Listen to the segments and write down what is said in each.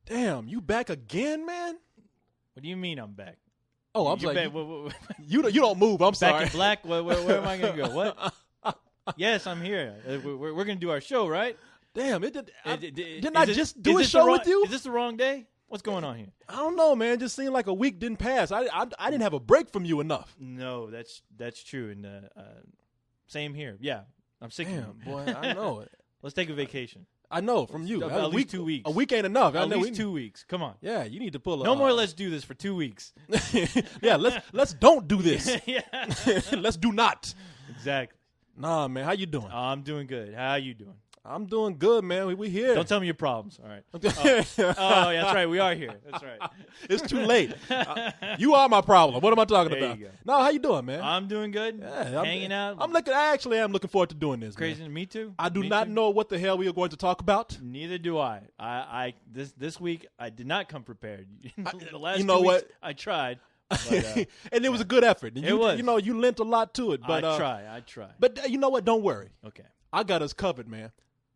Damn, you back again, man? What do you mean I'm back? Oh, I'm You like, back- you don't move. I'm back sorry. in black? Where am I going to go? What? Yes, I'm here. We're going to do our show, right? Damn, didn't I Is it- just do a is this show the wrong- with you? Is this the wrong day? What's going on here? I don't know, man. Just seemed like a week didn't pass. I didn't have a break from you enough. No, that's true. And same here. Yeah, I'm sick of Damn, you. boy, I know it. Let's take a vacation. I know from you. At least 2 weeks. A week ain't enough. I At know least 2 weeks. Come on. Yeah, you need to pull. No more. Let's do this for 2 weeks. Yeah, let's don't do this. Yeah. Let's do not. Exactly. Nah, man, how you doing? I'm doing good. How you doing? I'm doing good, man. We here. Don't tell me your problems. All right. Oh, yeah, that's right. We are here. That's right. It's too late. You are my problem. What am I talking There about? you go. No, how you doing, man? I'm doing good. Yeah, Hanging out. I actually am looking forward to doing this. Crazy. Man. Me too. I do Me not too. know what the hell we are going to talk about. Neither do I. This week I did not come prepared. The last you know 2 what? weeks I tried. But, And it was a good effort. And It was. You lent a lot to it. But I try. But you know what? Don't worry. Okay. I got us covered, man.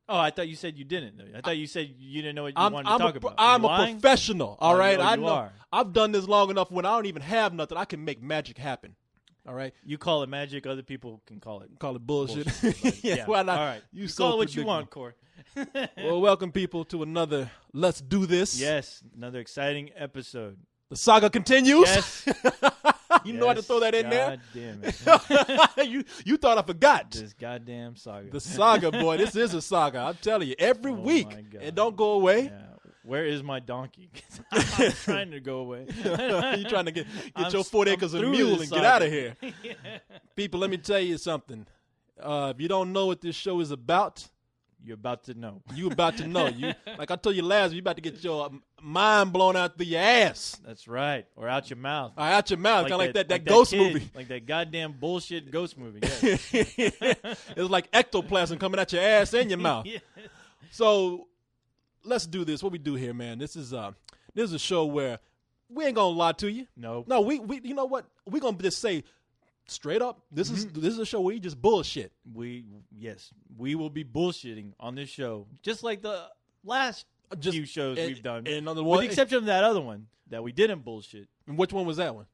Oh, I thought you said you didn't. I thought you said you didn't know what you I'm wanted to talk about. I'm You a lying? professional. All right, you I know. are. I've done this long enough. When I don't even have nothing, I can make magic happen. All right, You call it magic. Other people can call it. call it bullshit. Bullshit. yeah, why not? All right. You Call it what predictable. you want, Corey. Well, welcome people to another Let's Do This. Yes, another exciting episode. The saga continues. Yes. You know how to throw that in God damn it. there. you thought I forgot. This goddamn saga. The saga, boy. This is a saga. I'm telling you, every week. my God. It don't go away. Yeah. Where is my donkey? I'm trying to go away. You trying to get I'm your s- 4 I'm acres of through mule this and get saga. out of here. People, let me tell you something. If you don't know what this show is about, You're about to know. you about to know. You like I told you last week, you about to get your mind blown out through your ass. That's right. Or out your mouth. Out your mouth, kind of like that ghost kid, movie. Like that goddamn bullshit ghost movie. It's like ectoplasm coming out your ass and your mouth. Yeah. So let's do this. What we do here, man. This is a show where we ain't gonna lie to you. No. No, we you know what? We're gonna just say straight up, this is a show where you just bullshit. We will be bullshitting on this show, just like the last few shows we've done. And another With one, the exception of that other one that we didn't bullshit. and which one was that one?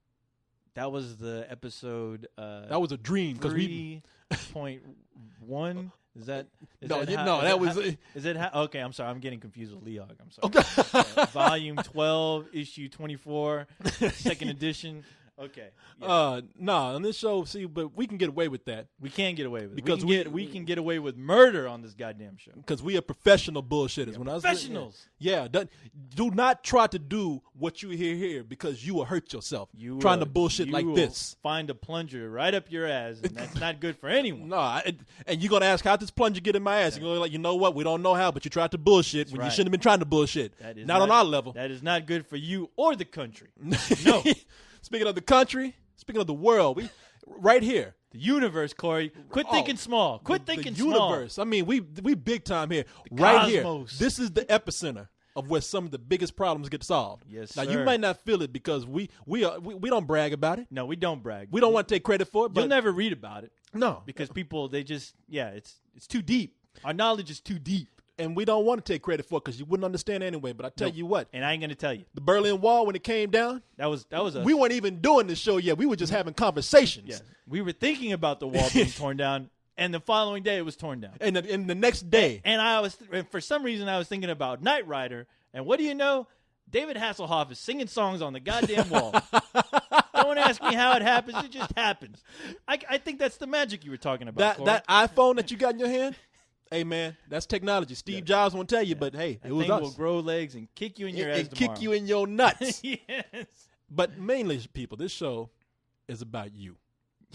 That was the episode That was a dream because we 3.1. Is that was okay, I'm sorry. I'm getting confused with Leog. I'm sorry. Volume 12, issue 24, second edition. Okay. Yeah. on this show, see, but we can get away with that We can get away with it. because we can get away with murder on this goddamn show. because we are professional bullshitters. When I was Professionals. do not try to do what you hear here because you will hurt yourself You trying will- to bullshit you like will this. Find a plunger right up your ass, and that's not good for anyone. No, and you're gonna ask how this plunger get in my ass. You're gonna be like, you know what? We don't know how, but you tried to bullshit when you right. shouldn't have been trying to bullshit. That is Not on our level. That is not good for you or the country. No. Speaking of the country, speaking of the world, we right here. The universe, Corey. Quit thinking small. Quit the thinking small. universe. I mean, we big time here. Right here. cosmos. This is the epicenter of where some of the biggest problems get solved. Yes, now you sir. might not feel it because we don't brag about it. No, we don't brag. We don't want to take credit for it. But You'll never read about it no, because people, they just, it's too deep. Our knowledge is too deep. and we don't want to take credit for it because you wouldn't understand anyway. But I tell you what, And I ain't going to tell you. the Berlin Wall when it came down, That was a we weren't even doing the show yet. We were just having conversations. yeah. We were thinking about the wall being torn down, and the following day it was torn down. And the next day, And for some reason, I was thinking about Knight Rider. And what do you know? David Hasselhoff is singing songs on the goddamn wall. Don't ask me how it happens. It just happens. I think that's the magic you were talking about, Corey. that iPhone that you got in your hand, hey man, that's technology. Steve Jobs won't tell you, but hey, That it was thing us. will grow legs and kick you in your ass and tomorrow. kick you in your nuts. Yes. But mainly, people, this show is about you,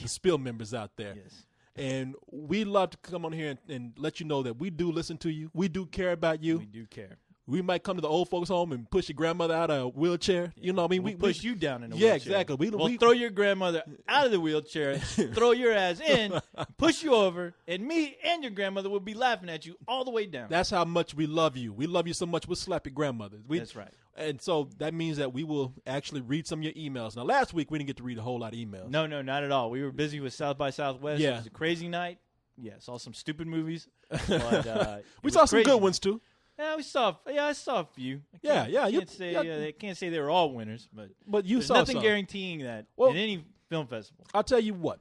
the Spill members out there. Yes. And we love to come on here and let you know that we do listen to you. We do care about you. We do care. We might come to the old folks' home and push your grandmother out of a wheelchair. You know what I mean? We'll push you down in a Yeah, wheelchair. exactly. We'll throw your grandmother out of the wheelchair, throw your ass in, push you over, and me and your grandmother will be laughing at you all the way down. That's how much we love you. We love you so much we'll slap your grandmother. That's right. And so that means that we will actually read some of your emails. Now, last week we didn't get to read a whole lot of emails. No, not at all. We were busy with South by Southwest. Yeah. It was a crazy night. Yeah, saw some stupid movies. But, We saw some good ones, too. Yeah, I saw a few. I can't say they were all winners, but you there's saw nothing some. guaranteeing that Well, in any film festival. I'll tell you what.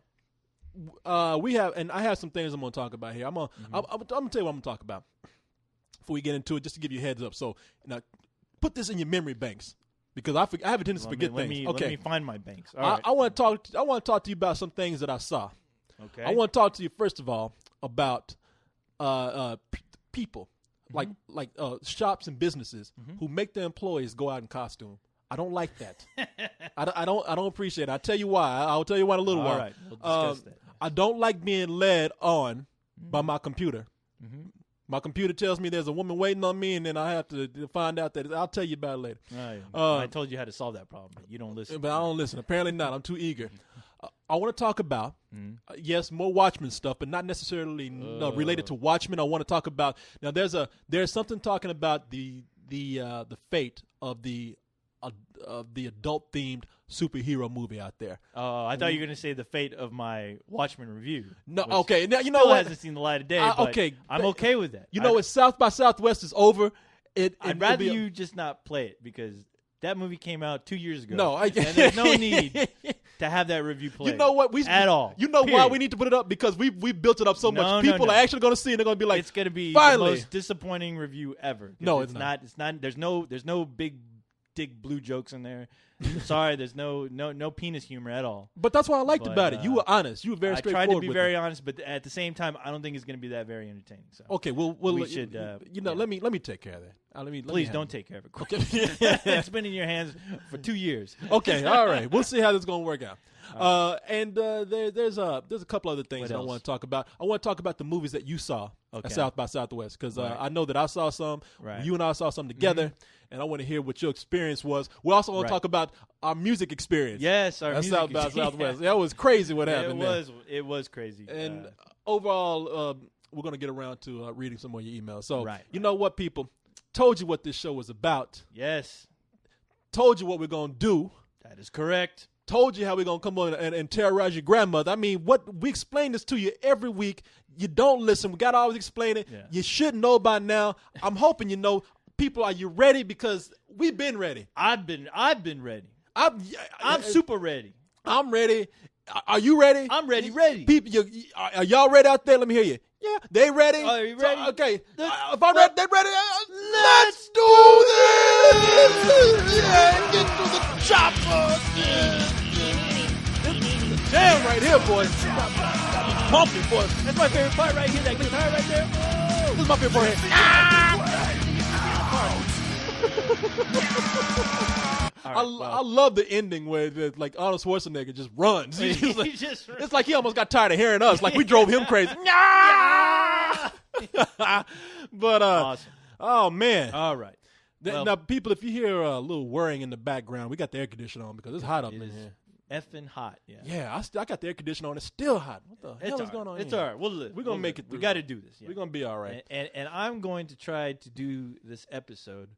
We have, and I have some things I'm going to talk about here. I'm going to tell you what I'm going to talk about before we get into it, just to give you a heads up. So, now, put this in your memory banks because I have a tendency to forget things. Let me find my banks. All right. I want to talk to you about some things that I saw. Okay. I want to talk to you first of all about people like shops and businesses who make their employees go out in costume. I don't like that. I don't appreciate it. I'll tell you why. I'll tell you why in a little while. All right. We'll discuss that. I don't like being led on by my computer. Mm-hmm. My computer tells me there's a woman waiting on me, and then I have to find out that I'll tell you about it later. I told you how to solve that problem, but you don't listen. But I don't listen. Apparently not. I'm too eager. I want to talk about, yes, more Watchmen stuff, but not necessarily related to Watchmen. I want to talk about now. There's something talking about the fate of the adult themed superhero movie out there. I thought you were going to say the fate of my Watchmen review. No, okay. Now you know still what? Hasn't seen the light of day. But okay, I'm okay with that. You know, it's South by Southwest is over. I'd rather you just not play it because that movie came out 2 years ago. No, and there's no need to have that review played. You know what? At all. You know why we need to put it up? Because we built it up so much. People are actually going to see it. They're going to be like, it's going to be finally. The most disappointing review ever. No, it's not. It's not. There's no big dick blue jokes in there. Sorry, there's no penis humor at all. But that's what I liked about it. You were honest. You were very straightforward. I tried to be with very it. honest, but at the same time, I don't think it's going to be that very entertaining. So okay, well, we should. Let me take care of that. Please don't take care of it. Okay. It's been in your hands for 2 years. Okay, all right. We'll see how this is going to work out. There's a couple other things I want to talk about. I want to talk about the movies that you saw at South by Southwest because I know that I saw some. Right. You and I saw some together, and I want to hear what your experience was. We also want to talk about our music experience. Yes, our music South by Southwest. That was crazy what happened there. It was crazy. And overall, we're going to get around to reading some of your emails. So you know what, people? Told you what this show was about. Yes. Told you what we're going to do. That is correct. Told you how we're going to come on and terrorize your grandmother. I mean, we explain this to you every week. You don't listen. We got to always explain it. Yeah. You should know by now. I'm hoping you know. People, are you ready? Because we've been ready. I've been ready. I'm super ready. I'm ready. Are you ready? I'm ready. Ready. People, are y'all ready out there? Let me hear you. Yeah, they ready? Are you ready? So, okay. If I'm ready, they ready. Let's do this! Yeah, get to the chopper! Damn right here, boys. Pumping, boys. That's my favorite part right here. That guitar right there. Oh. This is my favorite part. I love the ending where like Arnold Schwarzenegger just runs. It's like he almost got tired of hearing us. Like we drove him crazy. But awesome. Oh man. All right. Now, people, if you hear a little whirring in the background, we got the air conditioner on because it's hot up in here. Effing hot, yeah. Yeah, I got the air conditioner on. It's still hot. What the hell is going on? It's all right. We're gonna make it through. We got to do this. Yeah. We're gonna be all right. And I'm going to try to do this episode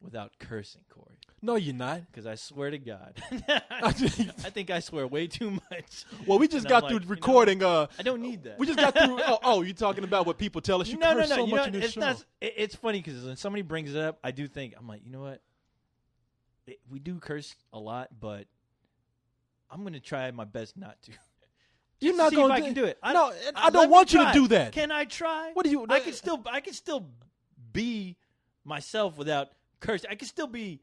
without cursing, Corey. No, you're not. Because I swear to God, I think I swear way too much. Well, we just got through recording. I don't need that. We just got through. You're talking about what people tell us you curse so much in this show. It's funny because when somebody brings it up, I do think I'm like, you know what? We do curse a lot, but I'm going to try my best not to. You're not going to. I can do it. I don't want you to do that. Can I try? What do you? I can still be myself without cursing. I can still be,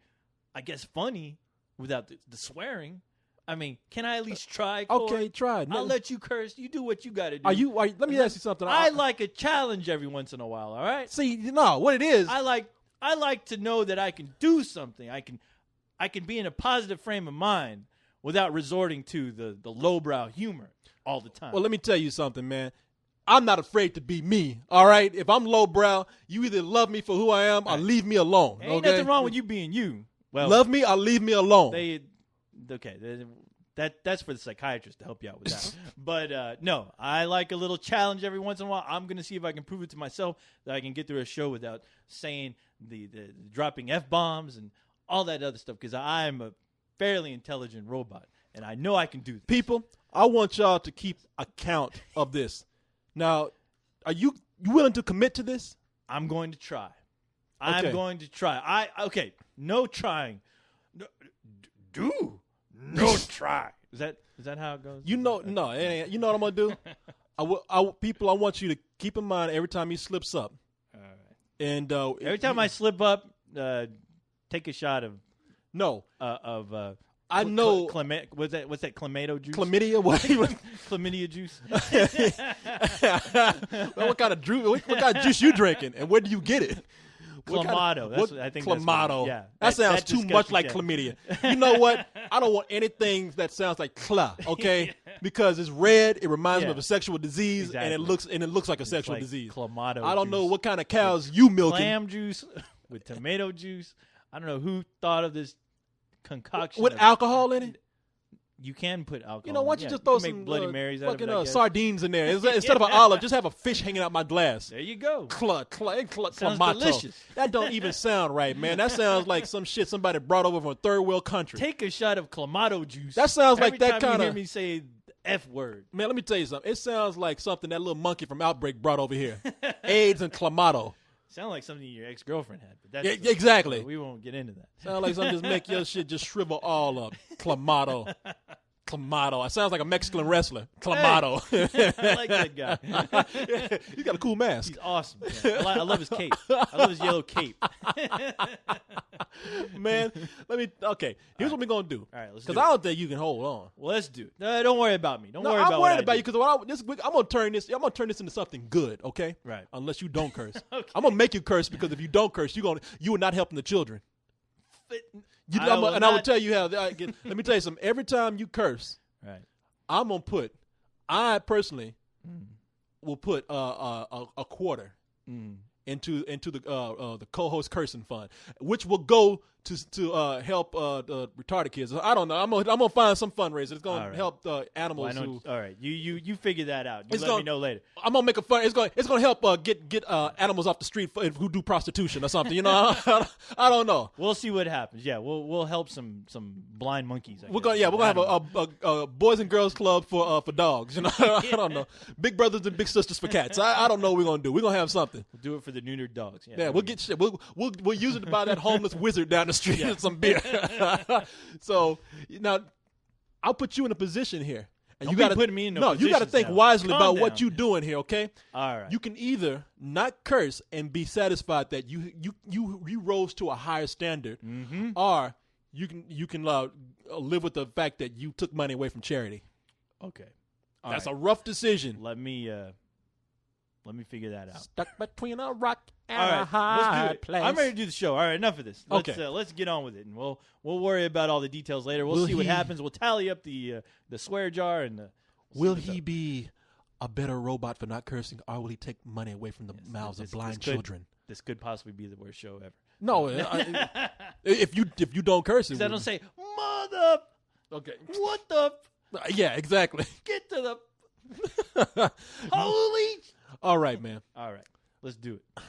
I guess, funny without the swearing. I mean, can I at least try? Corey? Okay, try. I'll let you curse. You do what you got to do. Let me ask you something. I like a challenge every once in a while. All right. See, what it is. I like to know that I can do something. I can be in a positive frame of mind without resorting to the lowbrow humor all the time. Well, let me tell you something, man. I'm not afraid to be me, all right? If I'm lowbrow, you either love me for who I am or leave me alone. Ain't nothing wrong with you being you. Well, love me or leave me alone. That's for the psychiatrist to help you out with that. But no, I like a little challenge every once in a while. I'm going to see if I can prove it to myself that I can get through a show without saying the dropping F-bombs and all that other stuff because I'm a fairly intelligent robot, and I know I can do this. People, I want y'all to keep account of this. Now, are you willing to commit to this? I'm going to try. I'm Okay. going to try. No trying. No try. Is that how it goes? You know, no, it ain't. You know what I'm gonna do? I want you to keep in mind every time he slips up, All right. and Every time I slip up, take a shot of no, I cl- know what's that clamato juice? chlamydia. What? Chlamydia juice. What kind of juice you drinking, and where do you get it? Clamato. I think that's Clamato. what, yeah. That sounds that too disgusting, much like yeah. chlamydia. You know what? I don't want anything that sounds like cla. Okay, because it's red. It reminds me Yeah. of a sexual disease, Exactly. and it looks like a sexual like disease. Clamato. I don't know juice. what kind of cows you milking. Clam juice with tomato juice. I don't know who thought of this concoction with of- alcohol in it. You can put alcohol. You know, why don't in you it. just throw You can some make Bloody Marys out of fucking it, I guess. sardines in there instead of an olive? Just have a fish hanging out my glass. There you go. Sounds Sounds delicious. That don't even sound right, man. That sounds like some shit somebody brought over from a third world country. Take a shot of Clamato juice. That sounds like Every that time you kinda- hear me say the F word. Man, let me tell you something. It sounds like something that little monkey from Outbreak brought over here. AIDS and clamato. Sound like something your ex-girlfriend had. But that's Yeah, exactly. We won't get into that. Sounds like something just make your shit just shrivel all up. Clamato. Clamato. It sounds like a Mexican wrestler. Clamato. I like that guy. He's got a cool mask. He's awesome. Man. I love his cape. I love his yellow cape. Man, here's what we're going to do. All right, let's do Because it. I don't think you can hold on. Well, let's do it. No, don't worry about me. Don't worry about I'm what worried I about do. you because I'm gonna turn this into something good, okay? Right. Unless you don't curse. Okay. I'm gonna make you curse because if you don't curse, you are not helping the children. I will I will not- tell you how. Let me tell you something. Every time you curse, Right. I personally will put a quarter into the co-host cursing fund, which will go to help the retarded kids. I don't know. I'm gonna find some fundraiser. It's gonna All right. help animals. All right. You figure that out. You It's let gonna- me know later. I'm gonna make a fun. It's gonna help get animals off the street who do prostitution or something. You know, I don't know. We'll see what happens. Yeah, we'll help some blind monkeys. We're gonna have a boys and girls club for dogs. You know, I don't know. Big brothers and big sisters for cats. I don't know what we're gonna do. We're gonna have something. We'll do it for the neutered dogs. Yeah, we'll get shit. We'll use it to buy that homeless wizard down the street some beer. So now, I'll put you in a position here, and Don't you be got to putting me in no you got to positions think now. wisely Calm about what down. you're doing here. Okay. All right. You can either not curse and be satisfied that you rose to a higher standard, or you can live with the fact that you took money away from charity. Okay. That's a rough decision. Let me figure that out. Stuck between a rock and All a right, hard let's do it. place. I'm ready to do the show. All right, enough of this. Okay. Let's get on with it, and we'll worry about all the details later. We'll Will see what he- happens. We'll tally up the swear jar and Will see what's he up. be a better robot for not cursing, or will he take money away from the mouths of blind children? This could possibly be the worst show ever. No, if you don't curse, it Because I don't wouldn't. say mother. Okay. What the? Yeah, exactly. Get to the holy. All right, man. All right, let's do it.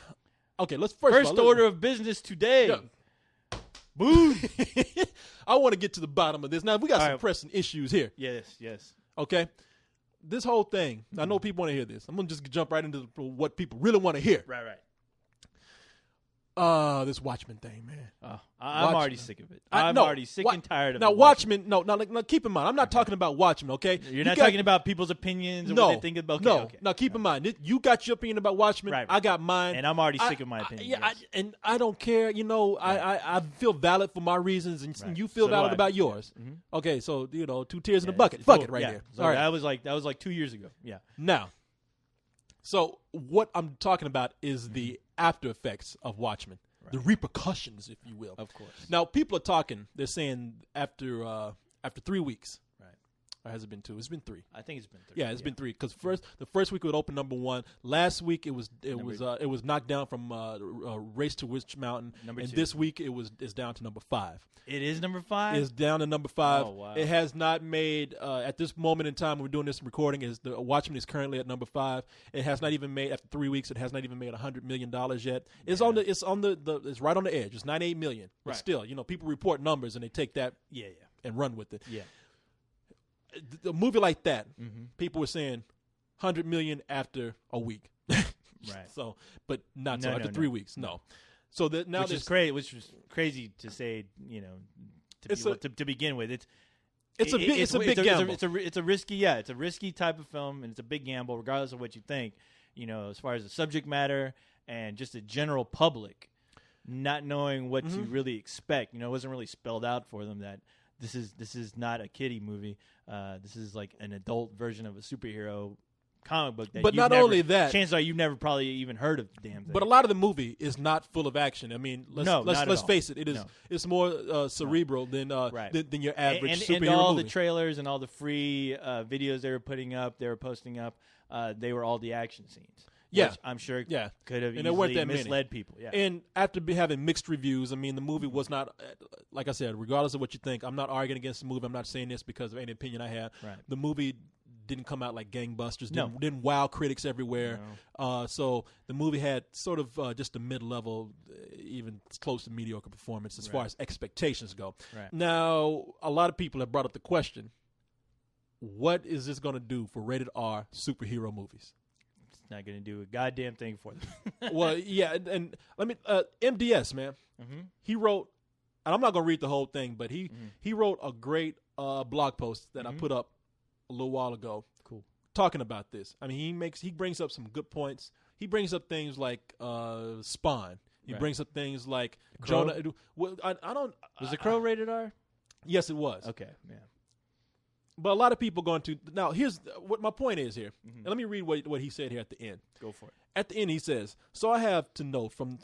Okay, let's First order of business today. Yeah. Boom. I want to get to the bottom of this. Now we got All some right. pressing issues here. Yes. Okay, this whole thing. I know people want to hear this. I'm gonna just jump right into what people really want to hear. Right. This Watchmen thing, man. I'm Watchmen. already sick of it. I'm No, already sick and tired of now it. Watchmen. No, keep in mind, I'm not talking about Watchmen. Okay, You're not got- talking about people's opinions or No, what they think about. no. Okay. Now keep in mind, you got your opinion about Watchmen. Right. I got mine, And I'm already sick of my opinion. yes. and I don't care. You know, I feel valid for my reasons, and Right. you feel So do valid I. about yours. Mhm. Okay, so 2 tears in a Yeah, bucket. it's Fuck over. it, right Yeah. there. So All right. that was like 2 years ago. Yeah. Now, so what I'm talking about is the after effects of Watchmen, the repercussions, if you will. Of course. Now, people are talking. They're saying after 3 weeks. Right. Or has it been 2? It's been 3. I think it's been 3. Yeah, it's been 3. Because the first week it would open number 1. Last week it was knocked down from Race to Witch Mountain. Number and 2. this week it's down to number 5. It is number 5. It's down to number 5. Oh, wow. It has not made at this moment in time when we're doing this recording. Is the Watchmen is currently at number 5. It has not even made after 3 weeks. It has not even made $100 million yet. It's it's right on the edge. It's 98 million. But Right. still, people report numbers and they take that Yeah. and run with it. Yeah. A movie like that, Mm-hmm. people were saying 100 million after a week. Right. So, but not No, so after no, 3 no. weeks. No. So that now which was crazy to say, to begin with. It's a big gamble. It's a risky type of film, and it's a big gamble, regardless of what you think. As far as the subject matter and just the general public not knowing what to really expect. It wasn't really spelled out for them that this is not a kiddie movie. This is like an adult version of a superhero comic book. But not only that, chances are you've never probably even heard of the damn thing. But a lot of the movie is not full of action. I mean, let's face it. It's more cerebral than your average superhero and all movie. The trailers and all the free videos they were posting up, they were all the action scenes. Yeah, which I'm sure yeah. could have and there weren't that misled many. people. Yeah. And after having mixed reviews, I mean, the movie was not, like I said, regardless of what you think, I'm not arguing against the movie. I'm not saying this because of any opinion I have. Right. The movie didn't come out like gangbusters. No. Didn't wow critics everywhere. No. So the movie had sort of just a mid-level, even close to mediocre performance as far as expectations go. Right. Now, a lot of people have brought up the question, what is this going to do for rated R superhero movies? Not going to do a goddamn thing for them. Well, yeah, and let me MDS, man. Mm-hmm. He wrote, and I'm not going to read the whole thing, but he wrote a great blog post that I put up a little while ago. Cool. Talking about this. I mean, he brings up some good points. He brings up things like Spawn. He brings up things like Jonah. Well, I don't. Was The Crow rated R? Yes, it was. Okay, yeah. But a lot of people going to now. Here's what my point is here. And let me read what he said here at the end. Go for it. At the end, he says, "So I have to know from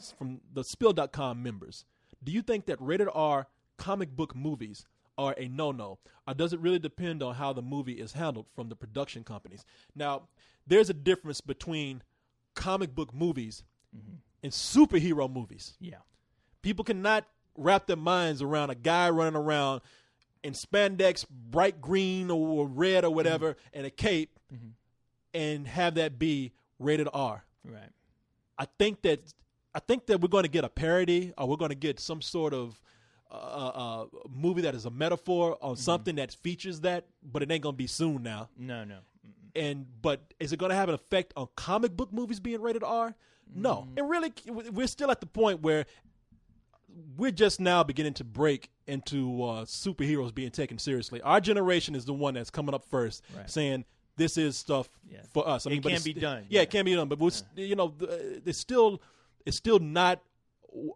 the Spill.com members, do you think that rated R comic book movies are a no-no, or does it really depend on how the movie is handled from the production companies?" Now, there's a difference between comic book movies and superhero movies. Yeah, people cannot wrap their minds around a guy running around in spandex, bright green or red or whatever, and a cape, and have that be rated R. Right. I think that we're going to get a parody, or we're going to get some sort of movie that is a metaphor on something that features that, but it ain't going to be soon now. No. But is it going to have an effect on comic book movies being rated R? No. And really, we're still at the point where we're just now beginning to break into superheroes being taken seriously. Our generation is the one that's coming up first, saying this is stuff for us. I mean, it can be done. Yeah, it can be done. But it's still not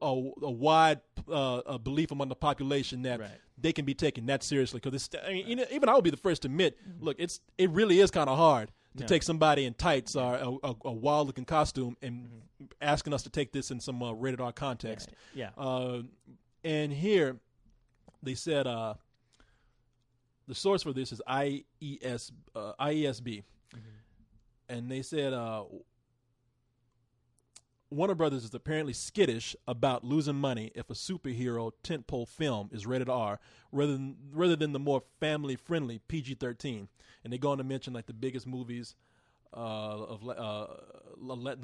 a wide belief among the population that they can be taken that seriously. Because even I would be the first to admit, look, it really is kind of hard to take somebody in tights or a wild-looking costume and asking us to take this in some rated R context. Yeah. And here they said the source for this is IESB. And they said Warner Brothers is apparently skittish about losing money if a superhero tentpole film is rated R rather than the more family-friendly PG-13. And they go on to mention like the biggest movies the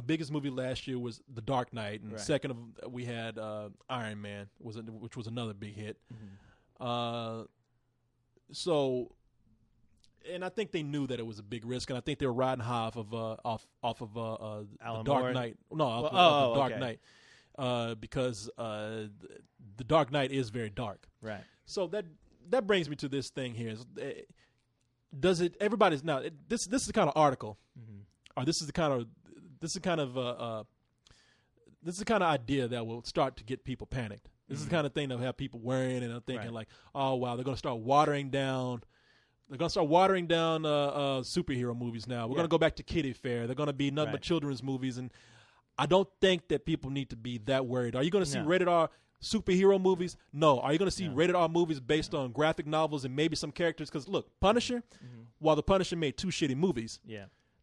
biggest movie last year was The Dark Knight, and second we had Iron Man, which was another big hit. So, and I think they knew that it was a big risk, and I think they were riding high off of The Dark Knight. No, The Dark Knight, because The Dark Knight is very dark. Right. So that brings me to this thing here. Does it? Everybody's now. This is the kind of article, or this is the kind of idea that will start to get people panicked. This is the kind of thing that will have people worrying and thinking like, oh wow, they're going to start watering down. They're going to start watering down superhero movies now. We're going to go back to kiddie fare. They're going to be nothing but children's movies, and I don't think that people need to be that worried. Are you going to see rated R superhero movies? No. Are you going to see rated R movies based on graphic novels and maybe some characters? Because look, Punisher, while the Punisher made 2 shitty movies,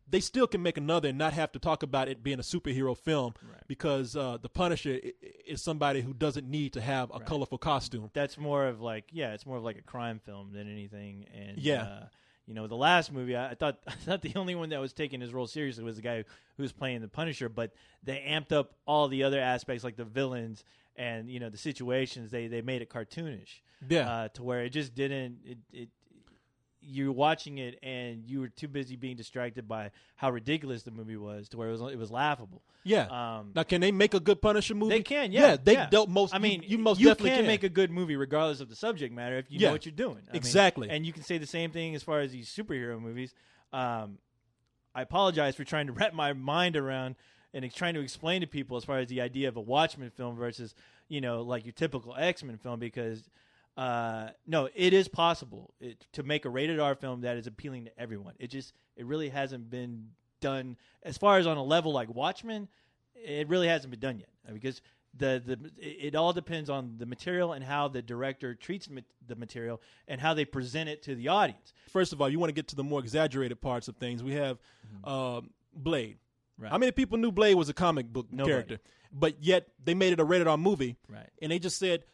they still can make another and not have to talk about it being a superhero film because the Punisher is somebody who doesn't need to have a colorful costume. That's more of like, it's more of like a crime film than anything. And the last movie, I thought the only one that was taking his role seriously was the guy who was playing the Punisher, but they amped up all the other aspects like the villains and the situations. They made it cartoonish, to where it just didn't. you're watching it and you were too busy being distracted by how ridiculous the movie was to where it was laughable. Yeah. Now, can they make a good Punisher movie? They can. Yeah. They dealt most. I mean, you most you definitely can make a good movie regardless of the subject matter if you know what you're doing. Exactly. And you can say the same thing as far as these superhero movies. I apologize for trying to wrap my mind around and trying to explain to people as far as the idea of a Watchmen film versus, like your typical X-Men film, because no, it is possible to make a rated R film that is appealing to everyone. It really hasn't been done as far as on a level like Watchmen. It really hasn't been done yet because it all depends on the material and how the director treats the material and how they present it to the audience. First of all, you want to get to the more exaggerated parts of things. We have Blade. Right. How many people knew Blade was a comic book character? But yet they made it a rated R movie. Right. And they just said,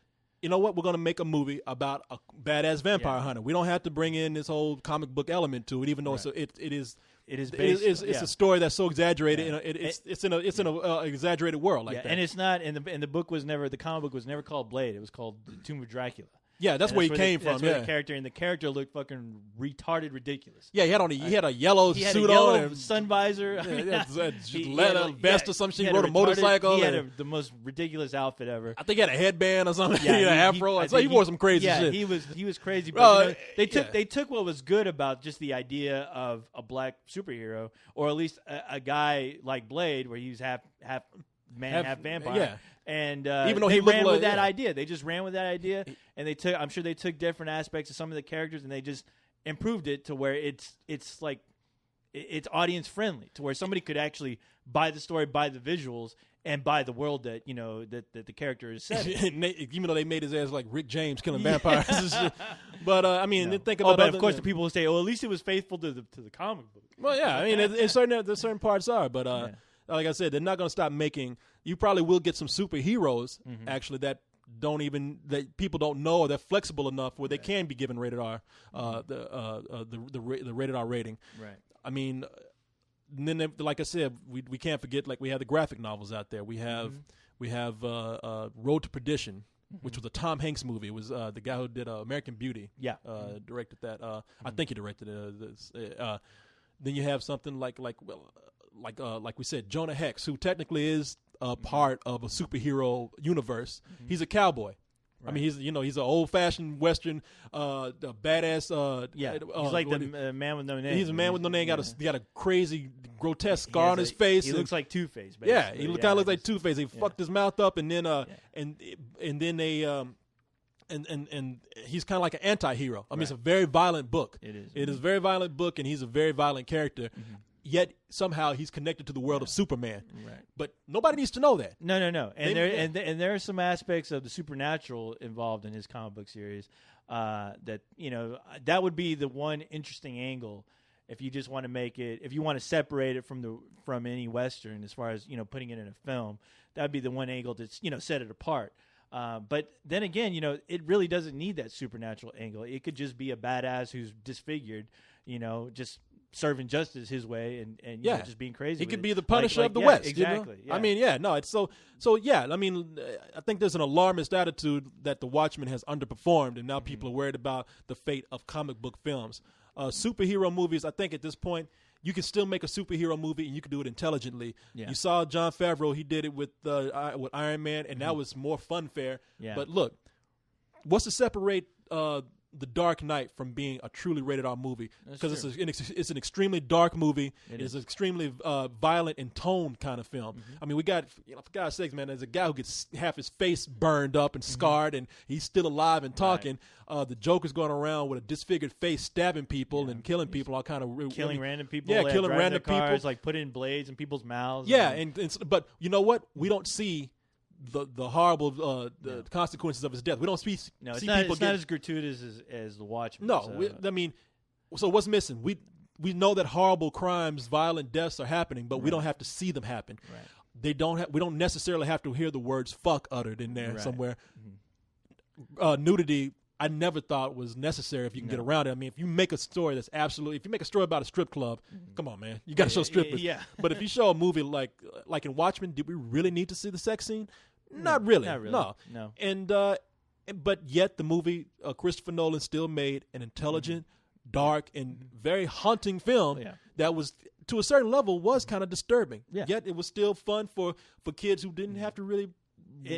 you know what? We're going to make a movie about a badass vampire hunter. We don't have to bring in this whole comic book element to it, even though it's a story that's so exaggerated. Yeah. It's in an exaggerated world like that. And it's not. And the book was never. The comic book was never called Blade. It was called The Tomb of Dracula. Yeah, that's where he came from. That's where the character looked fucking retarded ridiculous. Yeah, he had a yellow he had suit a yellow on, sun visor. Leather vest or something. He rode a motorcycle. He had the most ridiculous outfit ever. I think he had a headband or something. Yeah, he had an afro. He wore some crazy shit. He was crazy. But they took what was good about just the idea of a black superhero, or at least a guy like Blade, where he was half man, half vampire. Yeah. And even though they he ran like, with that idea, they just ran with that idea, and I'm sure they took different aspects of some of the characters, and they just improved it to where it's audience friendly, to where somebody could actually buy the story, buy the visuals, and buy the world that that the character is set in. Even though they made his ass like Rick James killing vampires and shit. But think about. But of course, the people will say, "Oh, at least it was faithful to the comic book." Well, yeah, I mean, there's certain parts are, but like I said, they're not going to stop making. You probably will get some superheroes actually that people don't know, or they're flexible enough where they can be given rated R, the rated R rating. Right. I mean, and then like I said, we can't forget, like, we have the graphic novels out there. We have Road to Perdition, which was a Tom Hanks movie. It was the guy who did American Beauty. Yeah. Directed that. I think he directed it. Then you have something like we said, Jonah Hex, who technically is a part of a superhero universe. He's a cowboy. Right. I mean, he's an old-fashioned Western, badass. He's like the man with no name. He's a man with no name. He got a crazy, grotesque scar on his face. He looks like Two-Face. Yeah, he kind of looks like Two-Face. He fucked his mouth up, and then and then they and he's kind of like an anti-hero. I mean, it's a very violent book. It is. It is a very violent book, and he's a very violent character. Yet somehow he's connected to the world of Superman. Right. But nobody needs to know that. No. And there are some aspects of the supernatural involved in his comic book series that that would be the one interesting angle if you just want to make it, if you want to separate it from any Western as far as putting it in a film. That would be the one angle that's set it apart. But then again, it really doesn't need that supernatural angle. It could just be a badass who's disfigured, just serving justice his way and just being crazy. He could be the Punisher of the West. Exactly. Yeah. I mean, it's so yeah. I mean, I think there's an alarmist attitude that the Watchmen has underperformed, and now people are worried about the fate of comic book films. Superhero movies, I think at this point, you can still make a superhero movie and you can do it intelligently. Yeah. You saw Jon Favreau; he did it with Iron Man, and that was more funfair. Yeah. But look, what's to separate The Dark Knight from being a truly rated R movie? Because it's an extremely dark movie. It's an extremely violent in tone kind of film. I mean, we got, for God's sakes, man, there's a guy who gets half his face burned up and scarred, and he's still alive and talking. Right. The Joker's going around with a disfigured face, stabbing people and killing people, all kind of killing random people. Yeah, killing random people, like putting putting blades in people's mouths. Yeah, but you know what? We don't see the horrible consequences of his death. We don't see it's people not as gratuitous as The Watchmen. No, I mean, so what's missing? We know that horrible crimes, violent deaths are happening, but we don't have to see them happen. Right. We don't necessarily have to hear the words "fuck" uttered in there somewhere. Nudity, I never thought was necessary if you can get around it. I mean, if you make a story if you make a story about a strip club, come on, man, you got to show strippers. Yeah. But if you show a movie like in Watchmen, did we really need to see the sex scene? Not really. No. And but yet the movie, Christopher Nolan still made an intelligent, dark, and very haunting film Yeah. that was, to a certain level, was kind of disturbing. Yeah. Yet it was still fun for kids who didn't have to really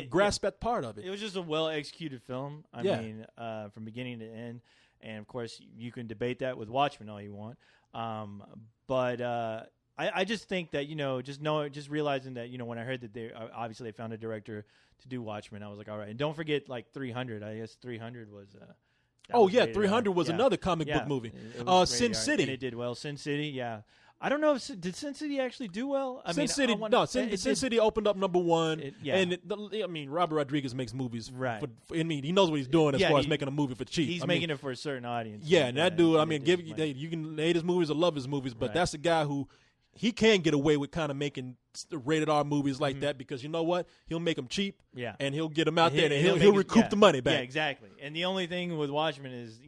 grasp that part of it. It was just a well-executed film. I Yeah. mean, from beginning to end. And, of course, you can debate that with Watchmen all you want. But I just think that, just realizing that, when I heard that they obviously found a director to do Watchmen, I was like, all right. And don't forget, 300. I guess 300 was Oh, yeah, rated 300 R. was another comic book movie. It was Sin rated R, City. and it did well. Sin City, yeah. I don't know if did Sin City actually do well. Sin City opened up number one. And Robert Rodriguez makes movies. Right. He knows what he's doing as far as making a movie for cheap. He's making it for a certain audience. Yeah, and that dude. You can hate his movies or love his movies, but that's a guy who he can get away with kind of making rated R movies like that because you know what? He'll make them cheap. Yeah. And he'll get them out there and he'll recoup the money back. Yeah, exactly. And the only thing with Watchmen is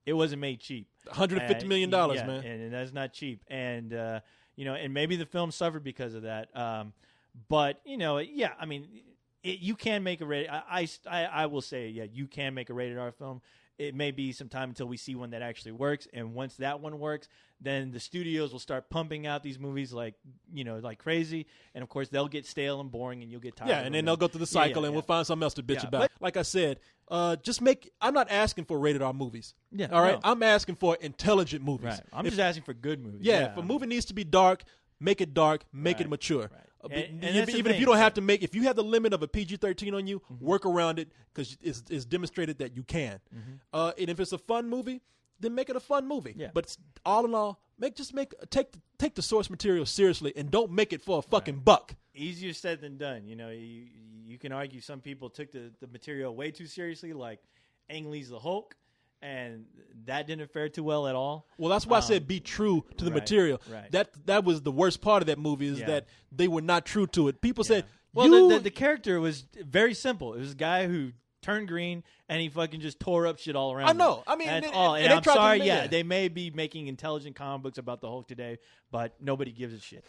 it wasn't made cheap. $150 million, man. And that's not cheap. And, and maybe the film suffered because of that. But, you can make a rated I will say, you can make a rated R film. It may be some time until we see one that actually works. And once that one works, then the studios will start pumping out these movies like crazy. And, of course, they'll get stale and boring and you'll get tired. Yeah, and then they'll go through the cycle and we'll find something else to bitch about. Like I said, I'm not asking for rated R movies. Yeah, all right? No. I'm asking for intelligent movies. Right. I'm just asking for good movies. Yeah, if a movie needs to be dark, make it dark, make it mature. Right. And Even if you don't have to if you have the limit of a PG-13 on you, work around it because it's demonstrated that you can. And if it's a fun movie, then make it a fun movie. Yeah. But all in all, take the source material seriously and don't make it for a fucking buck. Easier said than done. You can argue some people took the material way too seriously, like Ang Lee's The Hulk. And that didn't fare too well at all. Well, that's why I said be true to the material. Right. That was the worst part of that movie is that they were not true to it. People said, the character was very simple. It was a guy who turned green and he fucking just tore up shit all around. I know. Him. I mean, and and I'm sorry. They may be making intelligent comic books about the Hulk today, but nobody gives a shit.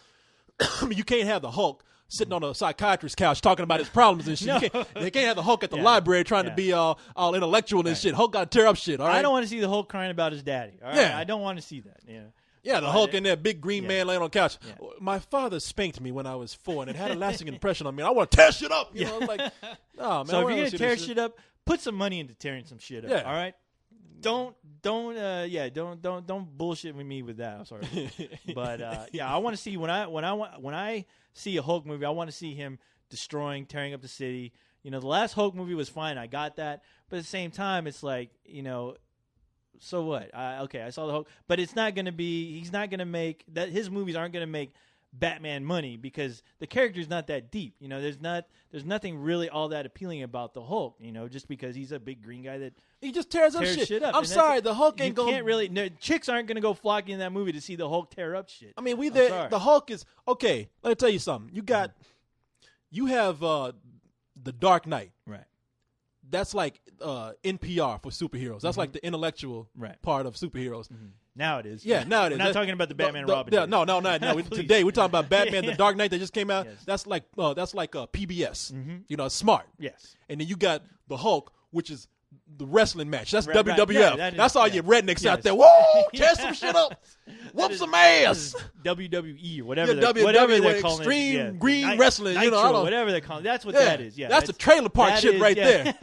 I mean, you can't have the Hulk sitting on a psychiatrist's couch talking about his problems and shit. No. They can't have the Hulk at the library trying to be all intellectual and shit. Hulk got to tear up shit. All right? I don't want to see the Hulk crying about his daddy. All right? Yeah. I don't want to see that. Yeah. Yeah, the Hulk and that big green man laying on the couch. Yeah. My father spanked me when I was 4, and it had a lasting impression on me. I want to tear shit up. You know, like, oh man. So if you're gonna tear shit up, put some money into tearing some shit up. Yeah. All right. Don't bullshit with me with that. I'm sorry, but I want to see when I see a Hulk movie, I want to see him destroying, tearing up the city. The last Hulk movie was fine. I got that, but at the same time, it's like so what? I saw the Hulk, but it's not going to be. He's not going to make that. His movies aren't going to make Batman money because the character's not that deep. There's nothing really all that appealing about the Hulk. Just because he's a big green guy that he just tears up shit up. I'm sorry, the Hulk ain't going. Can't really. No, chicks aren't going to go flocking in that movie to see the Hulk tear up shit. I mean, the Hulk is okay. Let me tell you something. You have the Dark Knight. Right. That's like NPR for superheroes. That's like the intellectual part of superheroes. Mm-hmm. Now it is. Yeah, now it is. We're not talking about the Batman and Robin. Yeah, no. Today we're talking about Batman, the Dark Knight that just came out. Yes. That's like PBS. Mm-hmm. Smart. Yes. And then you got the Hulk, which is the wrestling match. That's right, WWF. Yeah, that's all you rednecks out there. Whoa, tear some shit up. Whoop some ass. WWE or whatever. WWE, they're calling extreme green wrestling. Nitro, whatever they're calling it. That's what that is. Yeah, that's the trailer park shit right there.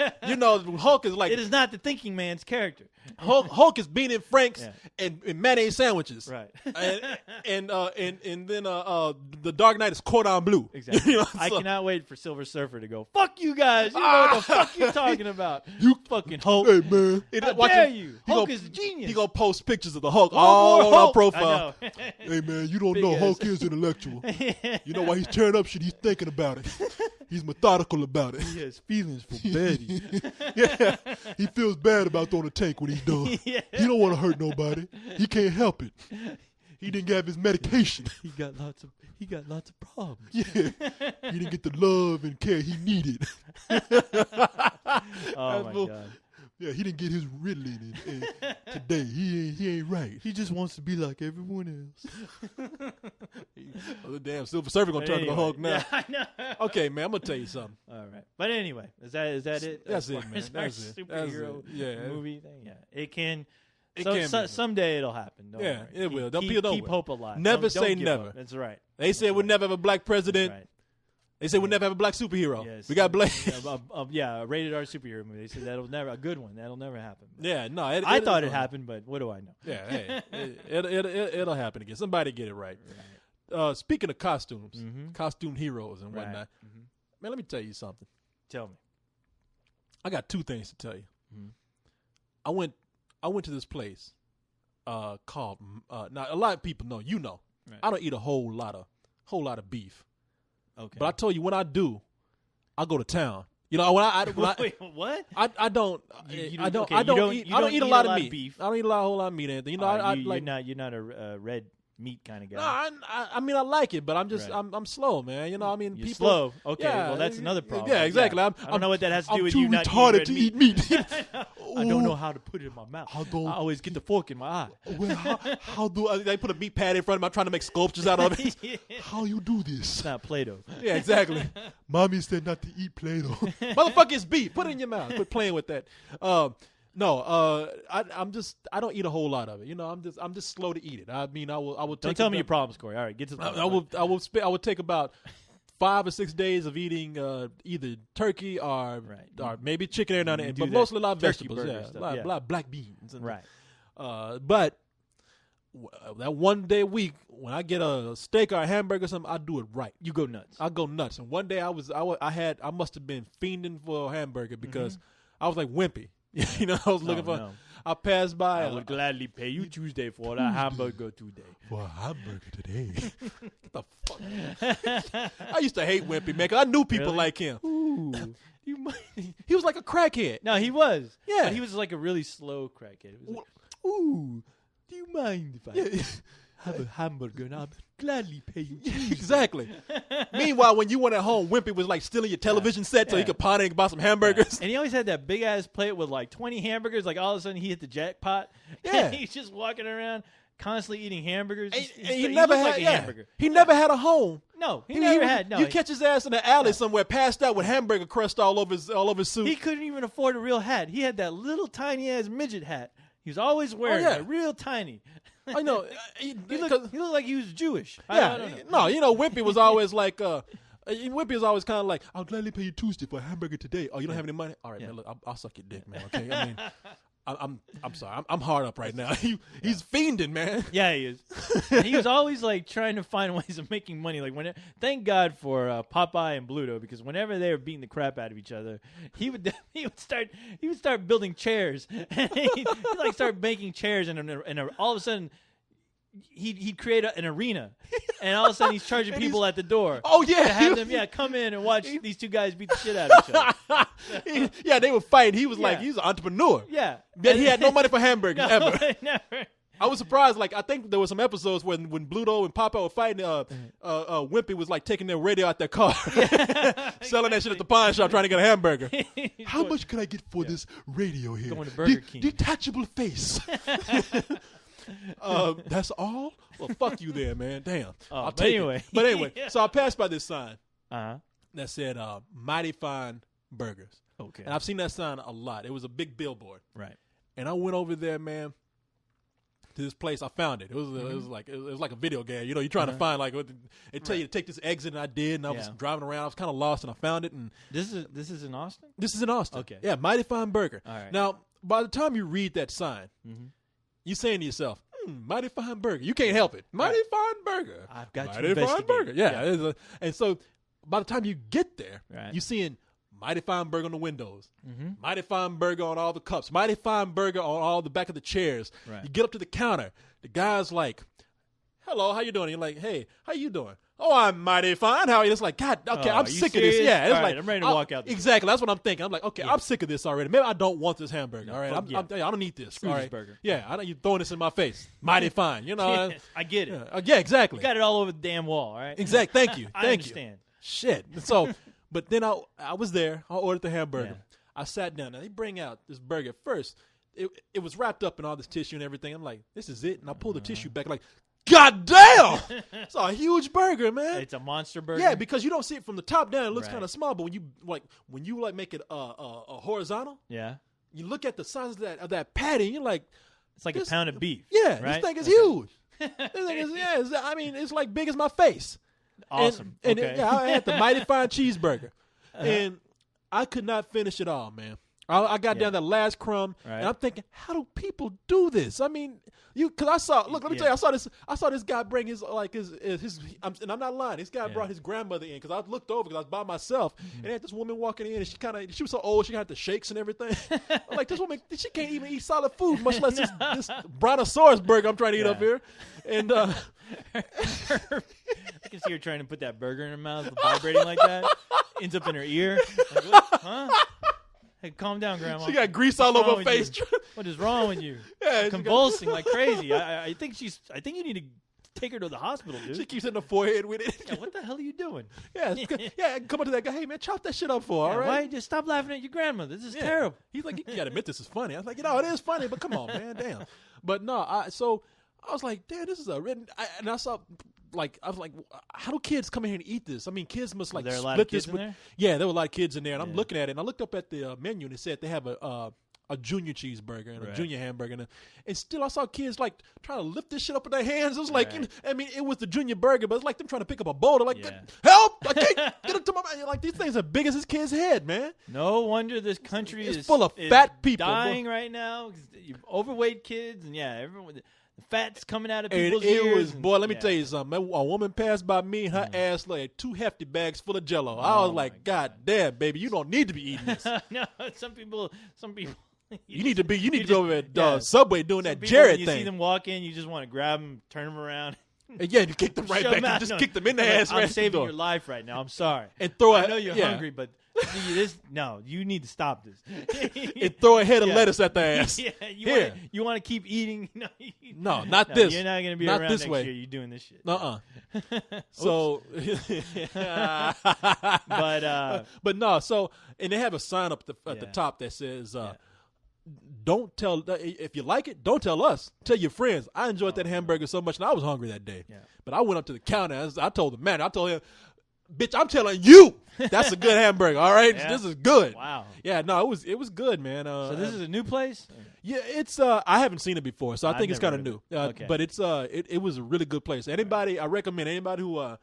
Hulk is like it is not the thinking man's character. Hulk is being in Frank's and mayonnaise sandwiches. Right. and then the Dark Knight is cordon bleu. Exactly. I cannot wait for Silver Surfer to go, fuck you guys. You know what the fuck you talking about. You fucking Hulk. Hey, man. How dare you? Hulk is a genius. He going to post pictures of the Hulk all on our profile. Hey, man, you don't know Hulk is intellectual. You know why he's tearing up shit? He's thinking about it. He's methodical about it. He has feelings for Betty. Yeah. He feels bad about throwing a tank when he's done. Yeah. He don't want to hurt nobody. He can't help it. He didn't have his medication. He got lots of problems. Yeah. He didn't get the love and care he needed. Oh my God. Yeah, he didn't get his Ritalin today. He ain't right. He just wants to be like everyone else. The damn Silver Surfer gonna turn to the Hulk now. Yeah, I know. Okay, man, I'm gonna tell you something. All right, but anyway, is that it? That's it, man. That's it. Superhero movie thing. Yeah, it can. Someday it'll happen. Don't worry. it will. Keep hope alive. Never Don't say give never. up. That's right. They said we'll never have a black president. That's right. They said we'll never have a black superhero. Yes. We got black. Yeah, a rated R superhero movie. They said a good one. That'll never happen. Yeah, no. I thought it happened, but what do I know? Yeah, hey, it'll happen again. Somebody get it right. Speaking of costumes, costume heroes and whatnot, man, let me tell you something. Tell me. I got two things to tell you. I went to this place called. Now a lot of people know. You know, I don't eat a whole lot of beef. Okay. But I told you when I do, I go to town. You know Wait, what? I don't eat a lot of meat. Beef. I don't eat a whole lot of meat. Anything. You know, you're not a red meat kind of guy. No, I mean I like it, but I'm just I'm slow, man. You know, I mean You're people slow. Okay, yeah, well that's another problem. Yeah, exactly. Yeah. I don't know what that has to do with you. You I'm not too retarded to eat eat meat. I don't know how to put it in my mouth. I always get the fork in my eye. Well, how do they put a meat pad in front of me? I'm trying to make sculptures out of it. Yeah. How you do this? It's not Play-Doh. Yeah, exactly. Mommy said not to eat Play-Doh. Motherfucker, it's beef. Put it in your mouth. Quit playing with that. No, I don't eat a whole lot of it. You know, I'm just slow to eat it. I mean, I will take. Don't tell me your problems, Corey. All right, get to the point. I will take about 5 or 6 days of eating either turkey or maybe chicken every now and then, but mostly a lot of vegetables. A lot of black beans. And, but that one day a week when I get a steak or a hamburger or something, I do it right. You go nuts. I go nuts. And one day I must have been fiending for a hamburger because I was like wimpy. You know, I was looking for. No. I passed by. I would gladly pay you Tuesday for that hamburger today. For a hamburger today. Get the fuck. I used to hate Wimpy, man. 'Cause I knew people like him. Ooh. He was like a crackhead. No, he was. Yeah. But he was like a really slow crackhead. It was like, ooh, do you mind if I have a hamburger and I'll gladly pay you? Exactly. Meanwhile, when you went at home, Wimpy was like stealing your television set so he could pawn it and buy some hamburgers. And he always had that big ass plate with like 20 hamburgers. Like all of a sudden he hit the jackpot. Yeah. And he's just walking around constantly eating hamburgers. He never had a hamburger. He never had a home. No, he never had. No, you catch his ass in the alley somewhere, passed out with hamburger crust all over his suit. He couldn't even afford a real hat. He had that little tiny ass midget hat. He was always wearing it, real tiny. I know. He looked like he was Jewish. Yeah. I don't know. No, you know, Wimpy was always like, Wimpy was always kind of like, I'll gladly pay you Tuesday for a hamburger today. Oh, you don't have any money? All right, man, look, I'll suck your dick, man. Okay. I mean, I'm sorry. I'm hard up right now. He's fiending, man. Yeah, he is. And he was always like trying to find ways of making money. Like thank God for Popeye and Bluto, because whenever they were beating the crap out of each other, he would start building chairs. he'd like start making chairs, and all of a sudden he'd create an arena, and all of a sudden he's charging people at the door. Oh yeah, to have them come in and watch these two guys beat the shit out of each other. Yeah, they were fighting. He was like, he's an entrepreneur. Yeah, but he had no money for hamburgers ever. Never. I was surprised. Like, I think there were some episodes when Bluto and Popeye were fighting. Wimpy was like taking their radio out their car, selling that shit at the pawn shop, trying to get a hamburger. How much can I get for this radio here? Going to Burger King. Detachable face. That's all? Well, fuck you there, man. Damn. I'll take it. But anyway, so I passed by this sign that said Mighty Fine Burgers. Okay. And I've seen that sign a lot. It was a big billboard. Right. And I went over there, man, to this place. I found it. It was like a video game. You know, you're trying to find like they tell you to take this exit, and I did. And I was driving around. I was kind of lost, and I found it. And this is in Austin. This is in Austin. Okay. Yeah, Mighty Fine Burger. All right. Now, by the time you read that sign, you're saying to yourself, Mighty Fine Burger. You can't help it. Mighty Fine Burger. I've got Mighty Fine Burger. Yeah. And so by the time you get there, you're seeing Mighty Fine Burger on the windows. Mighty Fine Burger on all the cups. Mighty Fine Burger on all the back of the chairs. Right. You get up to the counter. The guy's like, hello, how you doing? You're like, hey, how you doing? Oh, I'm mighty fine. How are you? It's like, God, okay, I'm sick of this. Yeah, it's all like right, I'm ready to walk out. Exactly, that's what I'm thinking. I'm like, okay, I'm sick of this already. Maybe I don't want this hamburger. All right, I don't need this. Screw all this right, burger. Yeah, you throwing this in my face. Mighty fine, you know. I get it. Yeah, exactly. You got it all over the damn wall. All right. Exactly. Thank you. I understand. Shit. So, but then I was there. I ordered the hamburger. Yeah. I sat down. Now they bring out this burger first. It was wrapped up in all this tissue and everything. I'm like, this is it. And I pulled the tissue back. Like, God damn! It's a huge burger, man. It's a monster burger. Yeah, because you don't see it from the top down. It looks kind of small, but when you make it a horizontal, you look at the size of that patty, and you're like, It's like a pound of beef. Yeah, right? this thing is huge. This thing is, I mean, it's like big as my face. Awesome. And okay. I had the Mighty Fine cheeseburger, and I could not finish it all, man. I got down that last crumb, and I'm thinking, how do people do this? I mean, because I saw. Look, let me tell you, I saw this guy bring his and I'm not lying. This guy brought his grandmother in because I looked over because I was by myself, and had this woman walking in, and she was so old, she had the shakes and everything. I'm like, this woman, she can't even eat solid food, much less this brontosaurus burger I'm trying to eat up here, and. I can see her trying to put that burger in her mouth, vibrating like that. Ends up in her ear. Like, what? Huh? Hey, calm down, Grandma. She got grease all over her face. What is wrong with you? Yeah, convulsing like crazy. I think you need to take her to the hospital, dude. She keeps hitting her forehead with it. Yeah, what the hell are you doing? Yeah, come up to that guy. Hey, man, chop that shit up for her, all right? Why? Just stop laughing at your grandmother. This is terrible. He's like, you got to admit this is funny. I was like, it is funny, but come on, man, damn. But no, I was like, damn, this is I was like, how do kids come in here and eat this? I mean, kids must like there are a split lot of kids this. in there? Yeah, there were a lot of kids in there, and I'm looking at it, and I looked up at the menu, and it said they have a junior cheeseburger and a junior hamburger, and still I saw kids like trying to lift this shit up with their hands. It was like, I mean, it was the junior burger, but it's like them trying to pick up a boulder. Like, help! I can't get it to my mouth. Like, these things are big as this kid's head, man. No wonder this country is full of fat people dying right now. Overweight kids, and everyone. The fat's coming out of people's ears. It was, boy, let me tell you something. A woman passed by me and her ass like 2 hefty bags full of Jell-O. I was like, God damn, baby, you don't need to be eating this. No, some people. You need to be over at Subway doing that Jared thing. You see them walk in, you just want to grab them, turn them around. And you kick them right back. You just kick them in the ass. I'm saving your life right now. I'm sorry. And throw I know you're hungry, but you need to stop this. And throw a head of lettuce at the ass. You want to keep eating? No, not this. You're not going to be not around this next way. year. You're doing this shit. So, but no. So, and they have a sign up at the top that says, "Don't tell if you like it. Don't tell us. Tell your friends." I enjoyed that hamburger so much, and I was hungry that day. Yeah. But I went up to the counter. I told the man. I told him, "Bitch, I'm telling you, that's a good hamburger. All right, this is good." Wow. Yeah, no, it was good, man. So this is a new place. Yeah, it's I haven't seen it before, so I think it's kind of new. Okay. But it's it was a really good place. Anybody, I recommend anybody who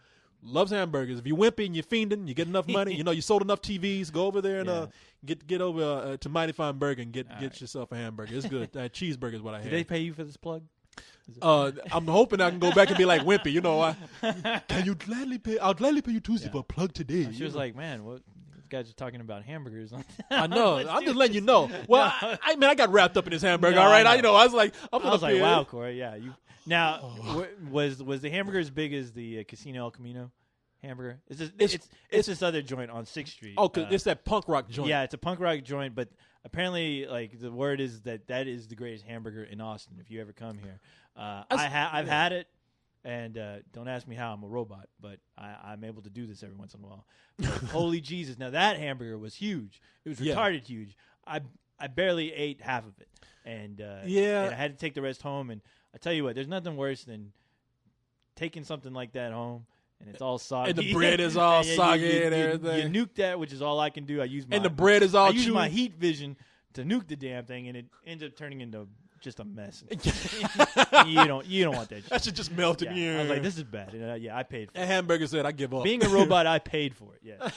loves hamburgers. If you're wimpy and you're fiending, you get enough money, you sold enough TVs, go over there and get over to Mighty Fine Burger and get yourself a hamburger. It's good. Cheeseburger is what I had. Did they pay you for this plug? I'm hoping I can go back and be like Wimpy. Can you gladly pay? I'll gladly pay you Tuesday for a plug today. She was like, man, what? These guys are talking about hamburgers. I know. I'm just letting you know. Well, I got wrapped up in this hamburger. All right, I was like, I was like, wow, Corey, yeah. Now, was the hamburger as big as the Casino El Camino hamburger? It's this other joint on 6th Street. Oh, cause it's that punk rock joint. Yeah, it's a punk rock joint, but apparently, like the word is that is the greatest hamburger in Austin. If you ever come here, I've had it, and don't ask me how. I'm a robot, but I'm able to do this every once in a while. Holy Jesus! Now that hamburger was huge. It was retarded huge. I barely ate half of it, and I had to take the rest home. And I tell you what, there's nothing worse than taking something like that home. And it's all soggy. And the bread is all soggy and everything. You nuke that, which is all I can do. And the bread is all chewy. I use my heat vision to nuke the damn thing, and it ends up turning into just a mess. you don't want that shit. That should just melt in you. I was like, this is bad. And, I paid for it. That hamburger said, I give up. Being a robot, I paid for it. Yeah,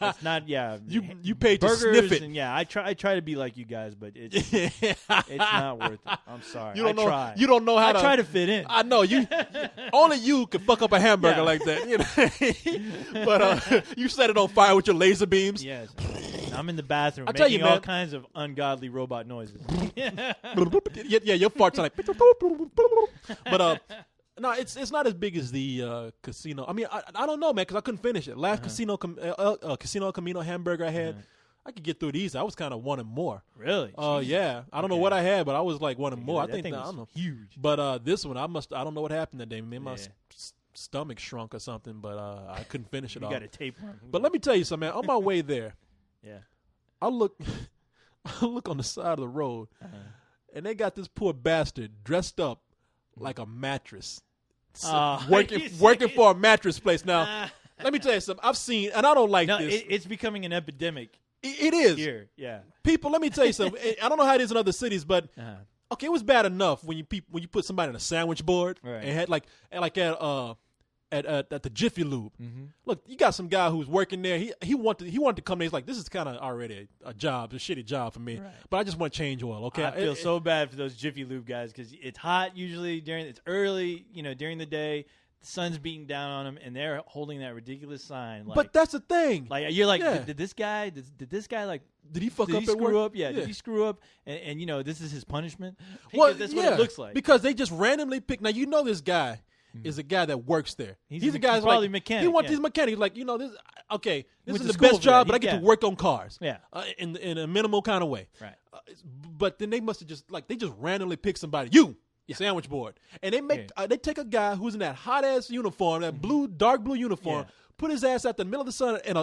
it's not. Yeah, you paid burgers to sniff it. And I try to be like you guys, but it's not worth it. I'm sorry. You don't know how to. I try to fit in. I know you. Only you could fuck up a hamburger like that. But you set it on fire with your laser beams. Yes. I'm in the bathroom tell making you, man, all kinds of ungodly robot noises. Yeah, your farts are like. But no, it's not as big as the Casino. I mean, I don't know, man, because I couldn't finish it. Last Casino El Camino hamburger I had, I could get through these. I was kind of wanting more. Really? Yeah. I don't know what I had, but I was like wanting more. I think I don't know. Huge. But this one, I don't know what happened that day. Maybe my stomach shrunk or something, but I couldn't finish it all. You got a tapeworm. But let me tell you something, man. On my way there, I look on the side of the road, and they got this poor bastard dressed up like a mattress, working for a mattress place. Now, let me tell you something. I've seen, and I don't like this. It's becoming an epidemic. It is here. Yeah, people. Let me tell you something. I don't know how it is in other cities, but okay, it was bad enough when you put somebody on a sandwich board Right. and had like at the Jiffy Lube. Mm-hmm. Look, you got some guy who's working there. He wanted to come there. He's like, this is kind of already a job, a shitty job for me. Right. But I just want to change oil. Okay, I feel so bad for those Jiffy Lube guys because it's hot usually it's early, during the day. The sun's beating down on them, and they're holding that ridiculous sign. Like, but that's the thing. like you're like, Yeah. did this guy like? Did he fuck Did up he at screw work? up? Yeah. Did he screw up? And this is his punishment. Well, Because that's what it looks like. Because they just randomly pick. Now this guy is a guy that works there. He's a guy he's probably mechanic. He wants yeah. his mechanic. He's like, this. Okay, this Went is to the school best for job, that. but I get Yeah. to work on cars. Yeah. In a minimal kind of way. Right. But then they must have just randomly pick somebody. Sandwich board, and they make they take a guy who's in that hot ass uniform, that dark blue uniform, Yeah. put his ass out the middle of the sun in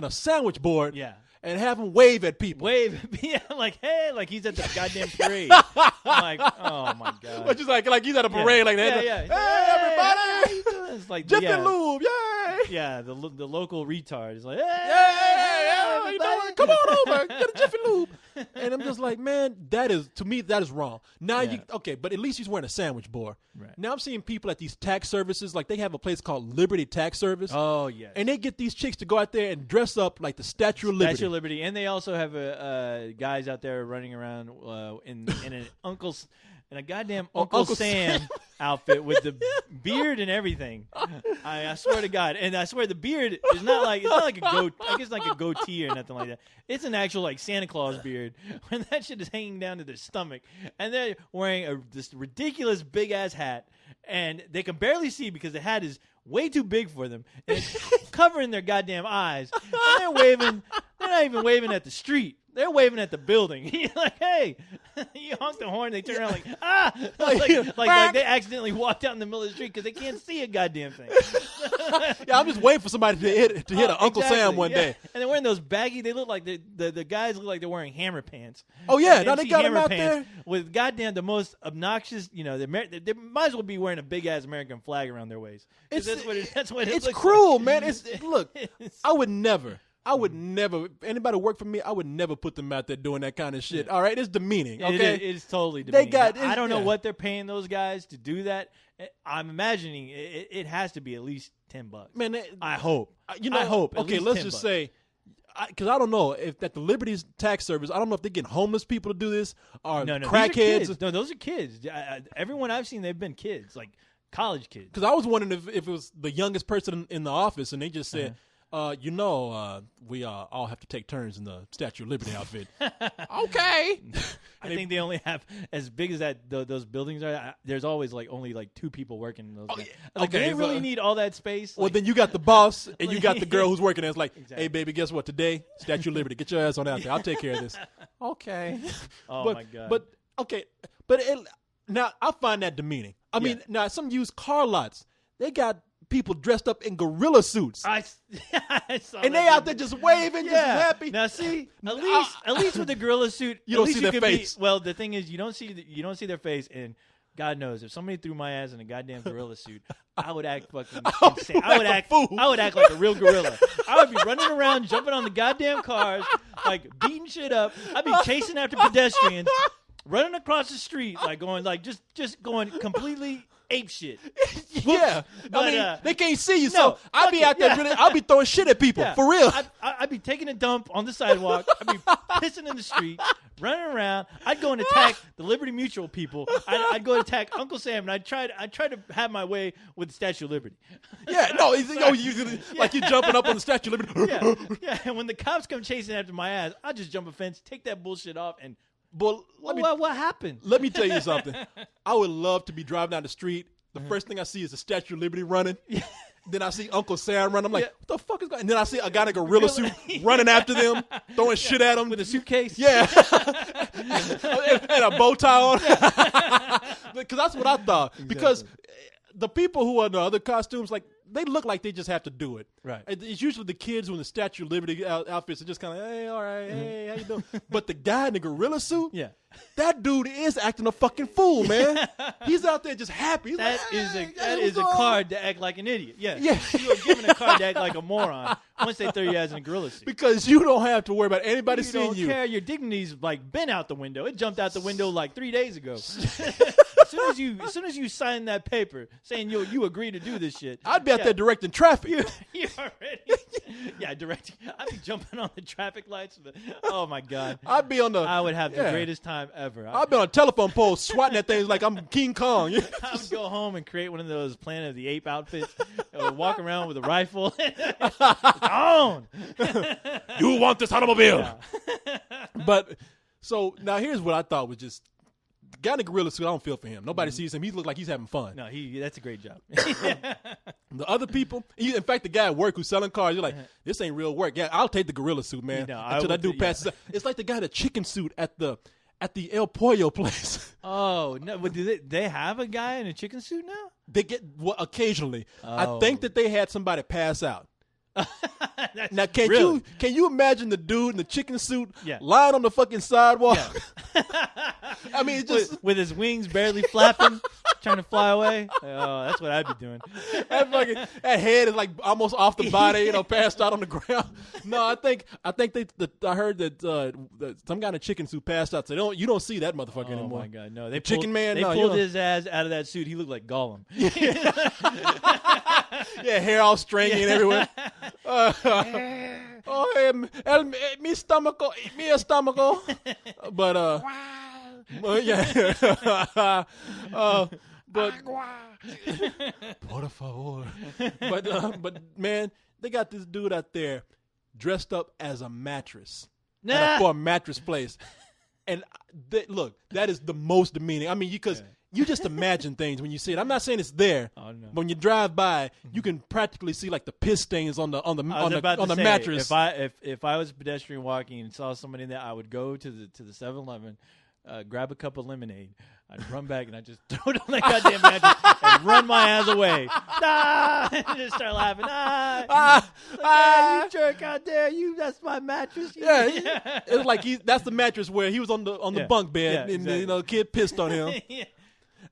a sandwich board, Yeah. and have him wave at people. Wave, yeah, like hey, like he's at the goddamn parade. I'm like, oh my god. Which is like he's at a parade like that. Yeah. Hey, everybody! It's like Jiffy yeah, Lube, yay! Yeah, the local retard is like, Yeah, everybody. come on over, get a Jiffy Lube. And I'm just like, man, to me that is wrong. Now Yeah. but at least he's wearing a sandwich board. Right. Now I'm seeing people at these tax services, like they have a place called Liberty Tax Service. Oh yes. And they get these chicks to go out there and dress up like the Statue of Liberty. Statue of Liberty, and they also have guys out there running around in an a goddamn Uncle Sam outfit with the beard and everything. I swear to God, and I swear the beard is not like a goat. I guess like a goatee or nothing like that. It's an actual like Santa Claus beard when that shit is hanging down to their stomach, and they're wearing this ridiculous big ass hat, and they can barely see because the hat is way too big for them, and it's covering their goddamn eyes. And they're waving. They're not even waving at the street. They're waving at the building. You're like, hey, you honk the horn. They turn around like, ah, like they accidentally walked out in the middle of the street because they can't see a goddamn thing. Yeah, I'm just waiting for somebody to hit an Uncle Sam one day. And they're wearing those baggy. They look like the guys look like they're wearing hammer pants. Oh yeah, now MC they got them Hammer out pants there. with goddamn the most obnoxious. They might as well be wearing a big ass American flag around their waist. That's what it It's looks cruel, like. man. Look, I would never. Anybody work for me, I would never put them out there doing that kind of shit. All right, it's demeaning. Okay, It is totally demeaning. I don't know yeah. what they're paying those guys to do that. I'm imagining it has to be at least $10. Man, I hope. I hope. At Okay, least let's $10. just say, because I don't know if at the Liberty's tax service, I don't know if they're getting homeless people to do this or No, crackheads. No, those are kids. Everyone I've seen, they've been kids, like college kids. Because I was wondering if it was the youngest person in the office, and they just said, we all have to take turns in the Statue of Liberty outfit. Okay. I think they only have as big as that. Those buildings are. There's always only two people working in those. Oh, yeah. Like, Okay, they didn't really need all that space. Well, then you got the boss, and you got the girl who's working there. It's like, hey, baby, guess what? Today, Statue of Liberty. Get your ass on out there. I'll take care of this. Okay. Oh, my God. But, okay. But now, I find that demeaning. I mean, now, some used car lots, they got people dressed up in gorilla suits. I saw and that they out there just waving, just happy. Now see, at least with the gorilla suit, You don't at least see you their could face. Well, the thing is, you don't see their face, and God knows if somebody threw my ass in a goddamn gorilla suit, I would act fucking insane. I would act like a real gorilla. I would be running around, jumping on the goddamn cars, like beating shit up. I'd be chasing after pedestrians, running across the street, just going completely ape shit. Yeah. But, I mean, they can't see you, no, so I'll be out there really, I'll be throwing shit at people, Yeah. for real. I'd be taking a dump on the sidewalk. I'd be pissing in the street, running around. I'd go and attack the Liberty Mutual people. I'd go and attack Uncle Sam, and I'd try to have my way with the Statue of Liberty. Yeah, no, like you jumping up on the Statue of Liberty. Yeah. And when the cops come chasing after my ass, I just jump a fence, take that bullshit off, and But what happened? let me tell you something. I would love to be driving down the street. The first thing I see is the Statue of Liberty running. Then I see Uncle Sam running. I'm like, what the fuck is going on? And then I see a guy in a gorilla suit running after them, throwing shit at them. With a suitcase? Yeah. and a bow tie on. Because that's what I thought. Exactly. Because the people who are in the other costumes, like, they look like they just have to do it. Right. It's usually the kids in the Statue of Liberty outfits are just kind of, hey, all right, hey, how you doing? But the guy in the gorilla suit, Yeah. that dude is acting a fucking fool, man. He's out there just happy. He's That like, is a card to act like an idiot. Yeah. Yeah. You are given a card to act like a moron once they throw you as in a gorilla suit. because you don't have to worry about anybody You seeing don't you. care. Your dignity's like been out the window. It jumped out the window like 3 days ago. As soon as you sign that paper saying you agree to do this shit, I'd be out there directing traffic. you already, directing. I'd be jumping on the traffic lights. Oh my god, I'd be on the. I would have the yeah. greatest time ever. I'd be on a telephone pole swatting at things like I'm King Kong. I would go home and create one of those Planet of the Ape outfits. I would walk around with a rifle. On. You want this automobile? Yeah. But so now here's what I thought was just the guy in the gorilla suit. I don't feel for him. Nobody sees him. He looks like he's having fun. No, that's a great job. The other people, in fact, the guy at work who's selling cars, you're like, this ain't real work. Yeah, I'll take the gorilla suit, man. No, until that dude passes out. It's like the guy in the chicken suit at the El Pollo place. Oh no! But do they have a guy in a chicken suit now? They get occasionally. I Oh. think that they had somebody pass out. Now, Really? can you imagine the dude in the chicken suit Yeah. lying on the fucking sidewalk? I mean, it's just with his wings barely flapping, trying to fly away. Oh, that's what I'd be doing. that head is like almost off the body, passed out on the ground. No, I think I heard that some guy in a chicken suit passed out. So you don't see that motherfucker Oh anymore. my god, no! They Chicken Man. They No, you pulled don't. his ass out of that suit. He looked like Gollum. Yeah, hair all stringy and everywhere. Mi stomaco, mi stomaco. But yeah. But por favor. But man, they got this dude out there dressed up as a mattress for a mattress place, and look, that is the most demeaning. I mean, because you just imagine things when you see it. I'm not saying it's there. Oh, no. But when you drive by, you can practically see like the piss stains on the mattress. If I was a pedestrian walking and saw somebody in there, I would go to the 7-Eleven, grab a cup of lemonade. I'd run back and I'd just throw it on that goddamn mattress and run my ass away. And just start laughing. You jerk out there! That's my mattress. Yeah, it's like that's the mattress where he was on the Yeah. bunk bed, Yeah, and exactly. the kid pissed on him. Yeah.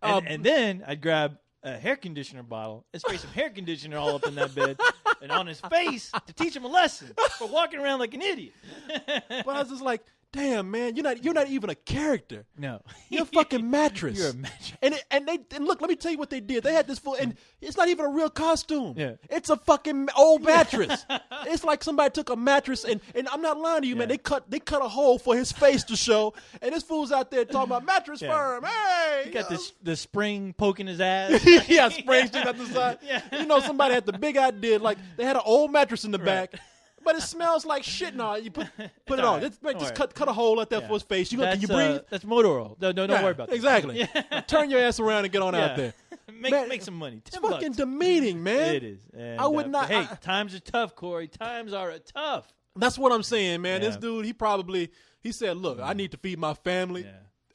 And then I'd grab a hair conditioner bottle and spray some hair conditioner all up in that bed and on his face to teach him a lesson for walking around like an idiot. But I was just like, damn, man, you're not even a character. No, You're a fucking mattress. You're a mattress. And look, let me tell you what they did. They had this full, and it's not even a real costume. Yeah. It's a fucking old mattress. It's like somebody took a mattress and I'm not lying to you, man. Yeah. They cut a hole for his face to show, and this fool's out there talking about mattress Yeah. firm. Hey, He got the spring poking his ass. yeah, spring sticking out the side. Yeah. Somebody had the big idea, like they had an old mattress in the back. But it smells like shit. No, you put it on. all right. Just Don't worry. cut a hole out there for his face. Can you breathe? That's motor oil. No, don't worry about that. Exactly. Turn your ass around and get on out there. Man, Make some money. It's $10. fucking demeaning, man. It is. And, I would not- Hey, I- times are tough, Corey. Times are tough. That's what I'm saying, man. This Yeah. dude, he said, look, I need to feed my family. Yeah.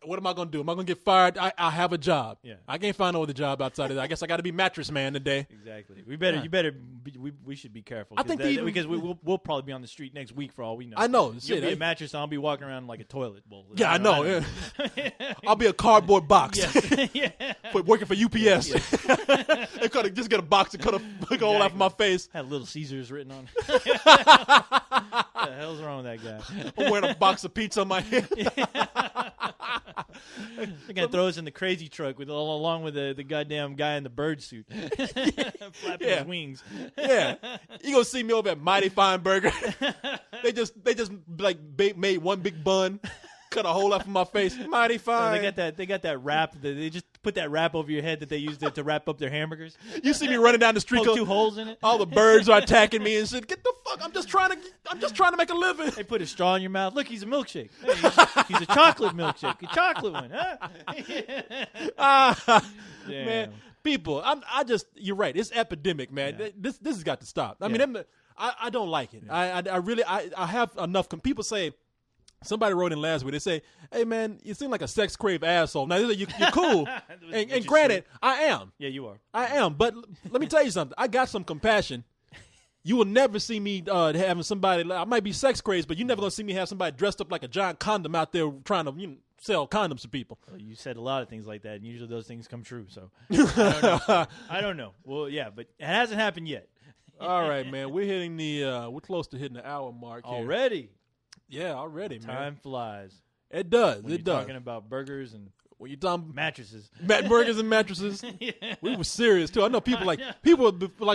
What am I going to do? Am I going to get fired? I have a job. Yeah. I can't find no other job outside of that. I guess I got to be mattress man today. Exactly. We should be careful. I think because we'll probably be on the street next week for all we know. I know. You'll Shit, be a mattress, and I'll be walking around like a toilet bowl. yeah, I know. Yeah. I'll be a cardboard box. Yeah. Working for UPS. They just get a box and cut a hole out of my face. Had Little Caesars written on. What the hell's wrong with that guy? I'm wearing a box of pizza on my head. They're gonna throw us in the crazy truck along with the goddamn guy in the bird suit, flapping his wings. Yeah, you gonna see me over at Mighty Fine Burger. they just like made one big bun, cut a hole out of my face. Mighty Fine. They got that wrap. They just put that wrap over your head that they used to wrap up their hamburgers. You see me running down the street. Poke 2 holes in it. All the birds are attacking me and shit. Get the fuck! I'm just trying to make a living. They put a straw in your mouth. Look, he's a milkshake. Hey, he's a chocolate milkshake. A chocolate one, huh? Man, people, you're right. It's epidemic, man. Yeah. This has got to stop. I Yeah. mean, I don't like it. I really have enough. People say Somebody wrote in last week. They say, "Hey man, you seem like a sex crave asshole." Now you're cool, and granted, I am. Yeah, you are. I am. But let me tell you something. I got some compassion. You will never see me having somebody. I might be sex crazed, but you're never gonna see me have somebody dressed up like a giant condom out there trying to sell condoms to people. Well, you said a lot of things like that, and usually those things come true. So I don't know. I don't know. Well, yeah, but it hasn't happened yet. All right, man. We're hitting we're close to hitting the hour mark here. Already. Yeah, already, man. Time flies. It does. When it you're does. Talking about burgers and when you're talking mattresses, burgers and mattresses. Yeah. We were serious too. I know people like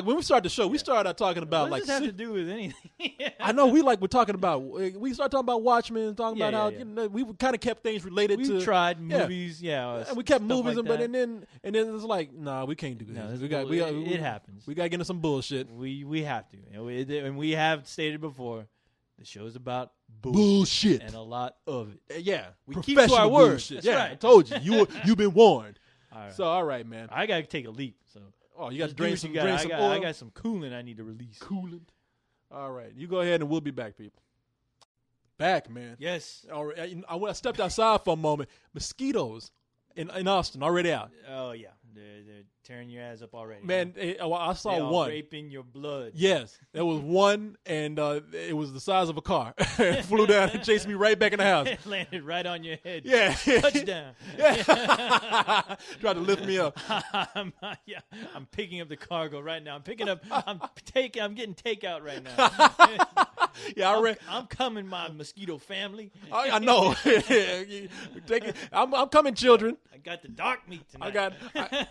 when we started the show. We started out talking about what does this have to do with anything? I know we're talking about. We started talking about Watchmen, talking about how yeah. You know, we kind of kept things related we to. tried movies, and we kept stuff movies, like but that. and then it's like, nah, we can't do this. No, it happens. We got to get into some bullshit. We have to, and we have stated before. The show's about bullshit and a lot of it. Yeah, we keep to our words. That's yeah, right. I told you. You've been warned. All right. So all right, man. I gotta take a leap. So you got to drain some oil. I got some coolant I need to release. Coolant. All right, you go ahead and we'll be back, people. Back, man. Yes. All right. I stepped outside for a moment. Mosquitoes in Austin already out. Oh yeah, they're tearing your ass up already. Man, I saw they all one raping your blood. Yes, there was one, and it was the size of a car. It flew down and chased me right back in the house. It landed right on your head. Yeah, Touchdown. Tried to lift me up. I'm picking up the cargo right now. I'm getting takeout right now. Yeah, I'm coming, my mosquito family. I know. I'm coming, children. I got the dark meat tonight.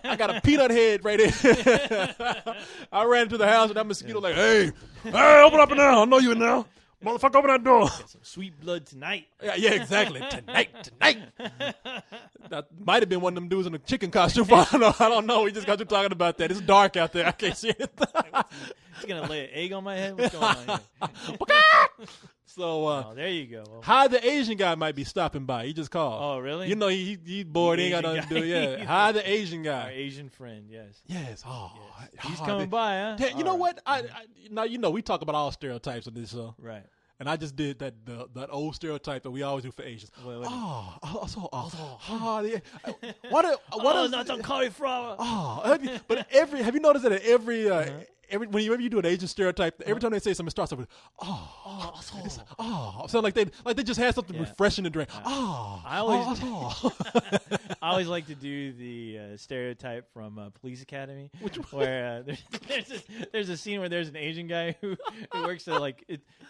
I got a peanut head right here. I ran into the house and that mosquito like, hey, open up now. I know you in now. Motherfucker, open that door. Got some sweet blood tonight. Yeah, exactly. Tonight. That might have been one of them dudes in a chicken costume. I don't know. We just got you talking about that. It's dark out there. I can't see it. He's going to lay an egg on my head? What's going on here? So, there you go. Well, Hi, the Asian guy might be stopping by. He just called. Oh, really? You know, he's bored. He ain't got nothing to do. Yeah. Hi, the Asian guy. Our Asian friend, yes. Yes. Oh, yes. He's coming by, huh? You know what? Now, we talk about all stereotypes on this show. Right. And I just did that old stereotype that we always do for Asians. Wait. Not on cauliflower. But have you noticed that at whenever you do an Asian stereotype, every time they say something, it starts off with sound like they just had something refreshing to drink. I always like to do the stereotype from Police Academy, where there's a scene where there's an Asian guy who works at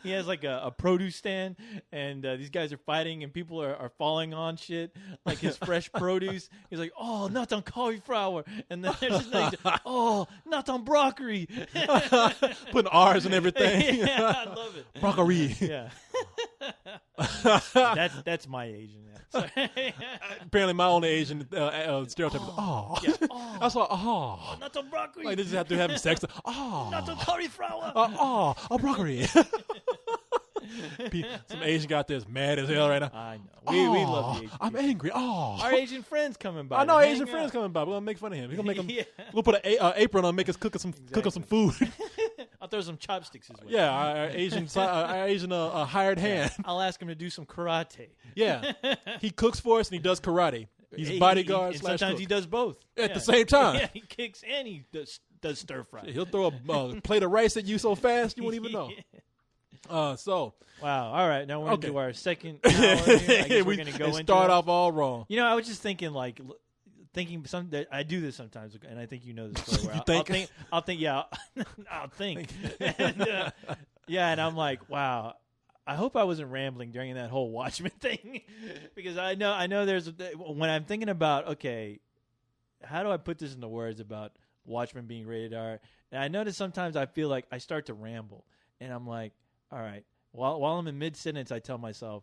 he has like a produce stand, and these guys are fighting, and people are falling on shit like his fresh produce. He's like, oh, not on cauliflower, and then there's this guy, oh, not on broccoli. Putting R's and everything. Yeah, I love it. Broccoli. Yeah. That's my Asian. Apparently, my only Asian stereotype is I saw not on broccoli. Like they just have to have sex. Not on cauliflower. Broccoli. Some Asian guy out there is mad as hell right now. I know. We love the Asian. I'm angry. Our Asian friends coming by. I know Asian friends coming by. We're gonna make fun of him. We're gonna make him. We'll put an apron on, make us cook him some food. I'll throw some chopsticks his way. Yeah, our Asian hired hand. I'll ask him to do some karate. Yeah, he cooks for us and he does karate. He's bodyguard / sometimes cook. he does both At the same time. Yeah, he kicks and he does stir fry. He'll throw a plate of rice at you so fast you won't even know. So wow. All right, now we're into our second hour here. I guess we're going to go into start off all wrong. I was just thinking I do this sometimes, and I think you know this story. Where I'll think. And, and I'm like, wow. I hope I wasn't rambling during that whole Watchmen thing, because I know there's when I'm thinking about, okay, how do I put this into words about Watchmen being rated R? And I notice sometimes I feel like I start to ramble, and I'm like, all right, while I'm in mid sentence, I tell myself,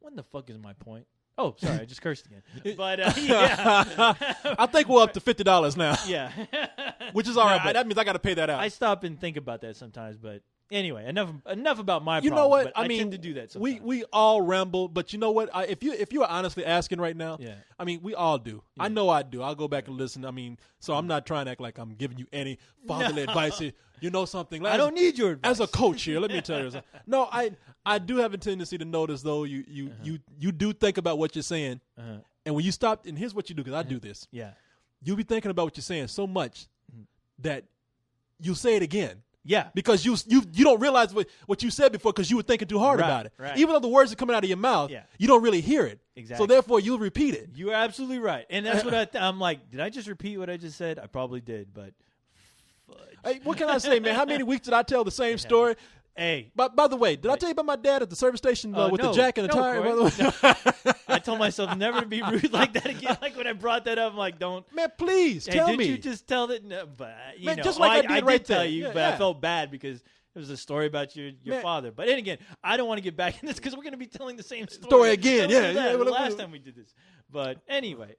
when the fuck is my point? Oh, sorry, I just cursed again. But yeah, I think we're up to $50 now. Yeah, which is all right. But that means I got to pay that out. I stop and think about that sometimes, but Anyway, enough about my You problems, know what? but I mean, tend to do that sometimes. we all ramble, but you know what? If you are honestly asking right now, Yeah. I mean, we all do. Yeah. I know I do. I'll go back and listen. I mean, so I'm not trying to act like I'm giving you any fatherly advice here. You know something? I don't need your advice. As a coach here, let me tell you something. No, I do have a tendency to notice, though, you do think about what you're saying. And when you stop, and here's what you do, because I do this. Yeah. You'll be thinking about what you're saying so much that you'll say it again. Yeah. Because you don't realize what you said before because you were thinking too hard about it. Right. Even though the words are coming out of your mouth, you don't really hear it. Exactly. So therefore, you'll repeat it. You are absolutely right. And that's what I'm like, did I just repeat what I just said? I probably did, but fudge. Hey, what can I say, man? How many weeks did I tell the same story? Hey. By the way, did I tell you about my dad at the service station with the jack and the tire? Corey, By the way? I told myself never to be rude like that again. Like when I brought that up, I'm like, don't. Man, please tell did me. you just tell that? No, but you Man, know, just like I did right tell there. you, Yeah, but I felt bad because it was a story about your Man. father. But then again, I don't want to get back in this because we're going to be telling the same Story again, That was yeah. the last time we did this. But anyway,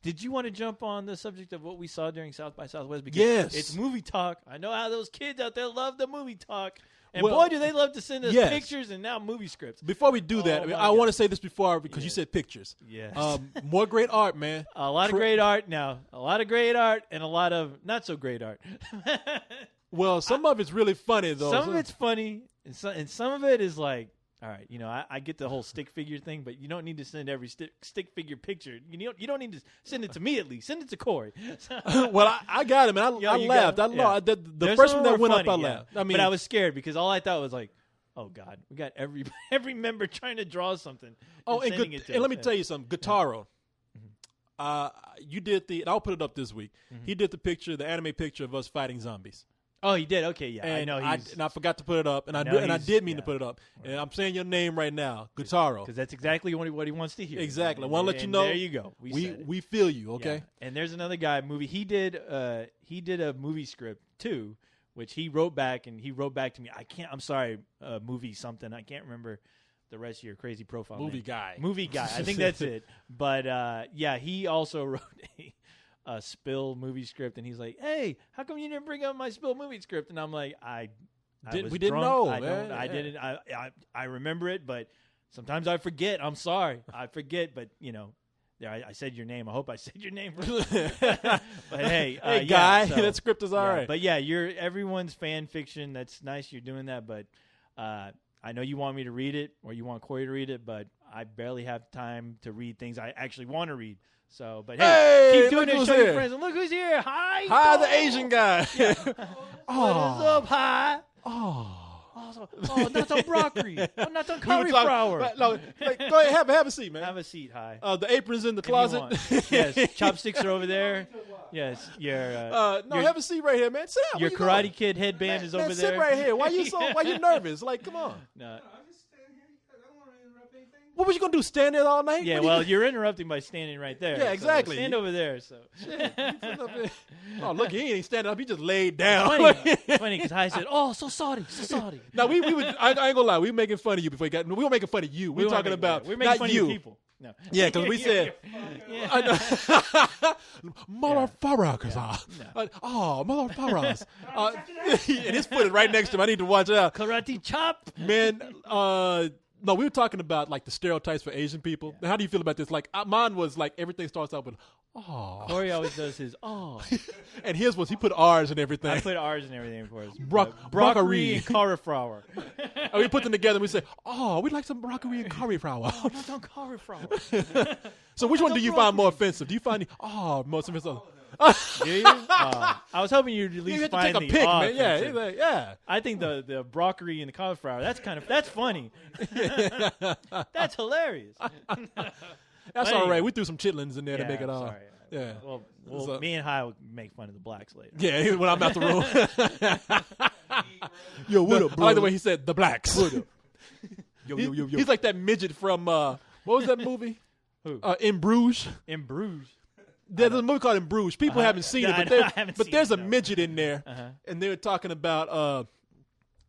did you want to jump on the subject of what we saw during South by Southwest? Because Yes. it's movie talk. I know how those kids out there love the movie talk. And Well, boy, do they love to send us yes. pictures and now movie scripts. Before we do that, Oh, I, mean, my I God. want to say this because you said pictures. Yes. More great art, man. A lot of great art now. A lot of great art and a lot of not so great art. Well, some of it's really funny, though. Some of it's funny, and some of it is like, all right, I get the whole stick figure thing, but you don't need to send every stick figure picture. You don't need to send it to me at least. Send it to Corey. Well, I got him, and I laughed. I laughed. The There's first some one that more went up, I funny, laughed. I mean, but I was scared because all I thought was like, oh God, we got every member trying to draw something. and sending it to let me us. tell you something. Guitaro, you did and I'll put it up this week. He did the anime picture of us fighting zombies. Oh, he did. Okay, yeah, And I know. I forgot to put it up, and I did mean to put it up. And I'm saying your name right now, Guitaro, because that's exactly what he wants to hear. Exactly. I want to let you know. There you go. We feel you. Okay. Yeah. And there's another guy movie. He did a movie script too, which he wrote back to me. I'm sorry, movie something. I can't remember the rest of your crazy profile. Movie name. guy. Movie guy. I think that's it. But he also wrote a Spill movie script, and he's like, "Hey, how come you didn't bring up my Spill movie script?" And I'm like, we didn't know. I didn't. I remember it, but sometimes I forget. I'm sorry, I forget. But I said your name. I hope I said your name right. But hey, guy, so, that script is all right. But yeah, you're everyone's fan fiction. That's nice. You're doing that, but I know you want me to read it, or you want Corey to read it, but I barely have time to read things I actually want to read. So, but hey, keep doing it. Show your friends. And look who's here. Hi, the Asian guy. Yeah. What is up? Hi. Not on broccoli. Not on cauliflower. No, go ahead, have a seat, man. Have a seat. Hi. The apron's in the closet. Yes, chopsticks are over there. Yes, have a seat right here, man. Sit down. Your Karate Kid headband is over there. Sit right here. Why you nervous? Like, come on. No. What was you gonna do? Stand there all night? Yeah, you're interrupting by standing right there. Yeah, exactly. So stand over there. So. Oh, look, he ain't standing up. He just laid down. It's funny because I said, "Oh, so sorry." No, we would. I ain't gonna lie. We were making fun of you before you got. We were making fun of you. We're talking about we're making fun you. of people. No. Yeah, because we said, motherfuckers. Motherfuckers. And his foot is right next to him. I need to watch out. Karate chop. Man, no, we were talking about like the stereotypes for Asian people. Yeah. How do you feel about this? Like mine was like everything starts out with Corey always does his and his was he put R's and everything. I put R's and everything for us. Broccoli and cauliflower. And we put them together and we say, we like some broccoli and cauliflower. Not on cauliflower. So which one do you find more offensive? Do you find most offensive? Do you? I was hoping you'd at least find take a the pick, man. Yeah. I think the broccoli and the cauliflower. That's funny. That's hilarious. That's all right. We threw some chitlins in there to make it all. Sorry. Yeah. Well, me and Hai will make fun of the blacks later. Yeah, when I'm out the room. Yo, what up, bro? I like the way he said the blacks. What up? Yo. He's like that midget from what was that movie? Who? In Bruges. In Bruges. There's a movie called In Bruges. People haven't seen it, but there's a midget in there, and they're talking about.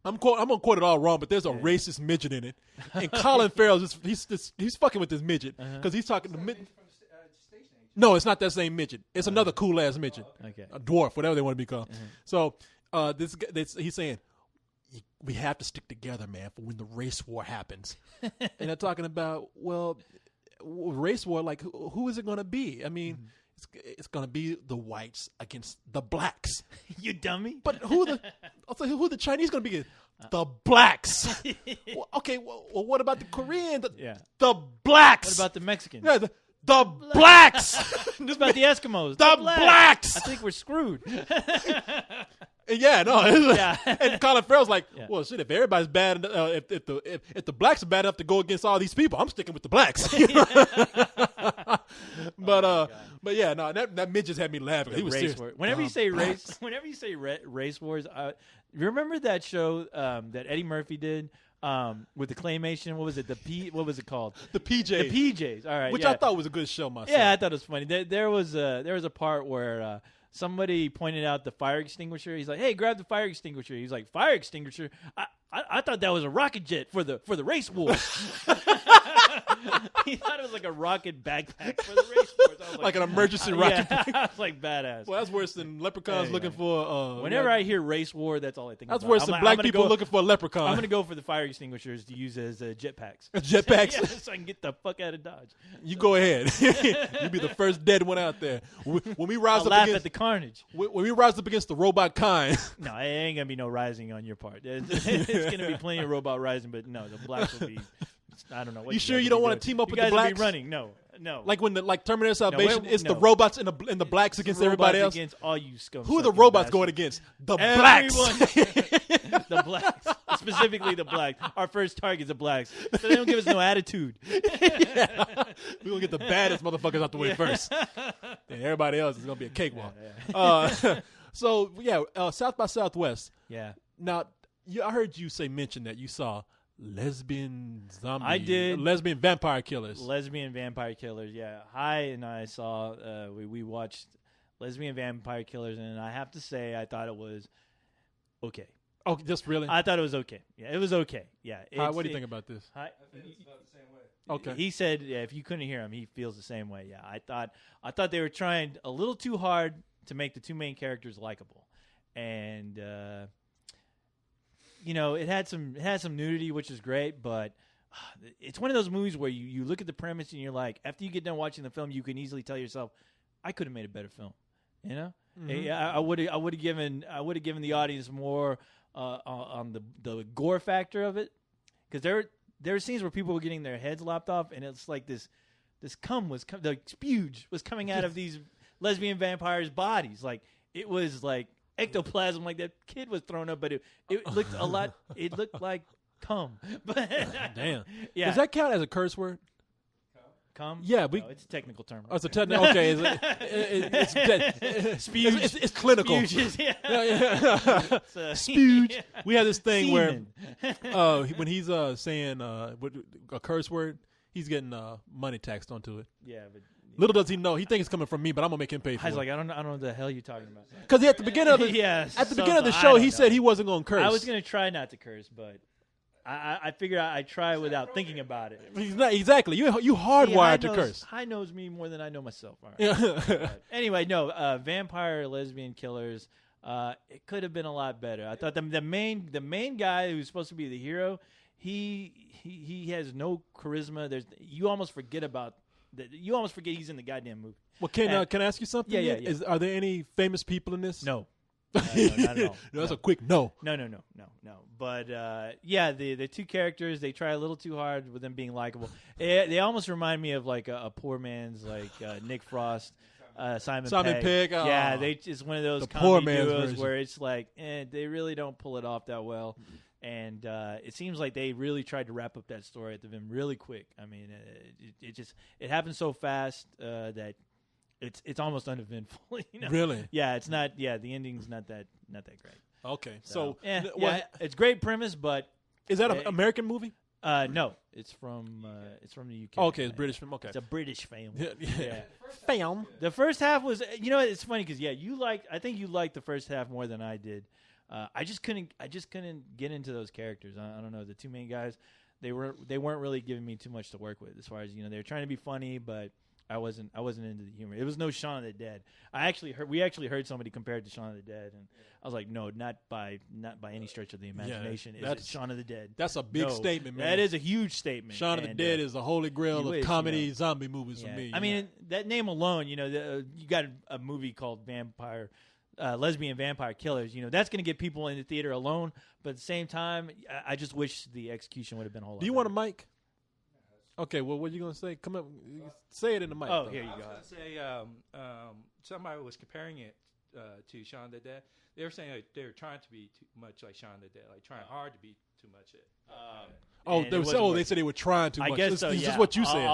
I'm gonna quote it all wrong, but there's a racist midget in it, and Colin Farrell he's fucking with this midget because he's talking to midget. No, it's not that same midget. It's another cool ass midget, a dwarf, whatever they want to be called. So he's saying, we have to stick together, man, for when the race war happens. And they're talking about, well, race war, like who is it going to be? I mean, it's going to be the whites against the blacks. You dummy. But who the Chinese going to be? The blacks. Well, okay, well, what about the Koreans? The blacks. What about the Mexicans? Yeah, the blacks. What about the Eskimos? The blacks. I think we're screwed. Yeah, no. Yeah. And Colin Farrell's like, well, shit. If everybody's bad, if the blacks are bad enough to go against all these people, I'm sticking with the blacks. But yeah, no, that midget had me laughing. He was serious. Whenever you say race wars, remember that show that Eddie Murphy did with the claymation? What was it? What was it called? The PJs. The PJs. All right, which I thought was a good show myself. Yeah, I thought it was funny. There was a part where somebody pointed out the fire extinguisher. He's like, "Hey, grab the fire extinguisher." He's like, "Fire extinguisher? I thought that was a rocket jet for the race war." He thought it was like a rocket backpack for the race wars. I was like an emergency rocket. Yeah, I was like badass. Well, that's worse than leprechauns looking for. Whenever I hear race war, that's all I think. That's about. worse than black people looking for a leprechaun. I'm gonna go for the fire extinguishers to use as jetpacks. Jetpacks, yeah, so I can get the fuck out of Dodge. You go ahead. You be the first dead one out there. When we rise I'll up laugh against at the carnage. When we rise up against the robot kind. No, it ain't gonna be no rising on your part. It's gonna be plenty of robot rising, but no, the blacks will be. I don't know. You sure you don't want to team up with the blacks? You guys will be running. No. Like when Terminator Salvation, it's the robots and the blacks against everybody else. Against all you scum. Who are the robots going against? The blacks. The blacks. Specifically the blacks. Our first target's the blacks. So they don't give us no attitude. Yeah. We're going to get the baddest motherfuckers out the way first. And everybody else is going to be a cakewalk. So, South by Southwest. Yeah. Now, I heard you mention that you saw lesbian zombie. I did. Lesbian vampire killers. Lesbian vampire killers, yeah. Hi, and I saw, we watched Lesbian Vampire Killers, and I have to say, I thought it was okay. Oh, just really? I thought it was okay. Yeah, it was okay. Yeah. What do you think about this? I think it's about the same way. Okay. He said, if you couldn't hear him, he feels the same way. Yeah, I thought they were trying a little too hard to make the two main characters likable, and it had some nudity, which is great, but it's one of those movies where you look at the premise and you're like, after you get done watching the film, you can easily tell yourself, I could have made a better film. You know, I would have given the audience more on the gore factor of it, because there were scenes where people were getting their heads lopped off, and it's like the spuge was coming out of these lesbian vampires' bodies, like it was like ectoplasm, like that kid was thrown up, but it looked a lot. It looked like cum. But damn, yeah. Does that count as a curse word? Cum? Yeah, no, it's a technical term. Oh, it's a technical. Okay, it's clinical. Spuges, yeah. Spuge. We have this thing Semen. where when he's saying a curse word, he's getting money taxed onto it. Yeah, but little does he know, he thinks it's coming from me, but I'm gonna make him pay for I was it. like, I don't know what the hell you're talking about. Because at the beginning of the show, he said he wasn't gonna curse. I was gonna try not to curse, but I figured I'd try without thinking about it. He's not exactly. You hardwired to curse. High knows me more than I know myself. All right. Yeah. Anyway, no, vampire lesbian killers. It could have been a lot better. I thought the main guy who's supposed to be the hero, he has no charisma. You almost forget he's in the goddamn movie. Well, can I ask you something? Yeah. Are there any famous people in this? No. No, not at all. That's a quick no. No. But the two characters, they try a little too hard with them being likable. They almost remind me of like a poor man's Nick Frost, Simon Pegg. Oh. Yeah, it's one of those comedy duos where it's like they really don't pull it off that well. And it seems like they really tried to wrap up that story at the end really quick. I mean, it happened so fast that it's almost uneventful. You know? Really? Yeah, it's not. Yeah, the ending's not that great. Okay, so it's great premise, but is that an American movie? No, it's from the UK. Okay, it's British film. Okay, it's a British film. Yeah. Film. The first half was, it's funny because I think you liked the first half more than I did. I just couldn't get into those characters. I don't know, the two main guys. They weren't really giving me too much to work with as far as they were trying to be funny, but I wasn't into the humor. It was no Shaun of the Dead. We actually heard somebody compare it to Shaun of the Dead, and I was like, no, not by any stretch of the imagination. Yeah, is it Shaun of the Dead? That's a big statement, man. That is a huge statement. Shaun of the Dead is the holy grail of comedy zombie movies for me. I mean, that name alone, you got a movie called Lesbian Vampire Killers. That's going to get people in the theater alone. But at the same time, I just wish the execution would have been a whole lot Do you better. want a mic? Okay, well, what are you going to say? Come up, say it in the mic. Oh, though. here you go. I was going to say, somebody was comparing it to Shaun of the Dead. They were saying they were trying to be too much like Shaun of the Dead, like trying hard to be too much it. They said they were trying too much. I guess so. This Yeah. is what you said.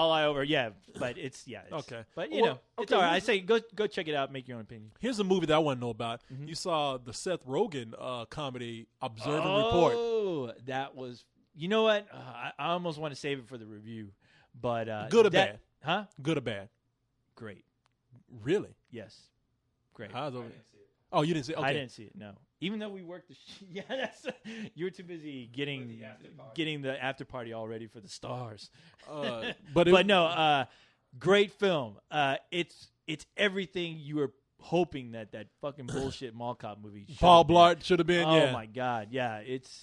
But it's Okay. But Well, it's okay, all right. I say go check it out. Make your own opinion. Here's a movie that I want to know about. Mm-hmm. You saw the Seth Rogen comedy Observe and Report. Oh, that was. You know what? I almost want to save it for the review, but Good or bad? Huh? Good or bad? Great. Really? Yes. Great. How's it? Oh, you didn't see it? Okay. I didn't see it. No. Even though we worked you were too busy getting the after party all ready for the stars. But no, great film. It's everything you were hoping that fucking bullshit Mall Cop movie. Paul Blart should have been. Oh yeah. my God, yeah. It's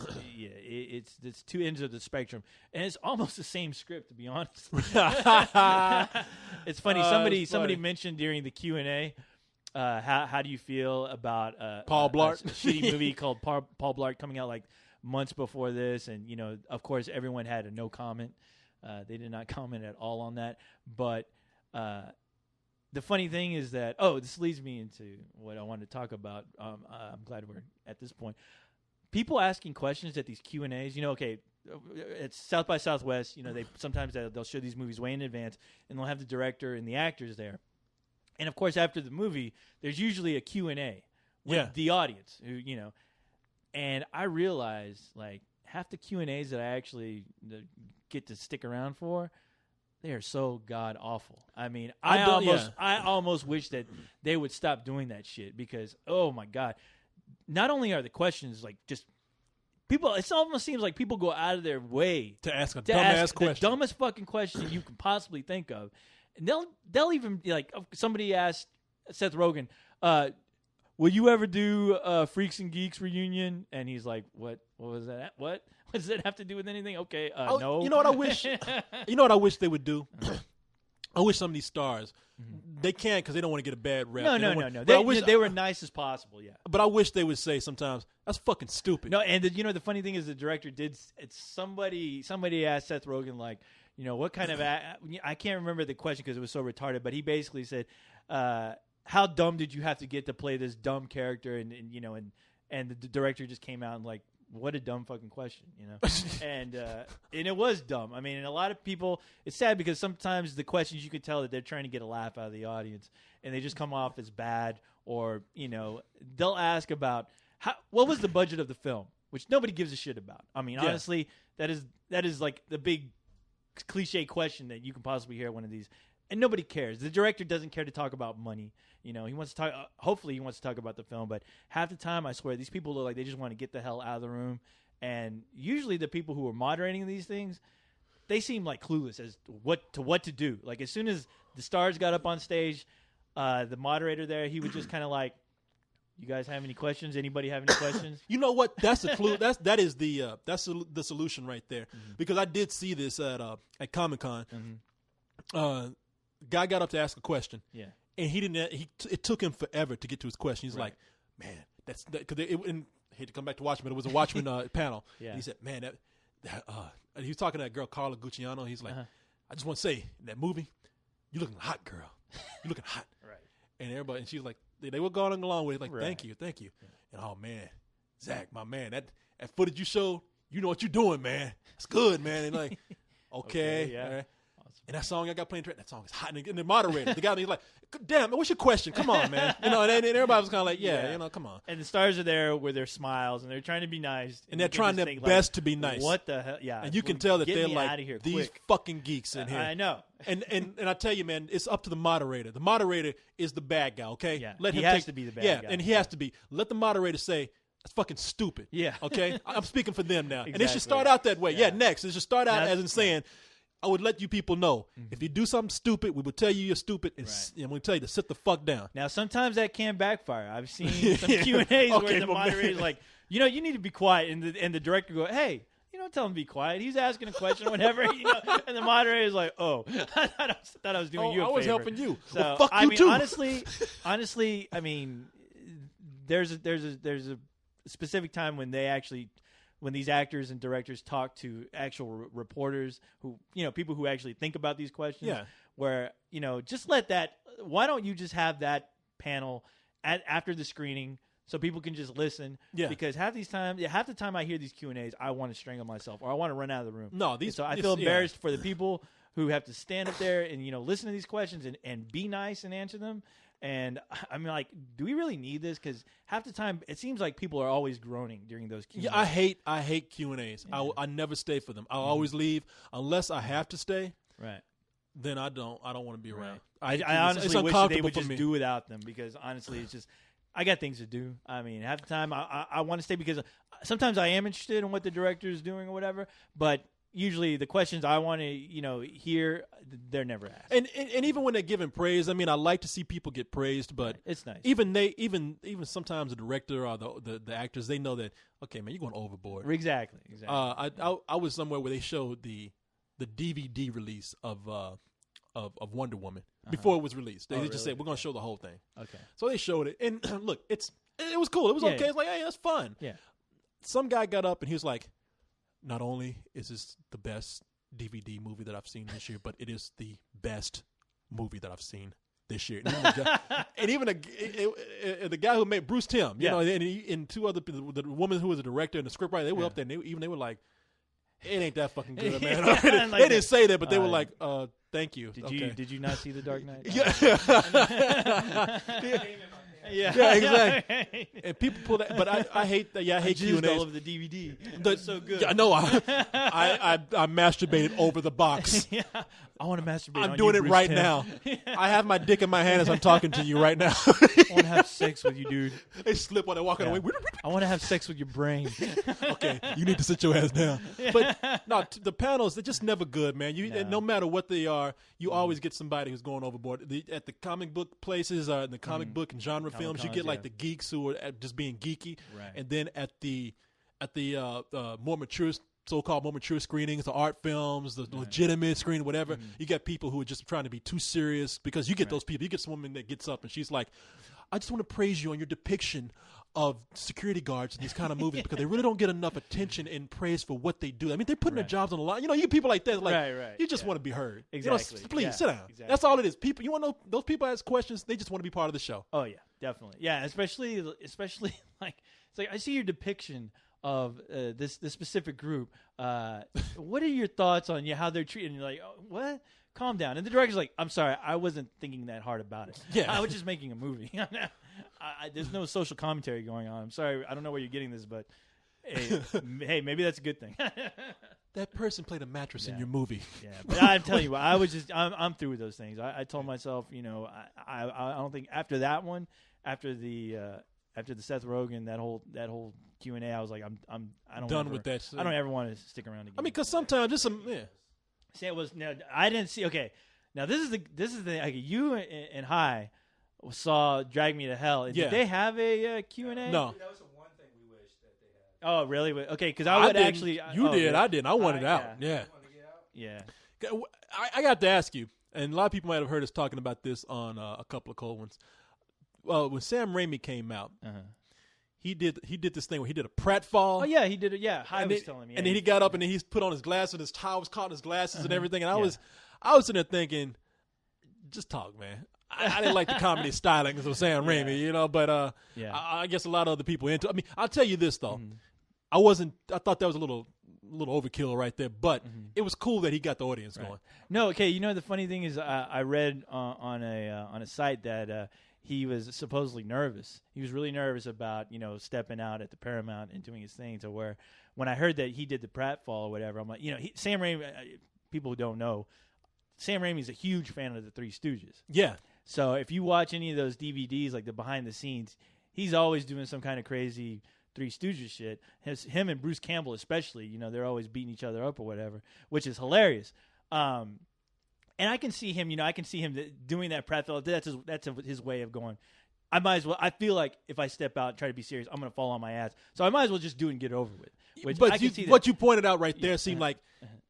two ends of the spectrum, and it's almost the same script, to be honest. It's funny. Somebody mentioned during the Q&A. How do you feel about Paul Blart? a shitty movie called Paul Blart coming out like months before this, and of course everyone had a no comment. They did not comment at all on that. But the funny thing is that this leads me into what I wanted to talk about. I'm glad we're at this point. People asking questions at these Q&As. Okay, it's South by Southwest. They'll show these movies way in advance, and they'll have the director and the actors there. And, of course, after the movie, there's usually a Q&A with the audience. And I realized, like, half the Q&As that I actually get to stick around for, they are so god-awful. I mean, I almost wish that they would stop doing that shit because, oh, my God. Not only are the questions, like, just people – it almost seems like people go out of their way to ask a dumbass question. The dumbest fucking question you can possibly think of. And they'll even like somebody asked Seth Rogen, "Will you ever do Freaks and Geeks reunion?" And he's like, "What? What was that? What does that have to do with anything?" Okay, no. You know what I wish? You know what I wish they would do? I wish some of these stars they can't because they don't want to get a bad rep. No. They were nice as possible. Yeah, but I wish they would say sometimes that's fucking stupid. No, and the funny thing is the director did. It's somebody asked Seth Rogen like. What kind of I can't remember the question because it was so retarded, but he basically said, how dumb did you have to get to play this dumb character? And the director just came out and like, what a dumb fucking question, and it was dumb. I mean, and a lot of people, it's sad because sometimes the questions you could tell that they're trying to get a laugh out of the audience and they just come off as bad or, they'll ask about what was the budget of the film, which nobody gives a shit about. I mean, honestly, that is like the big cliche question that you can possibly hear at one of these, and nobody cares. The director doesn't care to talk about money. He wants to talk. Hopefully, he wants to talk about the film. But half the time, I swear, these people look like they just want to get the hell out of the room. And usually, the people who are moderating these things, they seem like clueless as to what to do. Like as soon as the stars got up on stage, the moderator there, he was just kind of like, "You guys have any questions? Anybody have any questions?" You know what? That's the clue. That's the solution right there. Mm-hmm. Because I did see this at Comic-Con. Mm-hmm. Guy got up to ask a question. Yeah, and he didn't. It took him forever to get to his question. He's like, "Man, that's because I hate to come back to Watchmen. It was a Watchmen panel. Yeah, and he said, "Man, and he was talking to that girl Carla Gucciano. He's like, I just want to say, in that movie, you looking hot, girl. You looking hot, right?" And everybody, and she was like. They were going along with it, like, thank you. Yeah. And, oh, man, Zach, my man, that footage you showed, you know what you're doing, man. It's good, man. And, like, okay. Yeah. Right. Awesome. And that song I got playing, that song is hot. And the moderator, the guy, he's like, damn, what's your question? Come on, man. And everybody was kind of like, yeah, come on. And the stars are there with their smiles, and they're trying to be nice. And they're trying their best to be nice. What the hell? Yeah. And you can tell that they're like, here, these quick. fucking geeks in here. I know. And I tell you, man, it's up to the moderator. The moderator is the bad guy, okay? Yeah. Let him has to be the bad guy. Yeah, and he has to be. Let the moderator say, that's fucking stupid. Yeah. Okay? I'm speaking for them now. Exactly. And it should start out that way. Yeah, next. It should start out as in saying, I would let you people know if you do something stupid, we would tell you you're stupid, and we tell you to sit the fuck down. Now, sometimes that can backfire. I've seen some Q&As where the moderator is like, you need to be quiet, and the director go, hey, tell him to be quiet. He's asking a question or whatever, and the moderator is like, oh, I thought I was doing you a favor. I was helping you. So, well, fuck you too. Honestly, I mean, there's a specific time when when these actors and directors talk to actual reporters who, people who actually think about these questions. Yeah. Where, just let that. Why don't you just have that panel after the screening so people can just listen? Yeah. Because half the time I hear these Q&As, I want to strangle myself or I want to run out of the room. No, so I feel embarrassed for the people who have to stand up there and listen to these questions and be nice and answer them. And I mean, like, do we really need this? Because half the time, it seems like people are always groaning during those Q&As. Yeah, I hate Q&As. Yeah. I never stay for them. I'll always leave unless I have to stay. Right. Then I don't want to be around. Right. I honestly wish they would just do without them because honestly, it's just I got things to do. I mean, half the time I want to stay because sometimes I am interested in what the director is doing or whatever, but usually the questions I want to, hear, they're never asked. And even when they're giving praise, I mean, I like to see people get praised, but it's nice. Even sometimes the director or the actors, they know that, okay, man, you're going overboard. Exactly. I was somewhere where they showed the DVD release of Wonder Woman before it was released. They just really? said, we're going to show the whole thing. Okay. So they showed it. And look, it was cool. It was okay. Yeah. It's like, hey, that's fun. Yeah. Some guy got up and he was like, not only is this the best DVD movie that I've seen this year, but it is the best movie that I've seen this year. And even the guy who made Bruce Timm, and two other people, the woman who was the director and the scriptwriter, they were up there and they were like, it ain't that fucking good, man. They didn't say that, but they were like, thank you. Did you not see The Dark Knight? Yeah, exactly. And people pull that, but I hate that. Yeah, I hate Q&As. all over the DVD. That's so good. Yeah, I know. I masturbated over the box. Yeah, I want to masturbate. I'm doing it right now. I have my dick in my hand as I'm talking to you right now. I want to have sex with you, dude. They slip while they're walking away. I want to have sex with your brain. Okay, you need to sit your ass down. But no, the panels, they're just never good, man. No matter what they are, you always get somebody who's going overboard. At the comic book places, in the comic book and genre films, you get like the geeks who are just being geeky, right. And then at the more mature, so-called more mature screenings, the art films, the legitimate screen, whatever, you get people who are just trying to be too serious because you get those people. You get some woman that gets up and she's like, I just want to praise you on your depiction of security guards in these kind of movies because they really don't get enough attention and praise for what they do. I mean, they're putting their jobs on the line. You get people like that, like you just want to be heard. Exactly. Please sit down. Exactly. That's all it is. People, you want to know those people ask questions. They just want to be part of the show. Oh yeah, definitely. Yeah, especially like it's like I see your depiction of this specific group. What are your thoughts on how they're treated? And you're like, oh, what? Calm down. And the director's like, I'm sorry, I wasn't thinking that hard about it. Yeah, I was just making a movie. There's no social commentary going on. I'm sorry, I don't know where you're getting this, but hey, maybe that's a good thing. That person played a mattress in your movie. Yeah, but I'm telling you what, I'm through with those things. I told myself, I don't think after that one, after the Seth Rogen, that whole Q&A, I was like, I don't done with that. I don't ever want to stick around again. I mean, because sometimes just some See, it was no. I didn't see. Okay, now this is the like, you and High saw Drag Me to Hell. Did they have a Q&A? No. That was the one thing we wish that they had. Oh, really? Okay, because I would actually. You did. I didn't. I wanted out. Yeah. Yeah. I got to ask you, and a lot of people might have heard us talking about this on a couple of cold ones. Well, when Sam Raimi came out, he did this thing where he did a pratfall. Oh yeah, he did it. Yeah, High was telling me. And then he got up and then he's put on his glasses and his tie was caught in his glasses and everything. And I was sitting there thinking, just talk, man. I didn't like the comedy stylings of Sam Raimi, but I guess a lot of other people into. I mean, I'll tell you this though, I thought that was a little overkill right there, but it was cool that he got the audience going. No, okay. The funny thing is, I read on a site that he was supposedly nervous. He was really nervous about stepping out at the Paramount and doing his thing. To where when I heard that he did the pratfall or whatever, I'm like, Sam Raimi. People who don't know, Sam Raimi's a huge fan of the Three Stooges. Yeah. So if you watch any of those DVDs, like the behind the scenes, he's always doing some kind of crazy Three Stooges shit. Him and Bruce Campbell especially, they're always beating each other up or whatever, which is hilarious. And I can see him, doing that practical. That's his way of going. I might as well. I feel like if I step out and try to be serious, I'm going to fall on my ass. So I might as well just do it and get it over with. But what you pointed out right there seemed like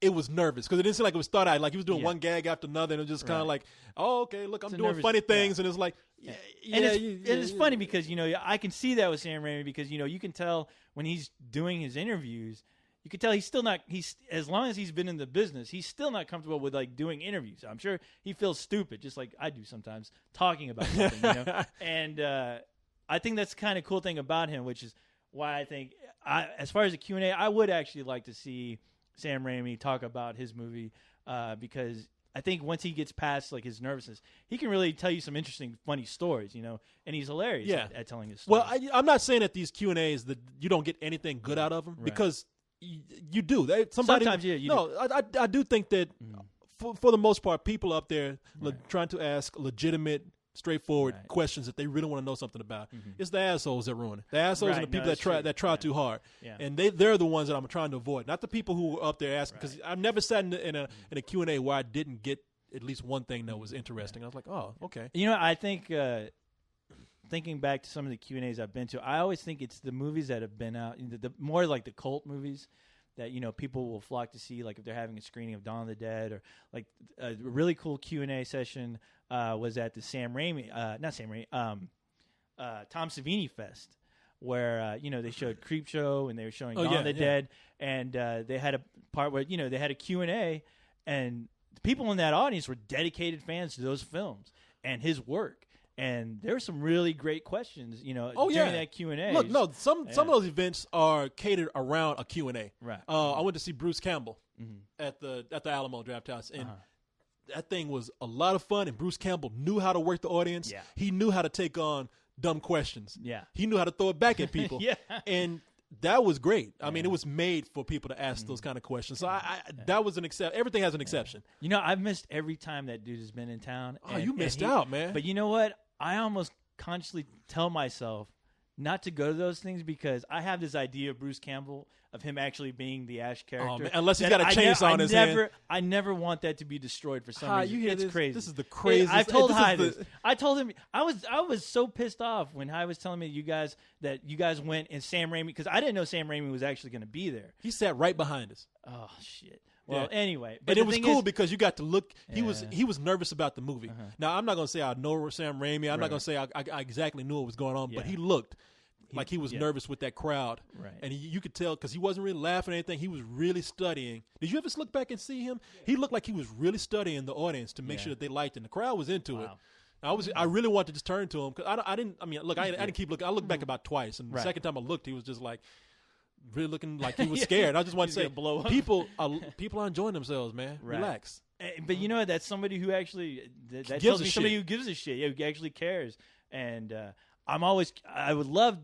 it was nervous because it didn't seem like it was thought out. Like he was doing one gag after another, and it was just kind of like, oh, okay, look, I'm doing funny things, and it's like, it's funny because I can see that with Sam Raimi because you can tell when he's doing his interviews. You can tell he's still not. As long as he's been in the business, he's still not comfortable with like doing interviews. I'm sure he feels stupid, just like I do sometimes, talking about something. And I think that's the kind of cool thing about him, which is why I think, as far as the Q&A, I would actually like to see Sam Raimi talk about his movie because I think once he gets past like his nervousness, he can really tell you some interesting, funny stories. And he's hilarious at telling his stories. Well, I'm not saying that these Q&As that you don't get anything good out of them because. You do. Sometimes, yeah. I do think that for the most part, people up there trying to ask legitimate, straightforward questions that they really want to know something about. It's the assholes that ruin it. The assholes and the people that try too hard, and they're the ones that I'm trying to avoid. Not the people who are up there asking. Because I've never sat in a Q&A where I didn't get at least one thing that was interesting. I was like, oh, okay. I think. Thinking back to some of the Q&As I've been to, I always think it's the movies that have been out, the more like the cult movies that people will flock to see, like if they're having a screening of Dawn of the Dead, or like a really cool Q&A session was at the Tom Savini Fest, where they showed Creepshow and they were showing Dawn of the Dead, and they had a part where they had a Q&A, and the people in that audience were dedicated fans to those films and his work. And there were some really great questions, during that Q&A. Look, no, some of those events are catered around a Q&A. Right. I went to see Bruce Campbell at the Alamo Draft House, and that thing was a lot of fun. And Bruce Campbell knew how to work the audience. Yeah. He knew how to take on dumb questions. Yeah. He knew how to throw it back at people. Yeah. And that was great. I mean, it was made for people to ask those kind of questions. So that was an exception. Everything has an exception. I've missed every time that dude has been in town. Oh, you missed out, man. But you know what? I almost consciously tell myself not to go to those things because I have this idea of Bruce Campbell, of him actually being the Ash character. Oh, man, unless he's got a chainsaw on his hand. I never want that to be destroyed for some reason. You hear it's this? crazy. This is the craziest. I told Hy this. I told him I was so pissed off when Hy was telling me that you guys went and Sam Raimi, because I didn't know Sam Raimi was actually going to be there. He sat right behind us. Oh shit. Well, anyway, but it was cool because you got to look. He was nervous about the movie. Now I'm not going to say I know Sam Raimi. I'm not going to say I exactly knew what was going on, but he looked like he was nervous with that crowd, and you could tell because he wasn't really laughing or anything. He was really studying. Did you ever look back and see him? He looked like he was really studying the audience to make sure that they liked it. And the crowd was into it. I really wanted to just turn to him because I didn't keep looking. I looked back about twice, and the second time I looked, he was just like. Really looking like he was scared. I just want to say, people are enjoying themselves, man. Right. Relax. But that's somebody who actually that tells me somebody who gives a shit, who actually cares. And I would love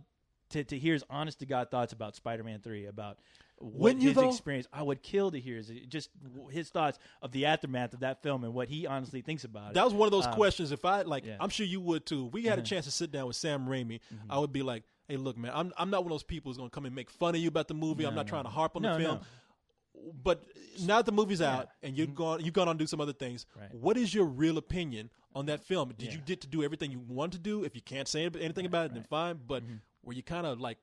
to hear his honest to God thoughts about Spider-Man 3, about his experience. I would kill to hear just his thoughts of the aftermath of that film and what he honestly thinks about it. That was one of those questions. If I'm sure you would too. If we had a chance to sit down with Sam Raimi, I would be like, hey, look, man, I'm not one of those people who's going to come and make fun of you about the movie. I'm not trying to harp on the film. But now that the movie's out and you've gone on to do some other things, what is your real opinion on that film? Did you get to do everything you wanted to do? If you can't say anything about it, then fine. But were you kind of like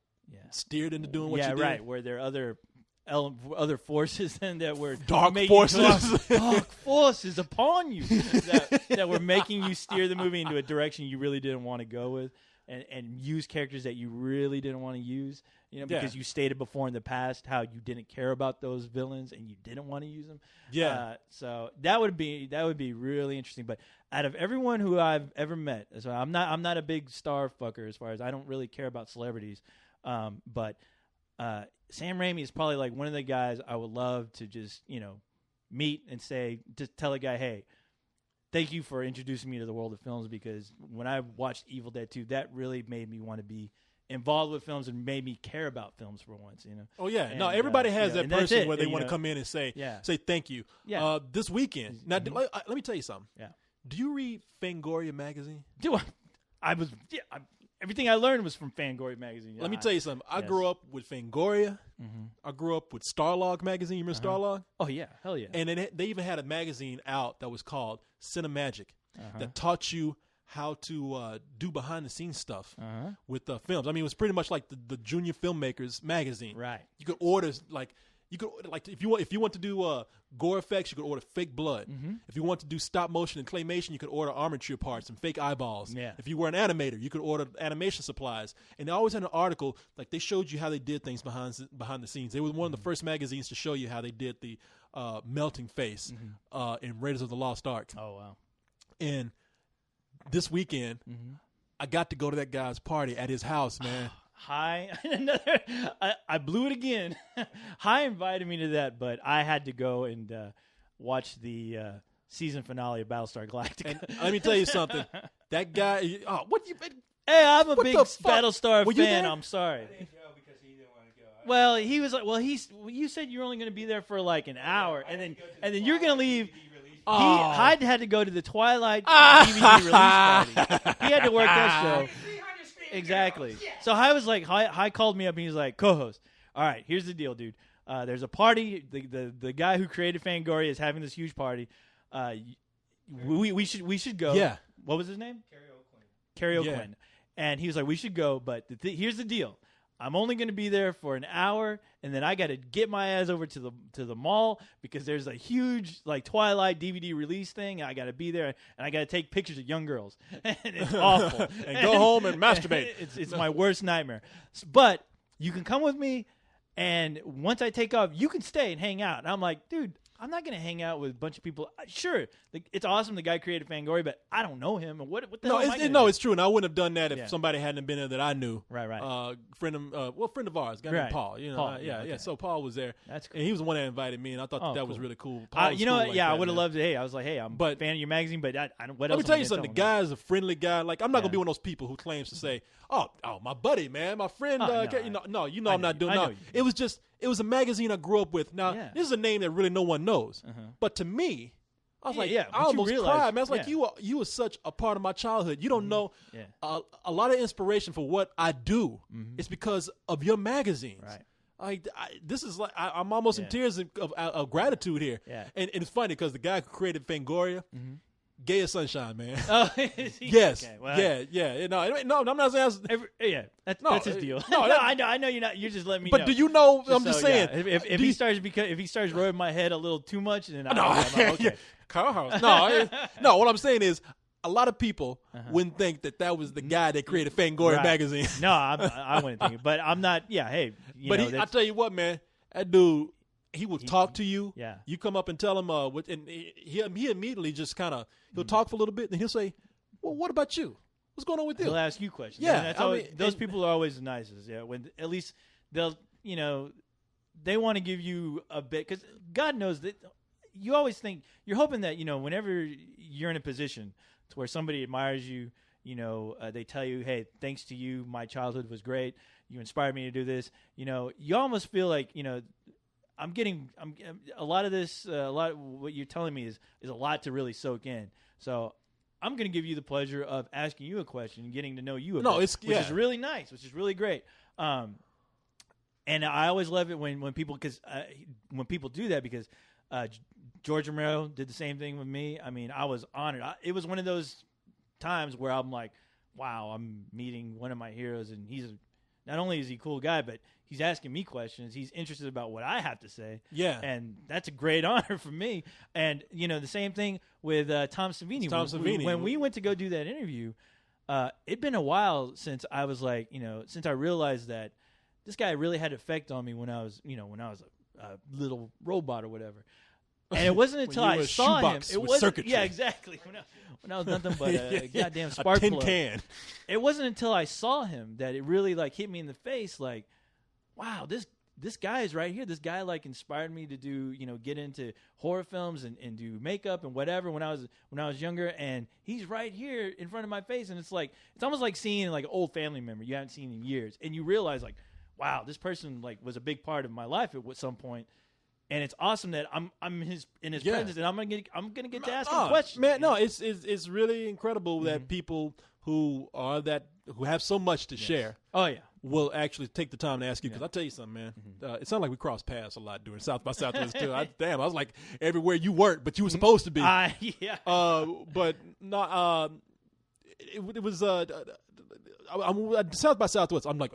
steered into doing what you did? Yeah, right. Were there other forces that were dark forces upon you that were making you steer the movie into a direction you really didn't want to go with? And use characters that you really didn't want to use, because you stated before in the past how you didn't care about those villains and you didn't want to use them. Yeah. So that would be really interesting. But out of everyone who I've ever met, so I'm not a big star fucker as far as I don't really care about celebrities. But Sam Raimi is probably like one of the guys I would love to just meet and just tell a guy, hey. Thank you for introducing me to the world of films, because when I watched Evil Dead 2, that really made me want to be involved with films and made me care about films for once. Oh yeah, and, everybody has that person where they want to come in and say thank you. Yeah. This weekend. Now let me tell you something. Yeah. Do you read Fangoria magazine? Do I? everything I learned was from Fangoria magazine. Let me tell you something. I grew up with Fangoria. Mm-hmm. I grew up with Starlog magazine. You remember Starlog? Oh yeah, hell yeah. And they even had a magazine out that was called Cinemagic Uh-huh. that taught you how to do behind the scenes stuff Uh-huh. with films. I mean, it was pretty much like the Junior Filmmakers magazine. Right. You could order if you want to do gore effects, you could order fake blood. Mm-hmm. If you want to do stop motion and claymation, you could order armature parts and fake eyeballs. Yeah. If you were an animator, you could order animation supplies. And they always had an article like they showed you how they did things behind the scenes. They were one of the first magazines to show you how they did the melting face in Raiders of the Lost Ark. Oh wow. And this weekend, I got to go to that guy's party at his house, man. Hi, I blew it again. Hi invited me to that, but I had to go and watch the season finale of Battlestar Galactica. And let me tell you something. That guy, what you? Hey, I'm a What big the fuck? Battlestar Were you fan. there? I'm sorry. I didn't go because he didn't want to go. Well, he was like, you said you're only going to be there for like an hour, and then you're going to leave. Hyde had to go to the Twilight DVD release party. He had to work that show. Exactly. So I was like, Hy called me up and he's like, co-host. All right, here's the deal, dude. There's a party. The guy who created Fangoria is having this huge party. We should go. Yeah. What was his name? Carrie O'Quinn. And he was like, we should go, but here's the deal. I'm only going to be there for an hour, and then I got to get my ass over to the mall because there's a huge like Twilight DVD release thing. I got to be there, and I got to take pictures of young girls, and it's awful. And go home and masturbate. It's my worst nightmare. But you can come with me, and once I take off, you can stay and hang out. And I'm like, dude, I'm not going to hang out with a bunch of people. Sure, it's awesome the guy created Fangoria, but I don't know him. And what the hell am I gonna do? It's true, and I wouldn't have done that if Yeah. somebody hadn't been there that I knew. Right. Friend of ours, a guy named Paul. You know, Paul, yeah. okay. So Paul was there. That's cool. And he was the one that invited me, and I thought that was cool. really cool. Paul was You know cool what? like Yeah, that, I would have man. loved it. Hey, I was like, hey, I'm a fan of your magazine, but I don't. What Let me else tell am you I something. gonna The tell him? guy's a friendly guy. Like I'm not Yeah. gonna be one of those people who claims to say, "Oh, my buddy, man, my friend." Oh, no, I'm not doing. I know No, you. it was a magazine I grew up with. Now Yeah. this is a name that really no one knows, but to me, I was like, I once you almost realize- cried, man. I was like, yeah. you were such a part of my childhood. You don't know Yeah. a lot of inspiration for what I do. It's because of your magazines. Right. This is like I'm almost in Yeah. tears of gratitude here. Yeah. And it's funny because the guy who created Fangoria, gay as sunshine, man. Oh, Yes. Okay, well, Yeah. No, I'm not saying. that's his deal. no, No, I know you're not. You're just letting me know. But do you know? I'm just So, saying. yeah, if he starts rubbing my head a little too much, then I'm like, okay. Carhouse. No. What I'm saying is, a lot of people wouldn't think that was the guy that created Fangoria Right. magazine. No, I wouldn't think it. But I'm not. Yeah, hey. But I tell you what, man, that dude, he will talk to you. Yeah. You come up and tell him, and he immediately just kind of he'll talk for a little bit, and he'll say, "Well, what about you? What's going on with you?" He'll ask you questions. Yeah, And that's those people are always the nicest. Yeah, when at least they'll, they want to give you a bit because God knows that you always think you're hoping that whenever you're in a position to where somebody admires you, they tell you, "Hey, thanks to you, my childhood was great. You inspired me to do this." You almost feel like I'm a lot of this. A lot of what you're telling me is a lot to really soak in. So I'm going to give you the pleasure of asking you a question and getting to know you a bit, which is really nice, which is really great. And I always love it when people do that because George Romero did the same thing with me. I mean, I was honored. It was one of those times where I'm like, wow, I'm meeting one of my heroes, and not only is he a cool guy, but he's asking me questions. He's interested about what I have to say. Yeah. And that's a great honor for me. And, the same thing with Tom Savini. When we went to go do that interview, it'd been a while since I was like, since I realized that this guy really had an effect on me when I was a little robot or whatever. And it wasn't until I saw him. It was circuitry. Yeah, exactly. When I was nothing but a goddamn a spark tin plug. can. It wasn't until I saw him that it really hit me in the face. Like, wow, this guy is right here. This guy inspired me to do get into horror films and do makeup and whatever when I was younger. And he's right here in front of my face. And it's almost like seeing an old family member you haven't seen in years, and you realize wow, this person was a big part of my life at some point. and it's awesome that I'm in his Yeah. presence, and I'm gonna get to ask him questions. Man, no, it's really incredible that people who have so much to share Oh yeah. will actually take the time to ask you. Because I'll tell you something, man. It sounded like we crossed paths a lot during South by Southwest too. I was like everywhere you weren't, but you were supposed to be. Yeah. But no, it was I'm at South by Southwest. I'm like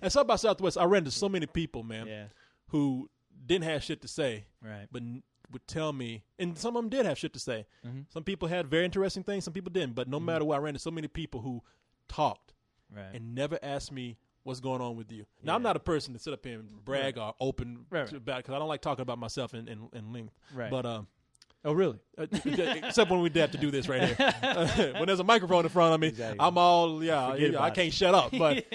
at South by Southwest, I ran into so many people, man, Yeah. who didn't have shit to say, Right. but would tell me, and some of them did have shit to say. Mm-hmm. Some people had very interesting things, some people didn't. But no matter what, I ran into so many people who talked Right. and never asked me what's going on with you. Now, I'm not a person to sit up here and brag or open about, because I don't like talking about myself in length. Right. But Oh really? except when we have to do this right here. When there's a microphone in front of me, Exactly. I'm all Forget I about can't shut up. But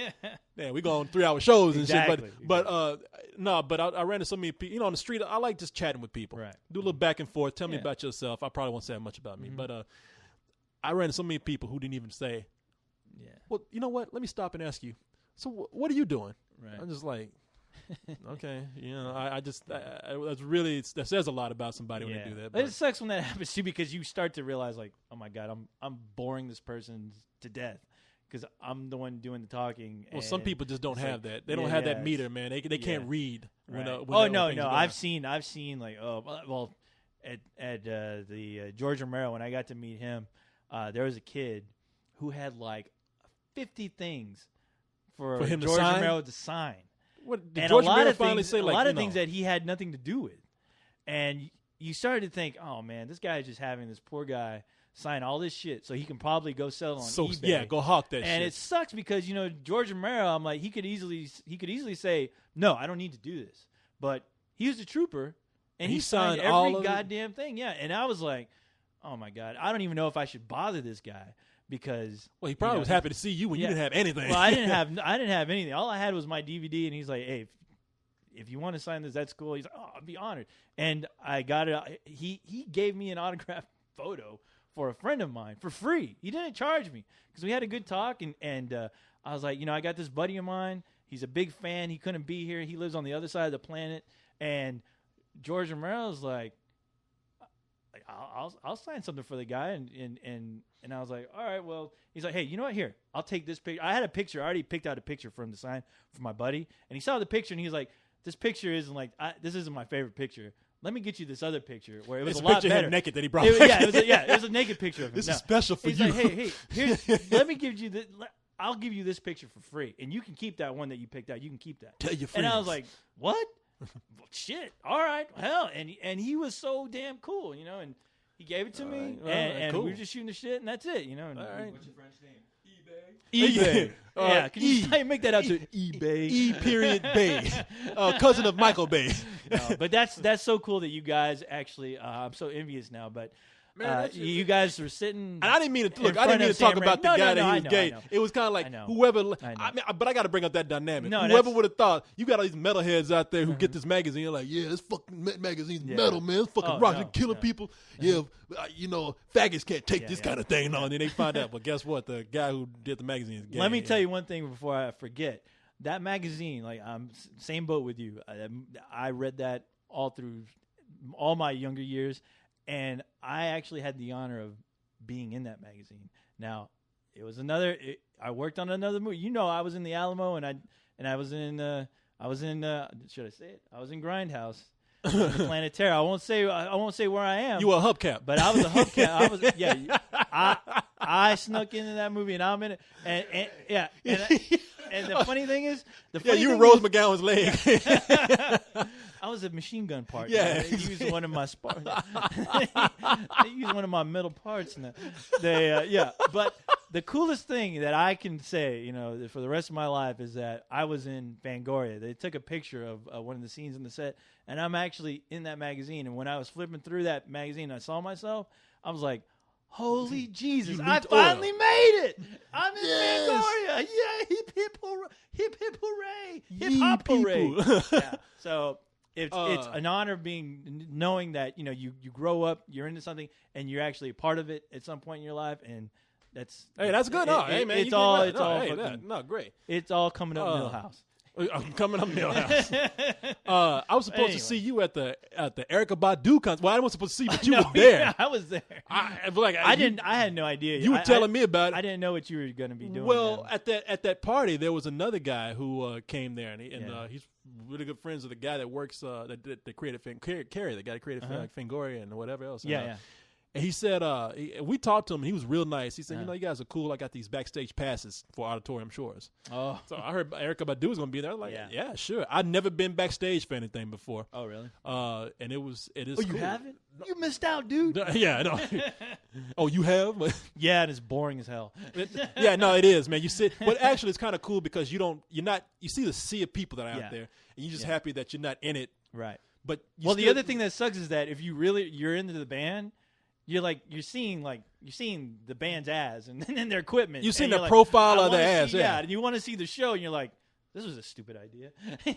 we go on 3-hour shows and shit. But I ran into so many people. On the street, I like just chatting with people. Right. Do a little back and forth. Tell me about yourself. I probably won't say much about me, but I ran into so many people who didn't even say, Yeah. well, you know what? Let me stop and ask you. So what are you doing? Right. I'm just like, okay, that says a lot about somebody when they do that. But It sucks when that happens too, because you start to realize, like, oh my god, I'm boring this person to death because I'm the one doing the talking. Well, some people just don't have that. They yeah, don't have yeah, that meter, man. They can't read. Right. When No. things are I've going. seen like at the George Romero, when I got to meet him, there was a kid who had like 50 things for him to George sign? Romero to sign. What, did And George a lot Romero of finally things, say, a like, lot of things that he had nothing to do with, and you started to think, oh man, this guy is just having this poor guy sign all this shit so he can probably go sell it on eBay. Yeah, go hawk that shit. And it sucks because George Romero, I'm like, he could easily say, no, I don't need to do this, but he was a trooper and he signed every goddamn thing. Yeah, and I was like, oh my god, I don't even know if I should bother this guy. Because he probably was happy to see you when you didn't have anything. Well, I didn't have anything. All I had was my DVD, and he's like, "Hey, if you want to sign this, that's cool." He's like, "Oh, I'd be honored." And I got it. He gave me an autographed photo for a friend of mine for free. He didn't charge me because we had a good talk, and I was like, I got this buddy of mine. He's a big fan. He couldn't be here. He lives on the other side of the planet, and George Romero's like, I'll sign something for the guy, and I was like, all right, well, he's like, hey, you know what? Here, I'll take this picture. I had a picture. I already picked out a picture for him to sign for my buddy, and he saw the picture, and he was like, this picture isn't like this isn't my favorite picture. Let me get you this other picture where it was a lot better. Naked that he brought. It was a naked picture of him. This is special for he's you. Like, hey, let me give you this. I'll give you this picture for free, and you can keep that one that you picked out. You can keep that. Tell your friends. And I was like, what? Shit. All right. Hell. And he was so damn cool, and he gave it to me, and cool. we were just shooting the shit, and that's it, And all right. What's your friend's name? eBay. Yeah. Can you make that out to eBay? Bay. Cousin of Michael Bay. No, but that's so cool that you guys actually. I'm so envious now, but. You guys were sitting, and I didn't mean to look. I didn't mean to talk about the guy that he was gay. It was kind of like whoever. But I got to bring up that dynamic. Whoever would have thought you got all these metalheads out there who get this magazine. You're like, yeah, this fucking magazine's metal, man. It's fucking rock, killing people. Yeah, faggots can't take this kind of thing on. And then they find out. But guess what? The guy who did the magazine is gay. Let me tell you one thing before I forget. That magazine, like I'm same boat with you. I read that all through all my younger years. And I actually had the honor of being in that magazine. Now, it was I worked on another movie. I was in the Alamo, and I was in should I say it? I was in Grindhouse, the Planet Terror. I won't say where I am. You were a hubcap, but I was a hubcap. I snuck into that movie, and I'm in it. And the funny thing is, you were Rose McGowan's leg. I was a machine gun part. Yeah, they used one of my they used one of my metal parts. But the coolest thing that I can say, for the rest of my life is that I was in Fangoria. They took a picture of one of the scenes in the set, and I'm actually in that magazine. And when I was flipping through that magazine, I saw myself. I was like, holy Jesus, I finally made it. I'm in Fangoria. Yeah, hip hip hooray. Hip hop hooray. Yeah. So it's an honor knowing that, you grow up, you're into something, and you're actually a part of it at some point in your life, and that's good. Hey man, great. It's all coming up Millhouse. Millhouse. I'm coming up Millhouse. I was supposed to see you at the Erykah Badu concert. Well, I wasn't supposed to see you, but you were there. Yeah, I was there. I had no idea. You were telling me about it. I didn't know what you were going to be doing. Well, at that party, there was another guy who came there, and he's really good friends with the guy that works that created Carrie, the guy that created Fangoria and whatever else. Yeah. And he said, we talked to him. And he was real nice. He said, you guys are cool. I got these backstage passes for Auditorium Shores. Oh. So I heard Erykah Badu was going to be there. I was like, yeah, sure. I'd never been backstage for anything before. Oh, really? And it is cool. You haven't? You missed out, dude. Yeah, no. Oh, you have? Yeah, and it's boring as hell. Yeah, no, it is, man. You sit, but actually it's kind of cool because you see the sea of people that are out there, and you're just happy that you're not in it. Right. But the other thing that sucks is that if you're into the band, you're seeing the band's ass and then their equipment. You've seen the profile of their ass, and you want to see the show, and you're like, this was a stupid idea.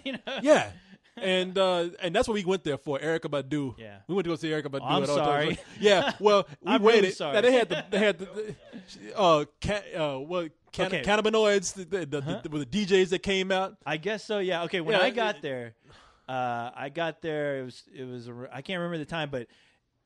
You know? Yeah. And that's what we went there for, Erykah Badu. Yeah. We went to go see Erykah Badu. I'm at all sorry. times. Yeah. Well, we I'm waited. really sorry. Now, they had cannabinoids with the DJs that came out. I guess so. Yeah. Okay. When I got there, it was I can't remember the time, but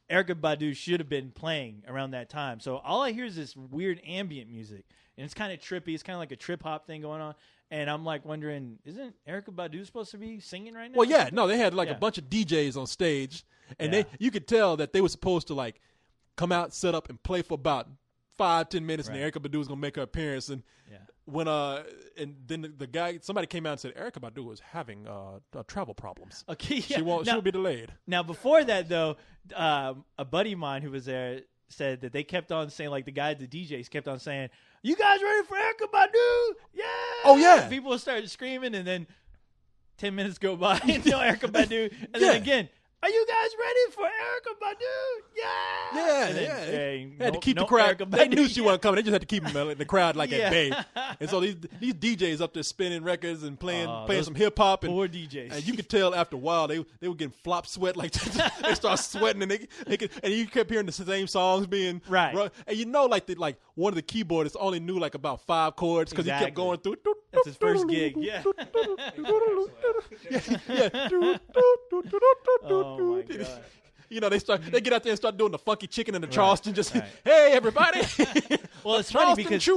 Erykah Badu should have been playing around that time. So all I hear is this weird ambient music, and it's kind of trippy. It's kind of like a trip hop thing going on. And I'm like wondering, isn't Erykah Badu supposed to be singing right now? Well, yeah, no, they had a bunch of DJs on stage, and you could tell that they were supposed to come out, set up, and play for about 5-10 minutes, and Erykah Badu was gonna make her appearance. And when and then somebody came out and said Erykah Badu was having travel problems. Okay, she'll be delayed. Now before that though, a buddy of mine who was there said that they kept on saying, the guys, the DJs kept on saying, "You guys ready for Erykah Badu? Yeah!" Oh yeah. People started screaming, and then 10 minutes go by until Erykah Badu, and then again, "Are you guys ready for Erykah Badu? Yeah!" They had to keep the crowd. They knew she wasn't coming. They just had to keep the crowd at bay. And so these DJs up there spinning records and playing some hip hop. Poor DJs. And you could tell after a while they were getting flop sweat. They start sweating, and and you kept hearing the same songs being right. And one of the keyboardists only knew about 5 chords because he kept going through. That's his first gig. Yeah. Oh my god! They get out there and start doing the funky chicken and the Charleston. Hey everybody! Well, it's funny because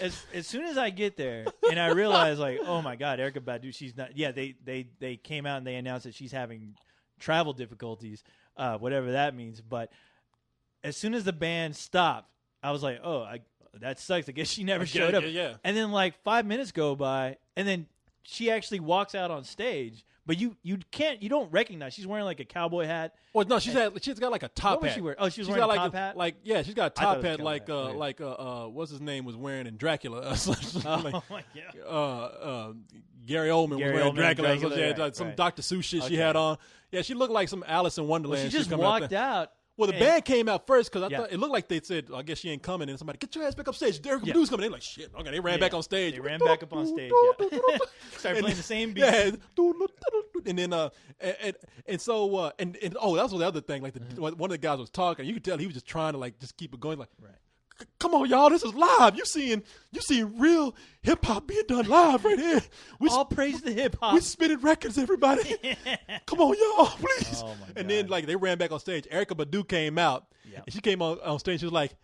as soon as I get there and I realize oh my god, Erykah Badu, she's not. Yeah, they came out and they announced that she's having travel difficulties, whatever that means. But as soon as the band stopped, I was like, that sucks. I guess she never showed up. Yeah. And then 5 minutes go by, and then she actually walks out on stage. But you don't recognize. She's wearing a cowboy hat. Well, no, she's got a top hat. What was she wearing? Oh, she was wearing a top hat? She's got a top hat what's his name was wearing in Dracula. Oh my god. Gary Oldman was wearing Dracula. Some right. Dr. Seuss shit she had on. Yeah, she looked like some Alice in Wonderland. Well, she just walked out. Well, the band came out first because I thought it looked like they said, I guess she ain't coming. And somebody, get your ass back up stage. Erykah Badu's coming. They're like, shit. Okay, they ran back on stage. They ran back up on stage. Started playing the same beat. Yeah. And then, so that was the other thing. One of the guys was talking. You could tell he was just trying to just keep it going. Right. Come on, y'all. This is live. You seeing real hip hop being done live right here. All praise the hip hop. We spinning records, everybody. Come on, y'all, please. Oh my God. And then they ran back on stage. Erykah Badu came out. Yep. And she came on stage. She was like,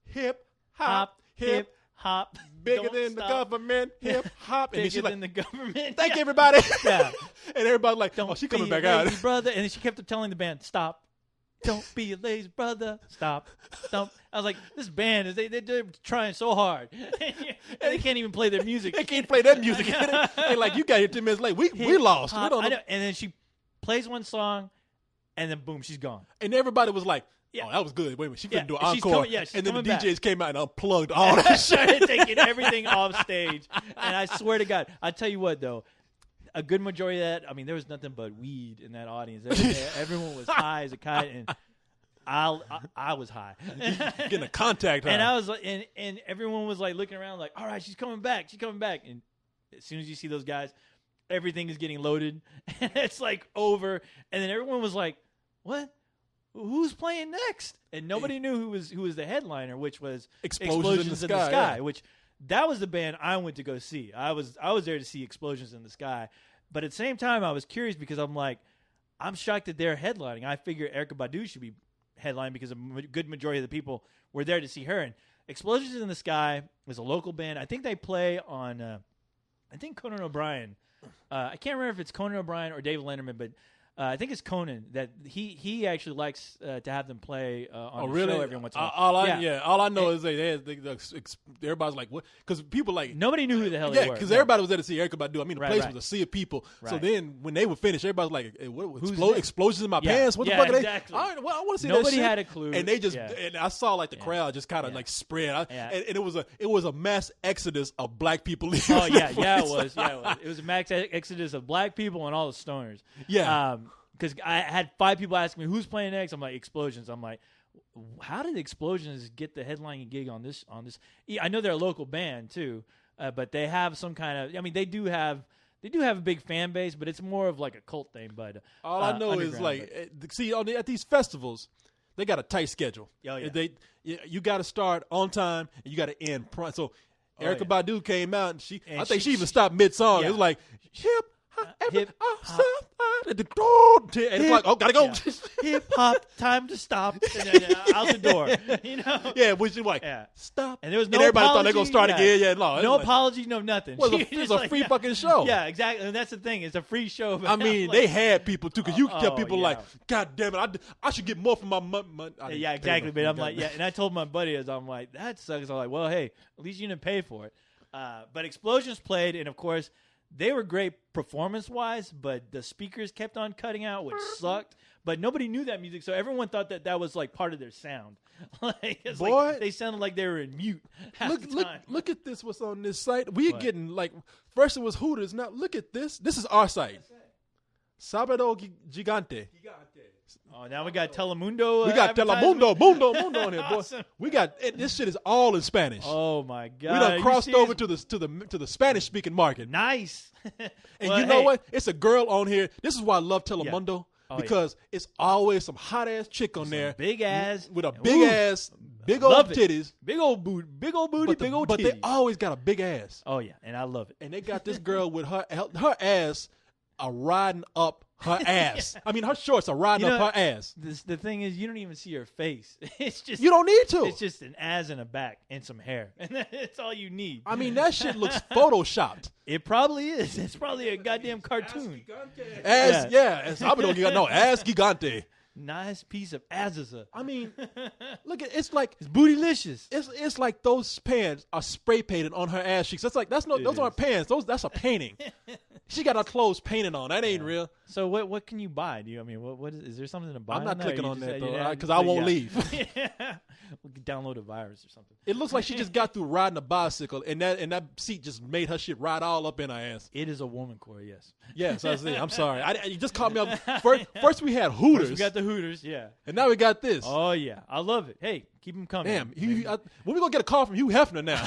hip hop, hip hop, bigger than the government, hip hop. And then she's than the government. Thank you, everybody. Yeah. And everybody like, she coming back out, brother. And then she kept telling the band, stop. Don't be a lazy brother. Stop. Don't. I was like, this band they're trying so hard, and they can't even play their music. They can't play that music. They like, you got here 10 minutes late. We lost. We don't know. And then she plays one song, and then boom, she's gone. And everybody was like, oh, that was good. Wait a minute, she couldn't do an encore. And then the DJs came out and unplugged all that shit. Started taking everything off stage. And I swear to God, I tell you what though. A good majority of that, I mean, there was nothing but weed in that audience. Everyone was high as a kite, and I was high. Getting a contact high. And I was like, and everyone was looking around all right, she's coming back. And as soon as you see those guys, everything is getting loaded, and it's over. And then everyone was like, what? Who's playing next? And nobody knew who was the headliner, which was Explosions in the Sky. Which that was the band I went to go see. I was there to see Explosions in the Sky, but at the same time, I was curious because I'm like, I'm shocked that they're headlining. I figure Erykah Badu should be headlining because a good majority of the people were there to see her. And Explosions in the Sky is a local band. I think they play on, I think Conan O'Brien. I can't remember if it's Conan O'Brien or David Letterman, but I think it's Conan that he actually likes to have them play on the show every once in a while. All I know is everybody's like, what? Because people like nobody knew who the hell they were. because everybody was there to see Erykah Badu. I mean, the place right. was a sea of people. Right. So then when they were finished, everybody was like, hey, Who's explosions in my pants? What the fuck are exactly. they? I want to see Nobody that shit. had a clue. And they just and I saw like the crowd just kind of like spread. And it was a mass exodus of black people. Oh yeah, it was. It was a mass exodus of black people and all the stoners. Yeah. Because I had 5 people asking me who's playing next. I'm like Explosions. I'm like, how did Explosions get the headlining gig on this? I know they're a local band too, but they have some kind of. I mean, they do have a big fan base, but it's more of like a cult thing. But all I know is like, see, at these festivals, they got a tight schedule. Oh, yeah. You got to start on time and you got to end prompt. So Erykah Badu came out and I think she even stopped mid song. It was like hip hop. And it's like, oh, gotta go. Yeah. Hip hop, time to stop. And then, out the door. You know? Yeah, which is like, stop. And there was no and everybody apology. thought they were gonna start again. Yeah, no apology, no nothing. Well, it's a free fucking show. Yeah, exactly. And that's the thing. It's a free show. I mean, they had people too, because you could tell people like, God damn it, I should get more for my money. Yeah, exactly. But I'm like, and I told my buddy, I'm like, that sucks. I'm like, well, hey, at least you didn't pay for it. But Explosions played, and of course, they were great performance-wise, but the speakers kept on cutting out, which sucked. But nobody knew that music, so everyone thought that was like part of their sound. Like they sounded like they were in mute. Look at this. What's on this site? We're getting like first it was Hooters. Now look at this. This is our site. Sábado Gigante. Oh, now we got Telemundo. We got Telemundo, Mundo on here, boy. Awesome. We got this shit is all in Spanish. Oh my god! We done crossed over to the Spanish speaking market. Nice. And you know what? It's a girl on here. This is why I love Telemundo because it's always some hot ass chick on there, big ass with a big ass, big old titties, big old booty, big old titties. But they always got a big ass. Oh yeah, and I love it. And they got this girl with her ass riding up her ass. I mean, her shorts are riding up her ass. The thing is, you don't even see her face. It's just you don't need to. It's just an ass and a back and some hair, and that's all you need. I mean, that shit looks photoshopped. It probably is. It's probably a goddamn cartoon. Ass gigante. Nice piece of azaza. I mean, look at it's bootylicious. It's like those pants are spray painted on her ass cheeks. Those aren't pants. That's a painting. She got her clothes painted on. That ain't real. So what can you buy? What is there something to buy? I'm not clicking on that though, because I I won't leave. We can download a virus or something. It looks like she just got through riding a bicycle, and that seat just made her shit ride all up in her ass. It is a woman, Corey. Yes. Yes, I see. I'm sorry. You just caught me up. First we had Hooters. We got the Hooters, yeah. And now we got this. Oh yeah, I love it. Hey, keep them coming. Damn, when we gonna get a call from Hugh Hefner now?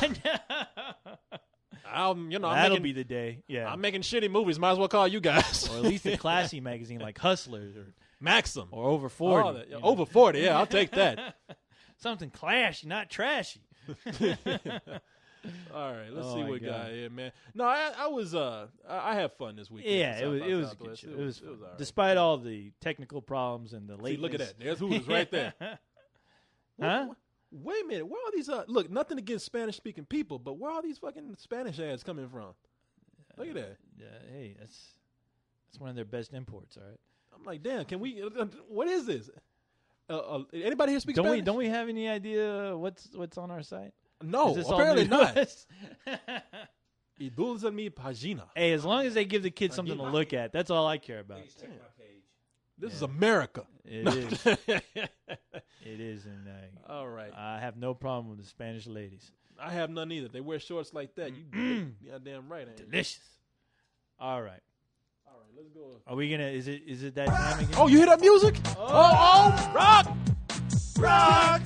That'll be the day. Yeah, I'm making shitty movies. Might as well call you guys, or at least a classy magazine like Hustlers or Maxim or Over 40. Over 40, yeah, I'll take that. Something classy, not trashy. All right, let's see what we got here, man. No, I had fun this weekend. Yeah, it was a good show. It was all right. Despite all the technical problems and the lateness. See, look at that. There's Hooters right there. Huh? Wait a minute. Where are these? Look, nothing against Spanish-speaking people, but where are these fucking Spanish ads coming from? Look at that. Hey, that's one of their best imports. All right. I'm like, damn. Can we? What is this? Anybody here speak Spanish? Don't we have any idea what's on our site? No, apparently not. Y dulce mi pagina. Hey, as long as they give the kids something to look at, that's all I care about. This is America. It is. It is, and all right. I have no problem with the Spanish ladies. I have none either. They wear shorts like that. You goddamn right. Delicious. All right. Let's go. Are we gonna? Is it that time again? Oh, you hear that music? Oh, rock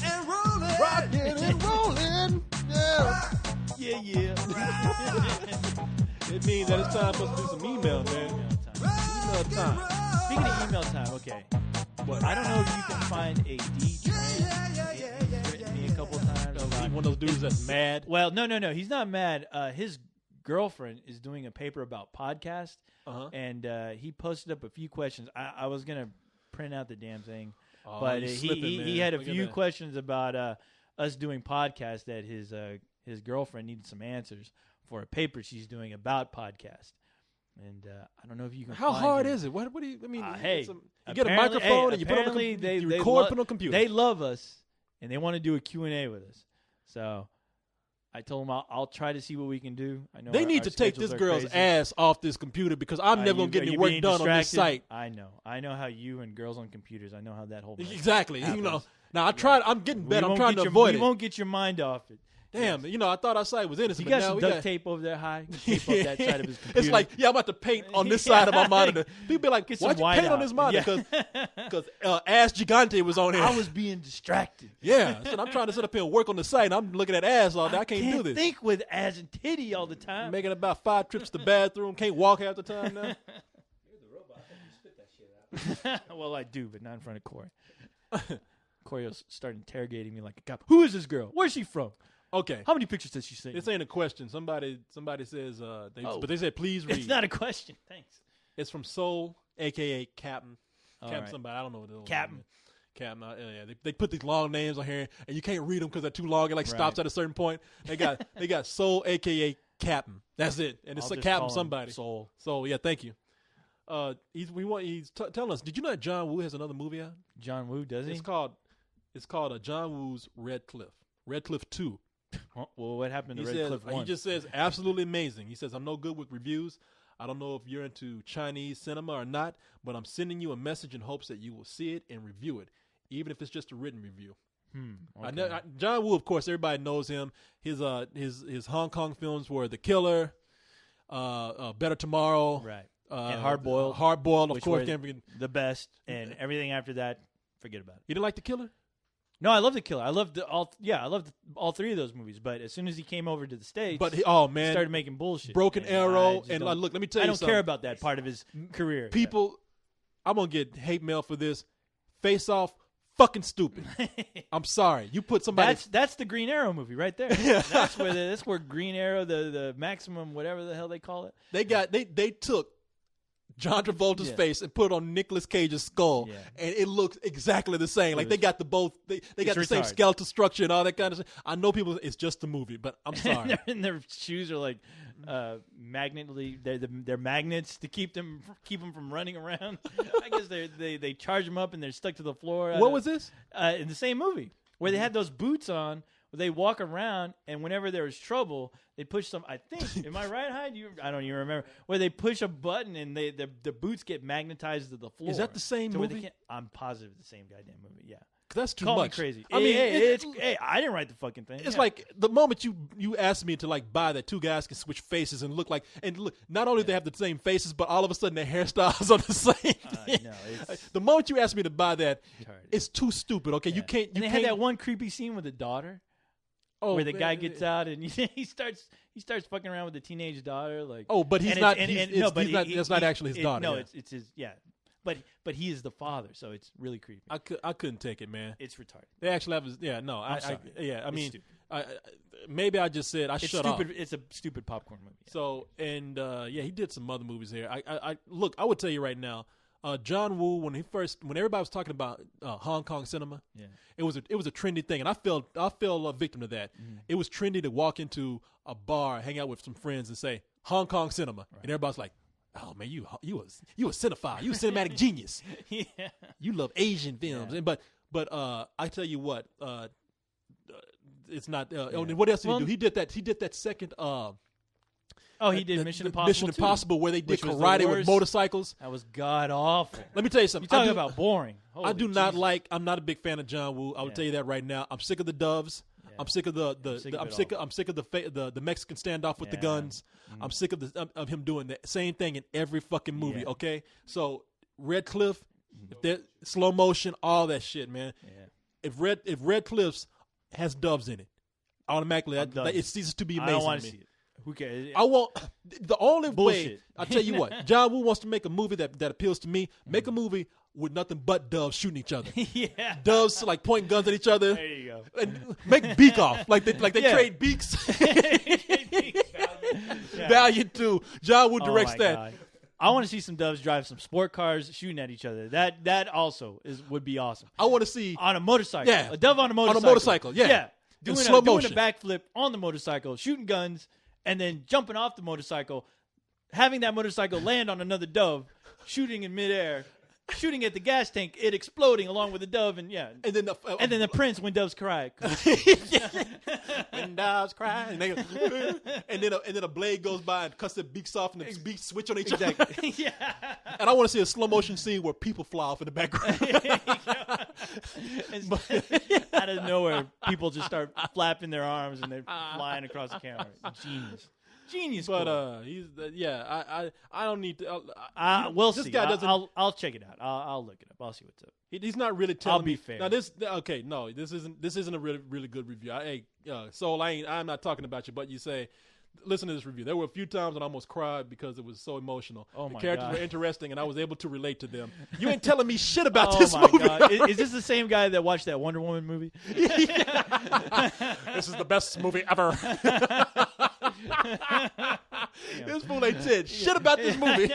and rolling, rocking and rolling. Yeah. It means that it's time for us to do some email, man. Email time. Speaking of email time, okay. What? I don't know if you can find a D-Tran. Me a couple times. One of those dudes that's mad. Well, no. He's not mad. His girlfriend is doing a paper about podcasts, and he posted up a few questions. I was gonna print out the damn thing, but he had a few questions about us doing podcasts that his girlfriend needed some answers for a paper she's doing about podcasts. And I don't know if you can. How find hard him. is it? What do you? I mean, hey, you get a microphone and you put it on you record on a computer. They love us and they want to do a Q&A with us. So I told them I'll try to see what we can do. I know they need to take this girl's ass off this computer because I'm never gonna get any work done on this site. I know how you and girls on computers. I know how that whole exactly. happens. You know. Now I tried. I'm getting better. I'm trying to avoid it. You won't get your mind off it. Damn, I thought our site was innocent. You got some duct tape over there high? Tape up that side of his computer. It's like, I'm about to paint on this side of my monitor. People be like, why'd you paint on this monitor? Because Ass Gigante was on here. I was being distracted. Yeah. So I'm trying to sit up here and work on the site, and I'm looking at ass all day. I can't do this. Think with ass and titty all the time. Making about 5 trips to the bathroom. Can't walk half the time now. You're the robot. You spit that shit out. Well, I do, but not in front of Corey. Corey will start interrogating me like a cop. Who is this girl? Where's she from? Okay. How many pictures does she send? This ain't a question. Somebody says, but they said please read. It's not a question. Thanks. It's from Soul, a.k.a. Captain. Captain right. Somebody. I don't know what it is. Captain. Captain. Yeah. They put these long names on here, and you can't read them because they're too long. It stops at a certain point. They got Soul, a.k.a. Captain. That's it. And it's a Captain somebody. Soul. So, yeah, thank you. He's telling us, did you know that John Woo has another movie out? John Woo, does he? It's called John Woo's Red Cliff. Red Cliff 2. Well, what happened to Red Cliff 1? He just says, absolutely amazing. He says, I'm no good with reviews. I don't know if you're into Chinese cinema or not, but I'm sending you a message in hopes that you will see it and review it, even if it's just a written review. Okay. John Woo, of course, everybody knows him. His Hong Kong films were The Killer, Better Tomorrow, right, and Hard Boiled, of course, the best, and everything after that, forget about it. You didn't like The Killer? No, I love The Killer. I loved all three of those movies. But as soon as he came over to the States, he started making bullshit. Broken Arrow, and look, let me tell you something. I don't care about that part of his career. People, I'm gonna get hate mail for this. Face Off, fucking stupid. I'm sorry. You put somebody. That's the Green Arrow movie right there. That's where Green Arrow, the maximum, whatever the hell they call it. They took John Travolta's face and put it on Nicolas Cage's skull, and it looks exactly the same. Like they got the same skeletal structure and all that kind of stuff. I know people, it's just a movie, but I'm sorry. And their shoes are like they're magnets to keep them from running around. I guess they charge them up and they're stuck to the floor. What was this? In the same movie where they had those boots on. They walk around, and whenever there was trouble, they push some. I think, am I right, Hyde? I don't even remember. Where they push a button, and the boots get magnetized to the floor. Is that the same movie? I'm positive it's the same goddamn movie. Yeah, that's too Call much. Me crazy. I mean, I didn't write the fucking thing. It's like the moment you asked me to like buy that two guys can switch faces and look. Not only do they have the same faces, but all of a sudden their hairstyles are the same. No, the moment you asked me to buy that, it's too stupid. Okay, you can't. They had that one creepy scene with the daughter. Where the guy gets out and he starts fucking around with the teenage daughter, like. Oh, but he's not. That's not actually his daughter. No, it's his. Yeah, but he is the father, so it's really creepy. I couldn't take it, man. It's retarded. They actually have his. Yeah, no, I mean, stupid. Maybe I just said it's shut stupid. off. It's a stupid popcorn movie. Yeah. So he did some other movies here. Look, I would tell you right now. John Woo, when everybody was talking about Hong Kong cinema, it was a trendy thing, and I fell a victim to that. Mm. It was trendy to walk into a bar, hang out with some friends, and say Hong Kong cinema, and everybody's like, "Oh man, you a cinephile, you a cinematic genius, you love Asian films." And but I tell you what, it's not. What else did he do? He did that second. He did Mission Impossible. Mission Impossible, where they did karate with motorcycles. That was god awful. Let me tell you something. You're talking about boring. I do not like. I'm not a big fan of John Woo. I will tell you that right now. I'm sick of the doves. Yeah. I'm sick of I'm sick of the Mexican standoff with the guns. Mm. I'm sick of him doing the same thing in every fucking movie. Yeah. Okay, so Red Cliff, if slow motion, all that shit, man. Yeah. If Red Cliffs has doves in it, automatically it ceases to be amazing. I don't want to see it. Who cares? I want the only Bullshit. way. I'll tell you what. John Woo wants to make a movie that appeals to me. Make a movie with nothing but doves shooting each other. Yeah. Doves like pointing guns at each other. There you go. And make beak off like they Yeah. trade beaks. Yeah. Valiant 2. John Woo Oh directs my that. God. I want to see some doves drive some sport cars shooting at each other. That also would be awesome. I want to see On a motorcycle. Yeah. A dove on a motorcycle. motorcycle, yeah. Yeah. In Doing, slow doing a motion. backflip on the motorcycle, shooting guns, and then jumping off the motorcycle, having that motorcycle land on another dove, shooting in midair, shooting at the gas tank, it exploding along with the dove, and yeah. and then The prince when doves cry. when doves cry, and then a blade goes by and cuts the beaks off, and the beaks switch on each other. Yeah. And I want to see a slow motion scene where people fly off in the background. Out of nowhere, people just start flapping their arms and they're flying across the camera. Genius. But cool. I don't need to. We'll this see. guy doesn't. I'll check it out. I'll look it up. I'll see what's up. He's not really telling be me. fair. Now this isn't a really good review. Soul, I'm not talking about you, but you say, listen to this review. There were a few times when I almost cried because it was so emotional. Oh the my characters God. were interesting, and I was able to relate to them. You ain't telling me shit about Oh this my movie. God. Is this the same guy that watched that Wonder Woman movie? This is the best movie ever. This fool ain't said shit about this movie.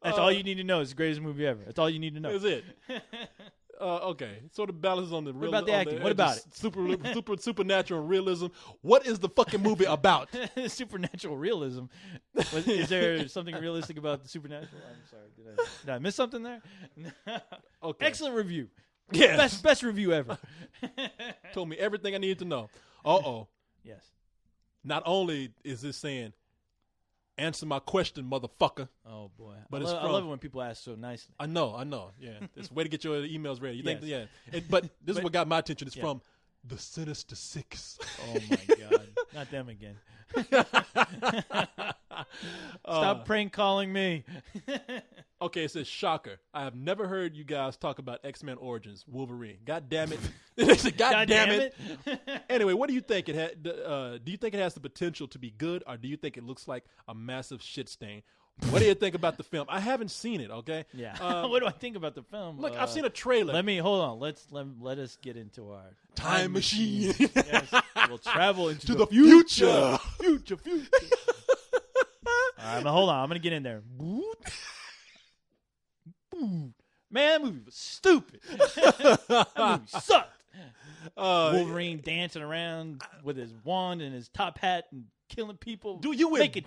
That's all you need to know. It's the greatest movie ever. That's all you need to know. That's it. Okay, so the balance on the real. about the on acting? What about it? Supernatural realism. What is the fucking movie about? Supernatural realism. Is there something realistic about the supernatural? I'm sorry. Did I miss something there? Okay. Excellent review. Yeah. Best review ever. Told me everything I needed to know. Uh-oh. Yes. Not only is this saying, answer my question, motherfucker. Oh boy. But I it's love it when people ask so nicely. I know. Yeah. It's a way to get your emails ready. You think, Yes. yeah. But this is what got my attention. It's from the Sinister Six. Oh my God. Not them again. Stop prank calling me. Okay, it says, shocker. I have never heard you guys talk about X-Men Origins, Wolverine. God damn it. They said, God damn it. Anyway, what do you think it had? Do you think it has the potential to be good, or do you think it looks like a massive shit stain? What do you think about the film? I haven't seen it, okay? Yeah. What do I think about the film? Look, I've seen a trailer. Hold on. Let us get into our Time machine. Yes. We'll travel into To the future. Future. All right, but hold on. I'm gonna get in there. Man, that movie was stupid. That movie sucked. Wolverine dancing around with his wand and his top hat and killing people. Dude, you went making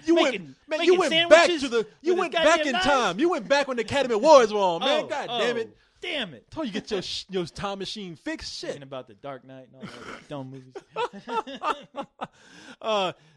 back to sandwiches the. You with went his back goddamn in knives. time. You went back when the Academy Awards were on, man. God damn it. Damn it. Told you get your time machine fixed. Shit. Thinking about the Dark Knight and all that dumb movies.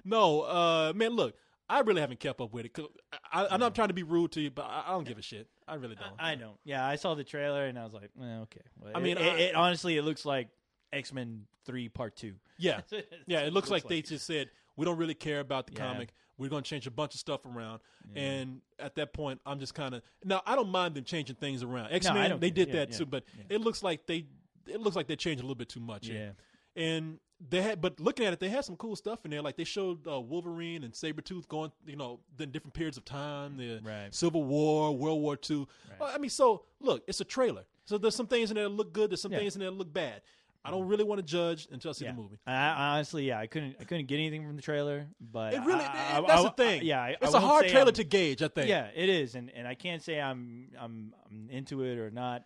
Man, look, I really haven't kept up with it. 'Cause I'm not trying to be rude to you, but I don't give a shit. I really don't. I don't. Yeah, I saw the trailer and I was like, okay. Well, I mean, it honestly, it looks like X-Men 3 Part 2. Yeah. Yeah, it looks like they it. just said, we don't really care about the Yeah. comic. We're going to change a bunch of stuff around. And at that point, I'm just kind of – now, I don't mind them changing things around. X-Men, don't they care. did Yeah, that yeah, too, but yeah. it looks like they changed a little bit too much. Yeah. And they had, but looking at it, they had some cool stuff in there. Like they showed Wolverine and Sabretooth going, the different periods of time, the Right. Civil War, World War II. Right. Well, I mean, so look, it's a trailer. So there's some things in there that look good. There's some Yeah. things in there that look bad. I don't really want to judge until I see Yeah. the movie. I honestly, I couldn't get anything from the trailer, but It really, that's the thing. It's a hard trailer to gauge, I think. Yeah, it is, and I can't say I'm into it or not.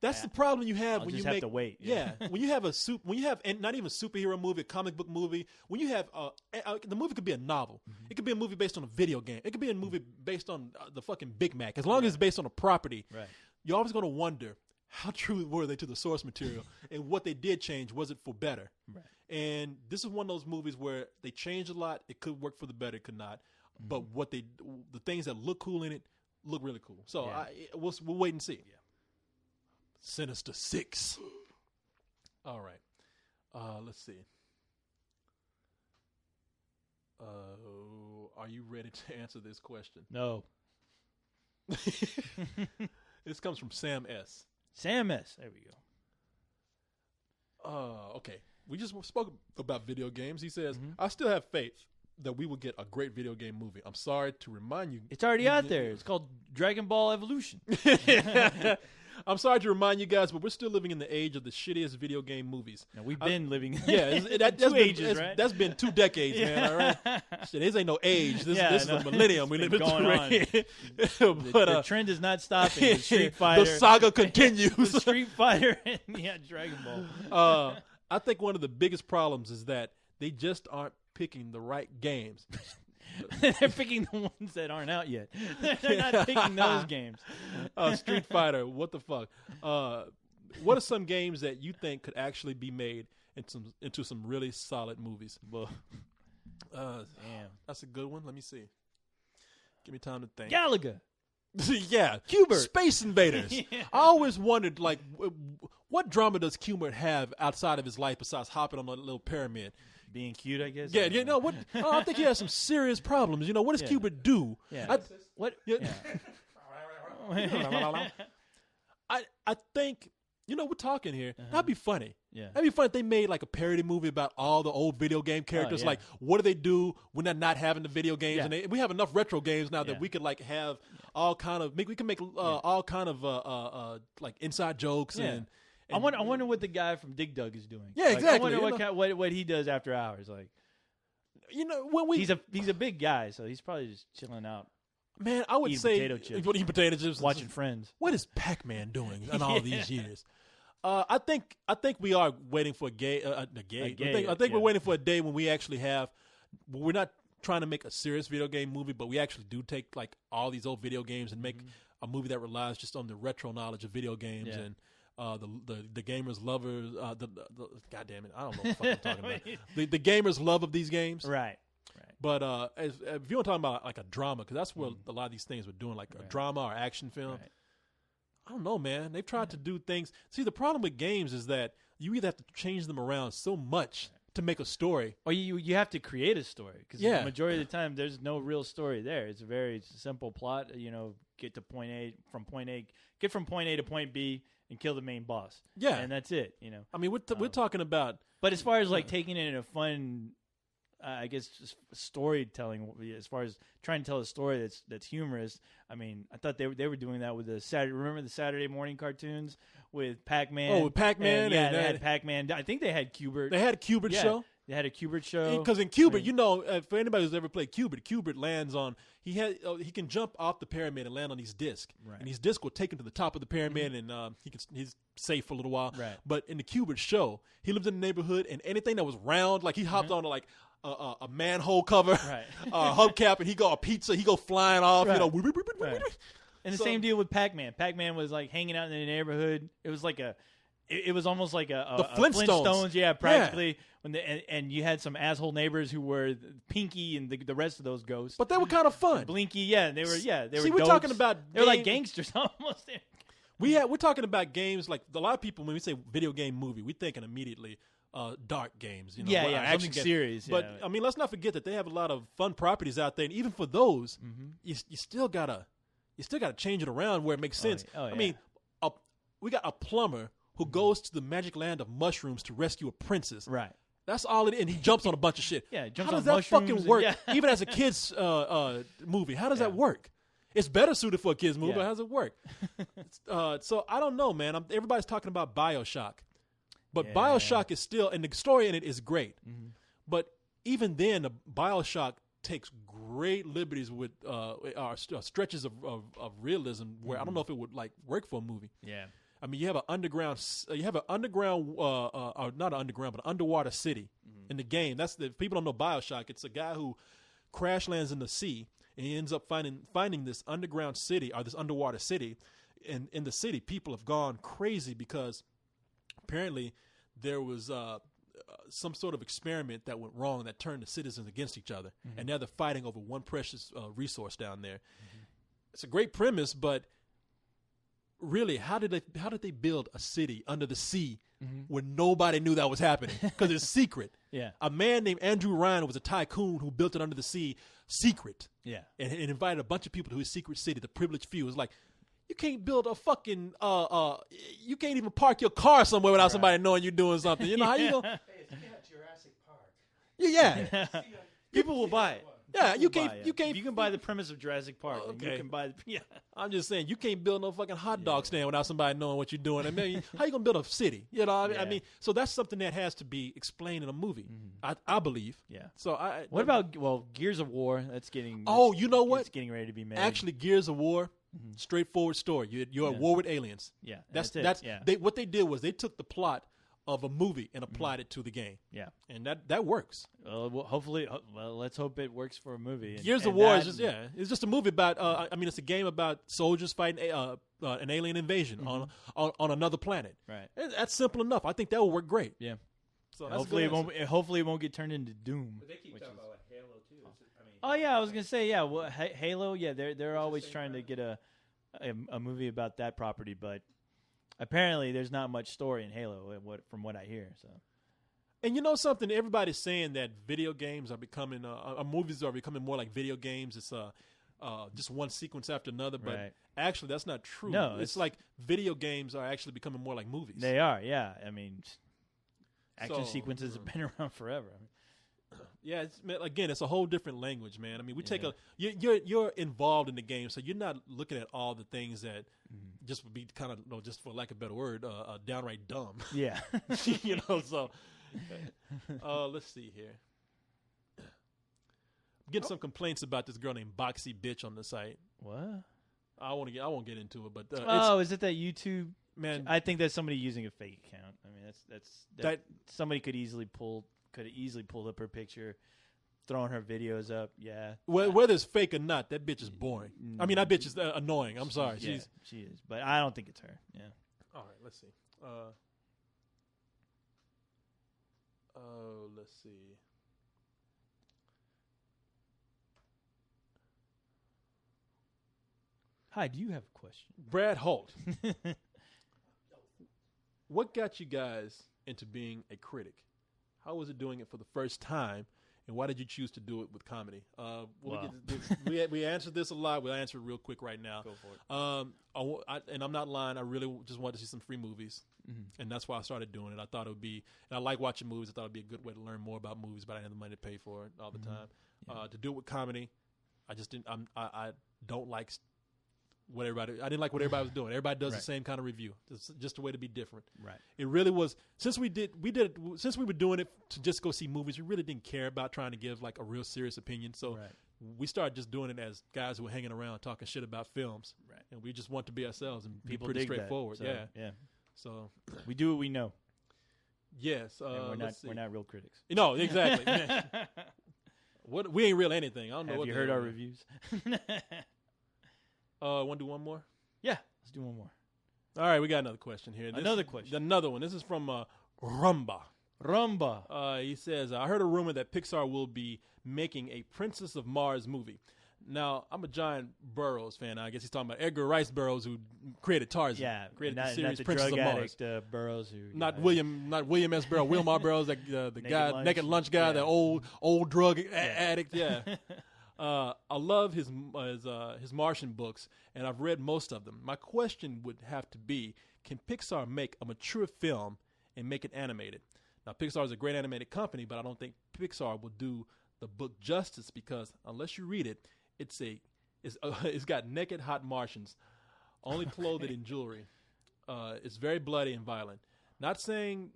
That's the problem you have I'll when just you have make to wait. Yeah, when you have and not even a superhero movie, a comic book movie. When you have the movie could be a novel. Mm-hmm. It could be a movie based on a video game. It could be a movie based on the fucking Big Mac. As long as it's based on a property, Right. you're always going to wonder how true were they to the source material, and what they did change, was it for better? Right. And this is one of those movies where they changed a lot. It could work for the better, it could not. But the things that look cool in it look really cool. So Yeah. we'll wait and see. Yeah. Sinister Six. All right. Let's see. Are you ready to answer this question? No. This comes from Sam S. Sam S. There we go. Okay. We just spoke about video games. He says, I still have faith that we will get a great video game movie. I'm sorry to remind you. It's already out there. It's called Dragon Ball Evolution. I'm sorry to remind you guys, but we're still living in the age of the shittiest video game movies. Now, we've been living. That's two been, ages, right? That's been 2 decades, man. All right, shit, this ain't no age. This is a millennium we live in. Going on. But the trend is not stopping. The Street Fighter, the saga continues. the Street Fighter, and Dragon Ball. I think one of the biggest problems is that they just aren't picking the right games. They're picking the ones that aren't out yet. They're not picking those games. Street Fighter, what the fuck? What are some games that you think could actually be made into some really solid movies? Damn, that's a good one. Let me see. Give me time to think. Galaga. Yeah, Qbert. Space Invaders. Yeah. I always wondered, like, what drama does Qbert have outside of his life besides hopping on a little pyramid? Being cute, I guess. Yeah, you know what? I think he has some serious problems. You know, what does Qbert do? Yeah. What? Yeah. I think, we're talking here. That'd be funny. Yeah. That'd be fun if they made like a parody movie about all the old video game characters. yeah. Like, what do they do when they're not having the video games? Yeah. And we have enough retro games now that Yeah. we could like have all kind of we can make all kind of like inside jokes Yeah. and I wonder what the guy from Dig Dug is doing. Yeah, Like, exactly. I wonder what he does after hours. Like, when we he's a big guy, so he's probably just chilling out, man, I would eating say potato chips. eating potato chips, watching Friends. What is Pac-Man doing in all these years? I think we are waiting for I think we're waiting for a day when we actually have. We're not trying to make a serious video game movie, but we actually do take like all these old video games and make a movie that relies just on the retro knowledge of video games and the gamers' lovers. God damn it, I don't know what the fuck I'm talking about. The gamers' love of these games, Right. But if you want to talk about like a drama, because that's what a lot of these things we're doing, like a drama or action film. Right. I don't know, man. They've tried to do things. See, the problem with games is that you either have to change them around so much to make a story, or you have to create a story, because the majority of the time there's no real story there. It's a very simple plot. Get to point A from point A to point B and kill the main boss. Yeah, and that's it. I mean, we're talking about. But as far as like taking it in a fun, I guess, just storytelling, as far as trying to tell a story that's humorous. I mean, I thought they were doing that with remember the Saturday morning cartoons with Pac-Man? Oh, with Pac-Man. They had Pac-Man. I think they had Qbert. They had a Qbert show. They had a Qbert show. Because in Qbert, for anybody who's ever played Qbert lands on, he can jump off the pyramid and land on these discs. Right. And these discs will take him to the top of the pyramid, and he's safe for a little while. Right. But in the Qbert show, he lived in the neighborhood, and anything that was round, like he hopped onto like a manhole cover, hubcap, and he go a pizza, he go flying off, Right. Right. And the same deal with Pac-Man. Pac-Man was like hanging out in the neighborhood. It was like it was almost like the Flintstones. Yeah, practically. Yeah. And you had some asshole neighbors who were Pinky and the rest of those ghosts. But they were kind of fun. Blinky, they were. See, we're we're talking about they were like gangsters almost. We're talking about games like a lot of people when we say video game movie, we're thinking immediately dark games. Something serious. But I mean, let's not forget that they have a lot of fun properties out there, and even for those, you still gotta change it around where it makes sense. I mean, we got a plumber who goes to the magic land of mushrooms to rescue a princess. Right. That's all it is, and he jumps on a bunch of shit. Yeah, jumps how on does that mushrooms fucking work? Even as a kid's movie, how does that work? It's better suited for a kid's movie, but how does it work? So I don't know, man. Everybody's talking about BioShock. But BioShock is still, and the story in it is great. But even then, BioShock takes great liberties with stretches of realism where I don't know if it would like work for a movie. Yeah. I mean, you have an underwater city in the game. That's if people don't know BioShock. It's a guy who crash lands in the sea, and he ends up finding this underground city or this underwater city. And in the city, people have gone crazy because apparently there was some sort of experiment that went wrong that turned the citizens against each other, and now they're fighting over one precious resource down there. It's a great premise, but really, how did they build a city under the sea when nobody knew that was happening? Because it's secret. Yeah. A man named Andrew Ryan was a tycoon who built it under the sea, secret. Yeah. And invited a bunch of people to his secret city, the privileged few. It was like, you can't build a fucking you can't even park your car somewhere without somebody knowing you're doing something. You know how you go? Hey, it's Jurassic Park. Yeah. People will buy it. Yeah, you People will can't. buy it. You can't. You can buy the premise of Jurassic Park. And Okay. you can buy the, yeah. I'm just saying, you can't build no fucking hot dog stand without somebody knowing what you're doing. I mean, how you gonna build a city? You know, I Yeah. mean, so that's something that has to be explained in a movie. I believe. Yeah. So I. What about Gears of War? That's getting. Oh, it's- you know what? It's getting ready to be made. Actually, Gears of War, straightforward story. You're at Yeah. war with aliens. yeah, That's it. that's yeah, what they did was they took the plot of a movie and applied it to the game, yeah. and that works. Hopefully, let's hope it works for a movie. Gears of War is just it's just a movie about. I mean, it's a game about soldiers fighting an alien invasion on another planet. Right. That's simple enough. I think that will work great. Yeah. So that's a Hopefully, good answer. Hopefully it won't get turned into Doom. But they keep which talking is- about like Halo too. I mean, Oh yeah, I was gonna say yeah. Well, Halo, yeah, they're always trying to get a movie about that property, but apparently there's not much story in Halo. From what I hear, so And you know something? Everybody's saying that video games are becoming, movies are becoming more like video games. It's just one sequence after another. But Right. actually, that's not true. No, it's like video games are actually becoming more like movies. they are. Yeah, I mean, action So, sequences have been around forever. I mean, Yeah, again, it's a whole different language, man. I mean, we take Yeah. you're involved in the game, so you're not looking at all the things that just would be kind of, just for lack of a better word, downright dumb. yeah. You know, so let's see here. I'm getting some complaints about this girl named Boxy Bitch on the site. What? I won't get into it, but Oh, is it that YouTube? man, I think that's somebody using a fake account. I mean, that that somebody could have easily pulled up her picture, thrown her videos up. Yeah, whether it's fake or not, that bitch is boring. I mean, that bitch is annoying. I'm sorry. yeah, She's she is, but I don't think it's her. Yeah. all right. Let's see. Let's see. Hi, do you have a question? Brad Holt. What got you guys into being a critic? How was it doing it for the first time, and why did you choose to do it with comedy? We answered this a lot. We'll answer it real quick right now. Go for it. And I'm not lying. I really just wanted to see some free movies, and that's why I started doing it. I thought it would be, and I like watching movies. I thought it would be a good way to learn more about movies, but I didn't have the money to pay for it all the time. To do it with comedy, I just didn't. I don't like what everybody. I didn't like what everybody was doing. Everybody does the Right. same kind of review. It's just a way to be different. Right. It really was since we were doing it to just go see movies. We really didn't care about trying to give like a real serious opinion. So Right. we started just doing it as guys who were hanging around talking shit about films. Right. And we just want to be ourselves and People be pretty dig that, straightforward. so, Yeah. Yeah. So We do what we know. yes, And let's see. we're not real critics. No, exactly. What we ain't real anything. I don't know. Have what you the heard hell our we- reviews? Want to do one more? Yeah. Let's do one more. All right, we got another question here. Another question. Another one. This is from Rumba. Rumba. He says, I heard a rumor that Pixar will be making a Princess of Mars movie. Now, I'm a giant Burroughs fan. I guess he's talking about Edgar Rice Burroughs, who created Tarzan. Yeah. created not, the series not the Princess drug of Mars. addict Burroughs who. Not William S. Burroughs, Wilmar Burroughs, the guy, Lunch. naked lunch guy, Yeah. the old drug addict. Yeah. I love his Martian books, and I've read most of them. My question would have to be, can Pixar make a mature film and make it animated? Now, Pixar is a great animated company, but I don't think Pixar will do the book justice because unless you read it, it's got naked hot Martians, only clothed in jewelry. It's very bloody and violent. Not saying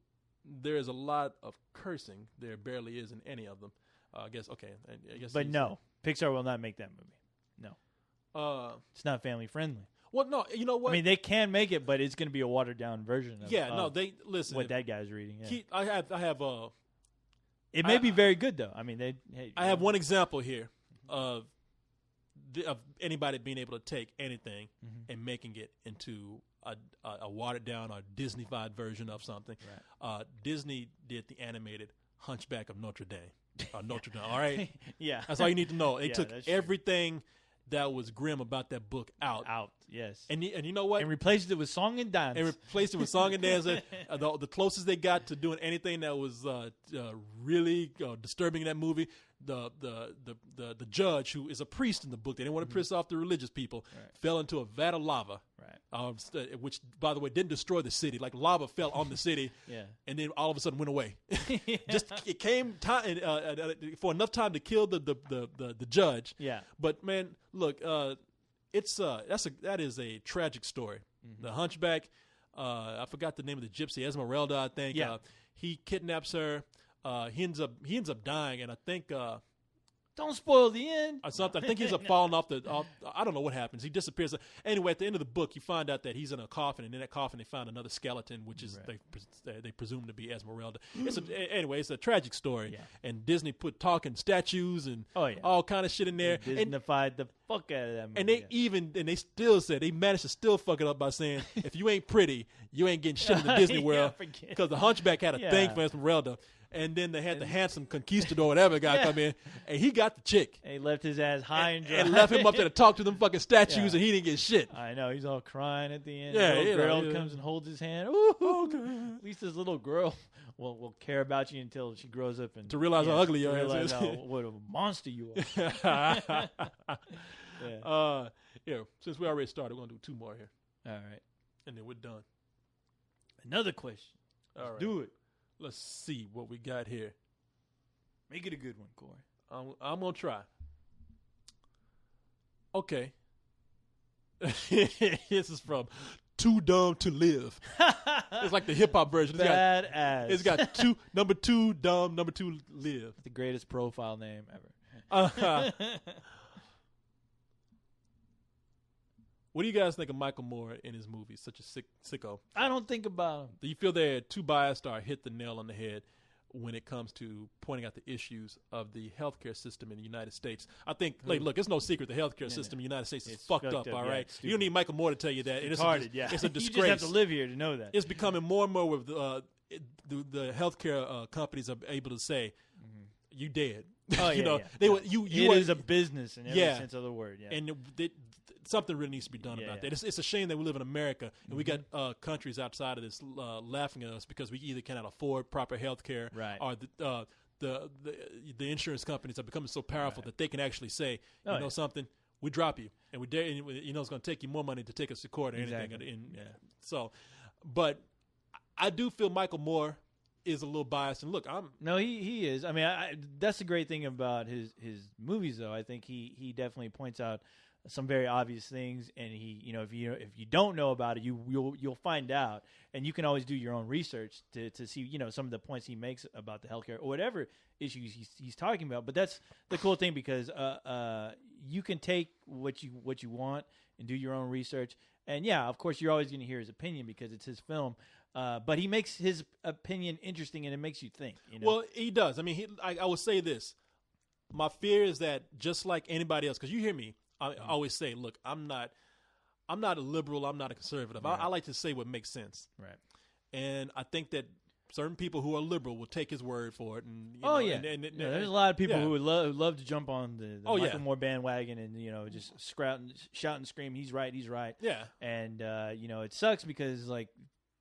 there is a lot of cursing. There barely is in any of them. I guess okay. I guess. But no, Pixar will not make that movie. No, it's not family friendly. Well, no. You know what? I mean, they can make it, but it's going to be a watered down version. Of, no. They listen. what that guy's reading. Yeah. I have. It may be very good though. I mean, I have one example here of anybody being able to take anything and making it into a watered down or Disney-fied version of something. Right. Disney did the animated Hunchback of Notre Dame. Notre Dame. All right. Yeah, That's all you need to know. They Yeah, took that's true. everything that was grim about that book out. Yes, And you know what? and replaced it with song and dance. And replaced it with song and dance. The closest they got to doing anything that was really disturbing in that movie, the judge, who is a priest in the book, they didn't want to piss off the religious people, fell into a vat of lava, which, by the way, didn't destroy the city. Like, lava fell on the city, and then all of a sudden went away. Just it came time for enough time to kill the judge. Yeah. But man, look, that is a tragic story. The Hunchback. I forgot the name of the gypsy, Esmeralda, I think. Yeah. He kidnaps her. He ends up dying, and I think Don't spoil the end. or something. I think he's falling off the. I don't know what happens. He disappears. Anyway, at the end of the book, you find out that he's in a coffin, and in that coffin, they found another skeleton, which is they presume to be Esmeralda. Anyway, it's a tragic story. Yeah. And Disney put talking statues and Oh, yeah. all kind of shit in there. And, Disneyfied the fuck out of that movie. and they still said they managed to still fuck it up by saying, if you ain't pretty, you ain't getting shit in the Disney World, forget. because the Hunchback had a thing for Esmeralda. And then they had the handsome conquistador, whatever guy, come in, and he got the chick. And he left his ass high and dry. And left him up there to talk to them fucking statues, and he didn't get shit. I know. He's all crying at the end. Yeah, The little girl yeah. comes and holds his hand. Ooh, At least this little girl will care about you until she grows up and To realize how ugly your ass realize is. what a monster you are. Yeah, since we already started, we're going to do 2 more here, All right. and then we're done. Another question. All right. Do it. Let's see what we got here. Make it a good one, Corey. I'm going to try. Okay. This is from Too Dumb to Live. It's like the hip-hop version. Badass. It's got number 2 dumb, number 2 live. the greatest profile name ever. What do you guys think of Michael Moore in his movies, such as Sicko? I don't think about him. Do you feel they're too biased or hit the nail on the head when it comes to pointing out the issues of the healthcare system in the United States? I think, look, it's no secret the healthcare system in the United States is It's fucked up, all yeah, right? it's You don't need Michael Moore to tell you that. It's retarded, yeah. It's a You just disgrace. have to live here to know that. It's becoming more and more with the healthcare companies are able to say, you dead. Oh, you yeah, know, yeah. they Yeah. were you. It are, is a business in every Yeah. sense of the word. Yeah. and something really needs to be done about that. It's a shame that we live in America and we got countries outside of this laughing at us because we either cannot afford proper health care, Right. or the insurance companies are becoming so powerful that they can actually say, you know something, we drop you, and we dare, and, you know, it's going to take you more money to take us to court or anything. So, but I do feel Michael Moore is a little biased. And look, No, he is. I mean, that's the great thing about his movies, though. I think he definitely points out some very obvious things, and he, you know, if you don't know about it, you'll find out, and you can always do your own research to see, you know, some of the points he makes about the healthcare or whatever issues he's talking about. But that's the cool thing, because you can take what you want and do your own research, and yeah, of course, you're always going to hear his opinion because it's his film. But he makes his opinion interesting, and it makes you think. You know? well, he does. I mean, I will say this. My fear is that just like anybody else, because you hear me, I always say, look, I'm not a liberal. I'm not a conservative. Right. I like to say what makes sense. Right. And I think that certain people who are liberal will take his word for it. And There's a lot of people who would love to jump on the Michael yeah. Moore bandwagon and, you know, just shout and scream, he's right. Yeah. And you know, it sucks because, like,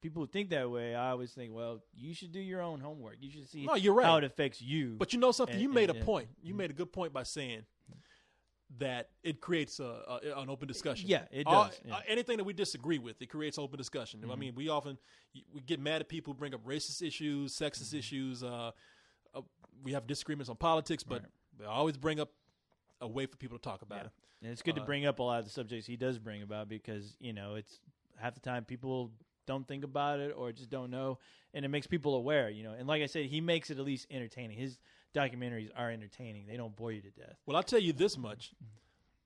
people who think that way, I always think, well, you should do your own homework. You should see you're right. how it affects you. But you know something? You made a and- point. You made a good point by saying that it creates an open discussion. Yeah, it does. Anything that we disagree with, it creates open discussion. I mean, we get mad at people who bring up racist issues, sexist issues. We have disagreements on politics, but they always bring up a way for people to talk about it. And it's good to bring up a lot of the subjects he does bring about, because, you know, it's half the time people don't think about it or just don't know, and it makes people aware, you know. And like I said, he makes it at least entertaining. His documentaries are entertaining. They don't bore you to death. Well, I'll tell you this much.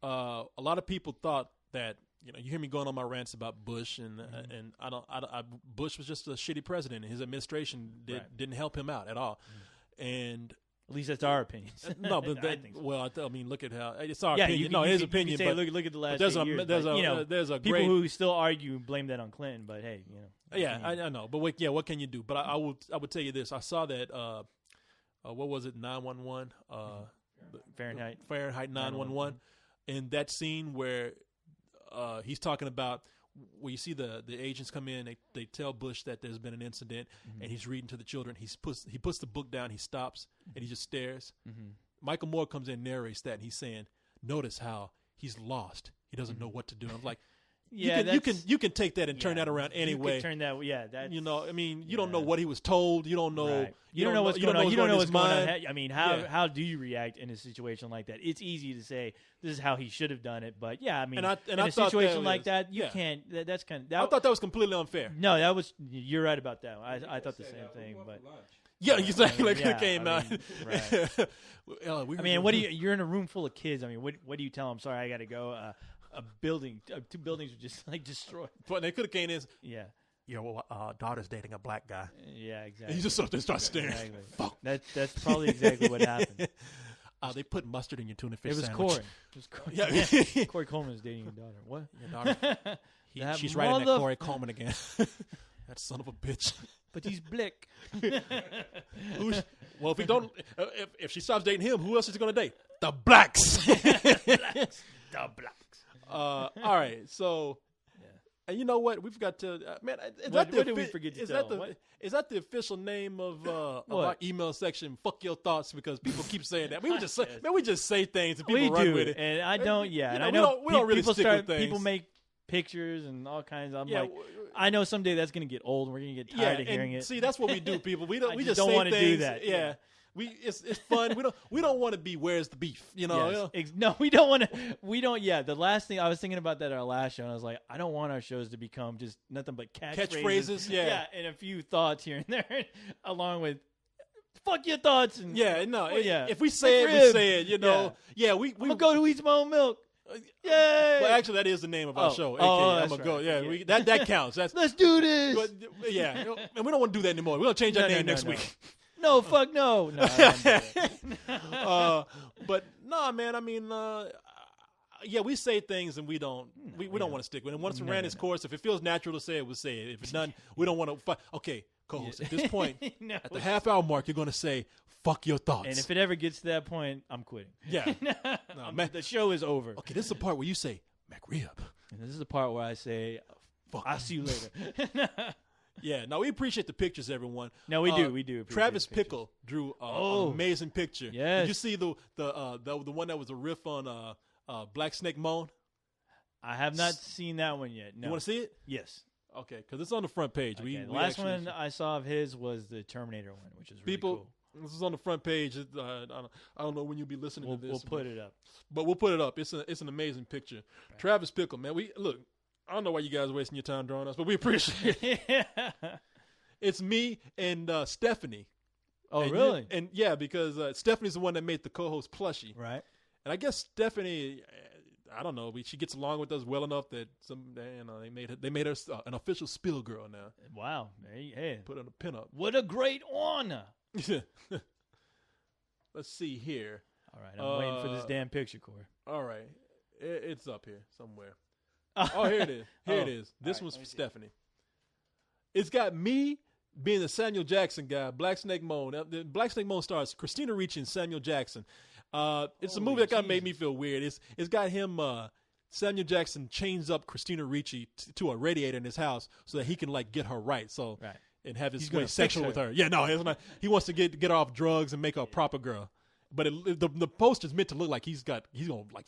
A lot of people thought that, you know, you hear me going on my rants about Bush, and Bush was just a shitty president, and his administration didn't help him out at all. And At least that's our opinions. no, but I think so. Well, I mean, look at how it's our Yeah, opinion. you His can opinion. say, But look at the last there's 8 a years. there's but, a you know, there's a people great who still argue and blame that on Clinton, but hey, you know. yeah, I know. But what can you do? But I would tell you this. I saw that what was it, 911 Fahrenheit 911, and that scene where he's talking about where you see the agents come in, they tell Bush that there's been an incident, and he's reading to the children. He puts the book down, he stops, and he just stares, Michael Moore comes in and narrates that, and he's saying, notice how he's lost. He doesn't know what to do. I'm like, Yeah, you can take that and turn that around anyway. You can turn that, yeah. That's, I mean, you don't know what he was told. You don't know. Right. You don't know what's going on. You don't know what's going on. I mean, Yeah. how do you react in a situation like that? It's easy to say this is how he should have done it, but yeah, I mean, in a situation like that, you can't. That's kind of. I thought that was completely unfair. No, that was. You're right about that. I thought the same thing, but. Yeah, exactly. Like yeah, it came out. Right. I mean, what do you? You're in a room full of kids. I mean, what do you tell them? Sorry, I got to go. A building, 2 buildings were just like destroyed. But they could have came in. Yeah. Daughter's dating a black guy. Yeah, exactly. And he just sort of starts staring. Exactly. Fuck. That's probably exactly what happened. They put mustard in your tuna fish It was sandwich. Corey. It was Corey. Yeah. Corey Coleman is dating your daughter. What? Your daughter. She's writing that Corey Coleman again. That son of a bitch. But he's black. Well, if we don't, if she stops dating him, who else is she going to date? The blacks. The blacks. All right, so, and you know what? We forgot to, man. What did we forget to tell? Is that the official name of our email section? Fuck your thoughts, because people keep saying that. We would just say, man, we just say things and people run with it. And I don't. Yeah, and I know we don't really people stick with things. People make pictures and all kinds. I'm like, I know someday that's going to get old and we're going to get tired of hearing it. See, that's what we do, people. We just just don't say want to things. do that. Yeah. It's fun. We don't want to be where's the beef, Yes. No, we don't want to. We don't. Yeah, the last thing I was thinking about that our last show, and I was like, I don't want our shows to become just nothing but catchphrases. Yeah, and a few thoughts here and there, along with fuck your thoughts. And if we say it, we say it. We I'm gonna go to eat some own milk. Yay! Well, actually, that is the name of our show. that's I'm gonna right. go. Yeah, that counts. Let's do this. But, and we don't want to do that anymore. We're gonna change our name next week. No, fuck no. No, I don't do that. But no, man. I mean, we say things and we don't. We don't want to stick with it. Once it ran its course, if it feels natural to say it, we'll say it. If it's done, we don't want to fight. Okay, co-host. At this point, at the half-hour mark, you're going to say, "Fuck your thoughts." And if it ever gets to that point, I'm quitting. Yeah, no, man. The show is over. Okay, this is the part where you say, "McRib," and this is the part where I say, "Fuck, I'll see you later." Yeah, no, we appreciate the pictures, everyone. No, we do. We do. Travis Pickle drew an amazing picture. Yes. Did you see the one that was a riff on Black Snake Moan? I have not seen that one yet. No. You want to see it? Yes. Okay, because it's on the front page. Okay, the last one I saw of his was the Terminator one, which is really cool. This is on the front page. I don't know when you'll be listening to this. We'll put it up. But we'll put it up. It's an amazing picture. Right. Travis Pickle, man. Look. I don't know why you guys are wasting your time drawing us, but we appreciate it. It's me and Stephanie. Oh, really? Because Stephanie's the one that made the co-host plushie. Right. And I guess Stephanie, I don't know, she gets along with us well enough that they made her an official Spill girl now. Wow. Hey. Put on a pinup. What a great honor. Let's see here. All right, I'm waiting for this damn picture, Corey. All right. It's up here somewhere. Oh, here it is. It is. This one's for Stephanie. It's got me being the Samuel Jackson guy, Black Snake Moan. Black Snake Moan stars Christina Ricci and Samuel Jackson. It's a movie that kind of made me feel weird. It's got him, Samuel Jackson chains up Christina Ricci to a radiator in his house so that he can get her right. So and have his way sexual with her. Yeah, no, he wants to get her off drugs and make her a proper girl. But the poster's meant to look like he's gonna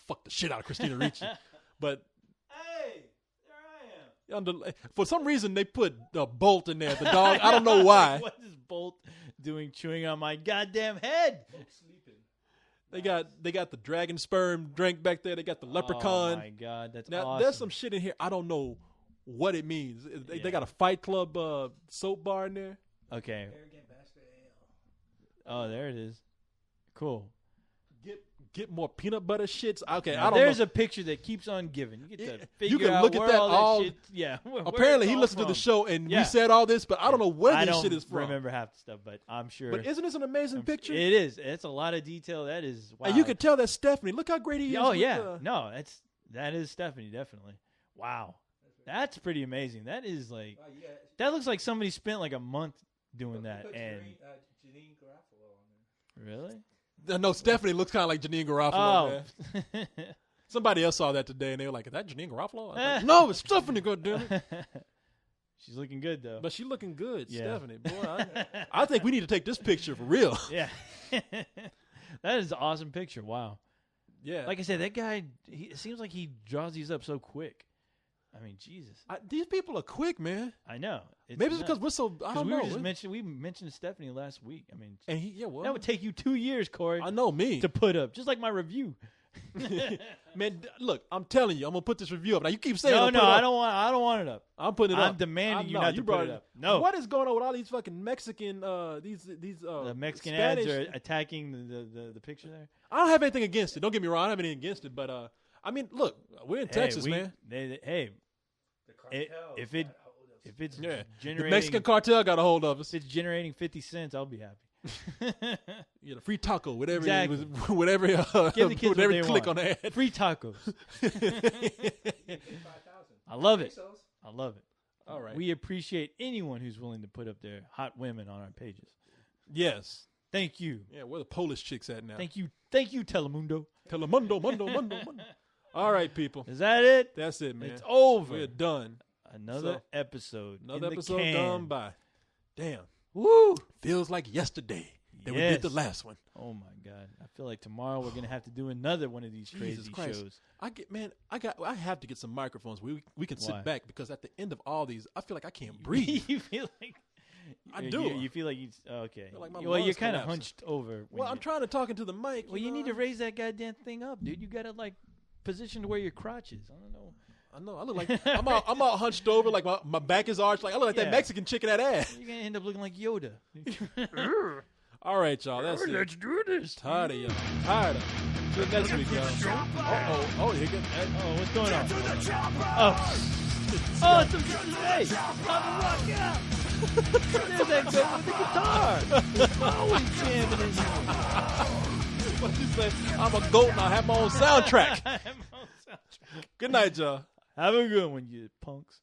fuck the shit out of Christina Ricci. But for some reason, they put Bolt in there. The dog. I don't know why. What is Bolt doing, chewing on my goddamn head? Bolt's sleeping. They got the dragon sperm drink back there. They got the leprechaun. Oh my god, that's now awesome. there's some shit in here. I don't know what it means. They got a Fight Club soap bar in there. Okay. Arrogant bastard ale. Oh, there it is. Cool. Get more peanut butter shits. Okay, now, I don't know. There's a picture that keeps on giving. You get to figure you can out look at where that all that shit. Yeah. Apparently, he listened to the show and we said all this, but I don't know where this shit is from. I don't remember half the stuff, but I'm sure. But isn't this an amazing picture? It is. It's a lot of detail. That is wow. And you can tell that's Stephanie. Look how great he is. Oh yeah. No, that is Stephanie definitely. Wow. That's pretty amazing. That is that looks like somebody spent a month doing that. And Janine Garofalo on there. Really? No, Stephanie looks kind of like Janine Garofalo. Oh. Somebody else saw that today, and they were like, "Is that Janine Garofalo?" I was like, no, it's Stephanie. Goddammit. She's looking good though. But she's looking good, Yeah. Stephanie. Boy, I think we need to take this picture for real. Yeah. That is an awesome picture. Wow. Yeah. Like I said, that guy, it seems like he draws these up so quick. I mean, Jesus. These people are quick, man. I know. Maybe it's because we're so. I don't know. We mentioned Stephanie last week. I mean, And that would take you 2 years, Corey. I know me to put up, just like my review. Man, look, I'm telling you, I'm gonna put this review up. Now you keep saying, I don't want it up. I'm putting it up. I'm demanding you not to put it up. No. What is going on with all these fucking Mexican? The Mexican Spanish ads are attacking the picture there. I don't have anything against it. Don't get me wrong. I don't have anything against it. But I mean, look, we're in Texas, man. If it's The generating Mexican cartel got a hold of us. if it's generating 50 cents, I'll be happy. Yeah, the free taco, whatever, Exactly. whatever, Give the kids whatever what they click want. on the ad. Free tacos. 5,000 I love it. pesos. I love it. All right. We appreciate anyone who's willing to put up their hot women on our pages. Yes. Thank you. Yeah, where the Polish chicks at now? Thank you, Telemundo. Telemundo, mundo. All right, people. Is that it? That's it, man. It's over. We're done. Another episode. Another in episode the can. gone by. Damn. Woo! Feels like yesterday that we did the last one. Oh my God! I feel like tomorrow we're gonna have to do another one of these Jesus crazy Christ. shows. I have to get some microphones. We can Why? sit back because at the end of all these, I feel like I can't breathe. You feel like I do. You feel like you okay. feel like my Well, you're lungs kind of collapsing. hunched over. Well, I'm trying to talk into the mic. Well, you need to raise that goddamn thing up, dude. You gotta like position to where your crotch is. I don't know. I know. I look like I'm all hunched over, like my back is arched. Like I look like that Yeah. Mexican chick in that ass. You're gonna end up looking like Yoda. All right, y'all. That's it. Let's do this. Tired of y'all. Tired of. Till next week, y'all. Oh, here goes. Oh, what's going on? Oh, it's a hey, Papa Rock out. There's that guy with the guitar. Always jamming in here. What you say? I'm a goat and I have my own soundtrack. Good night, y'all. Have a good one, you punks.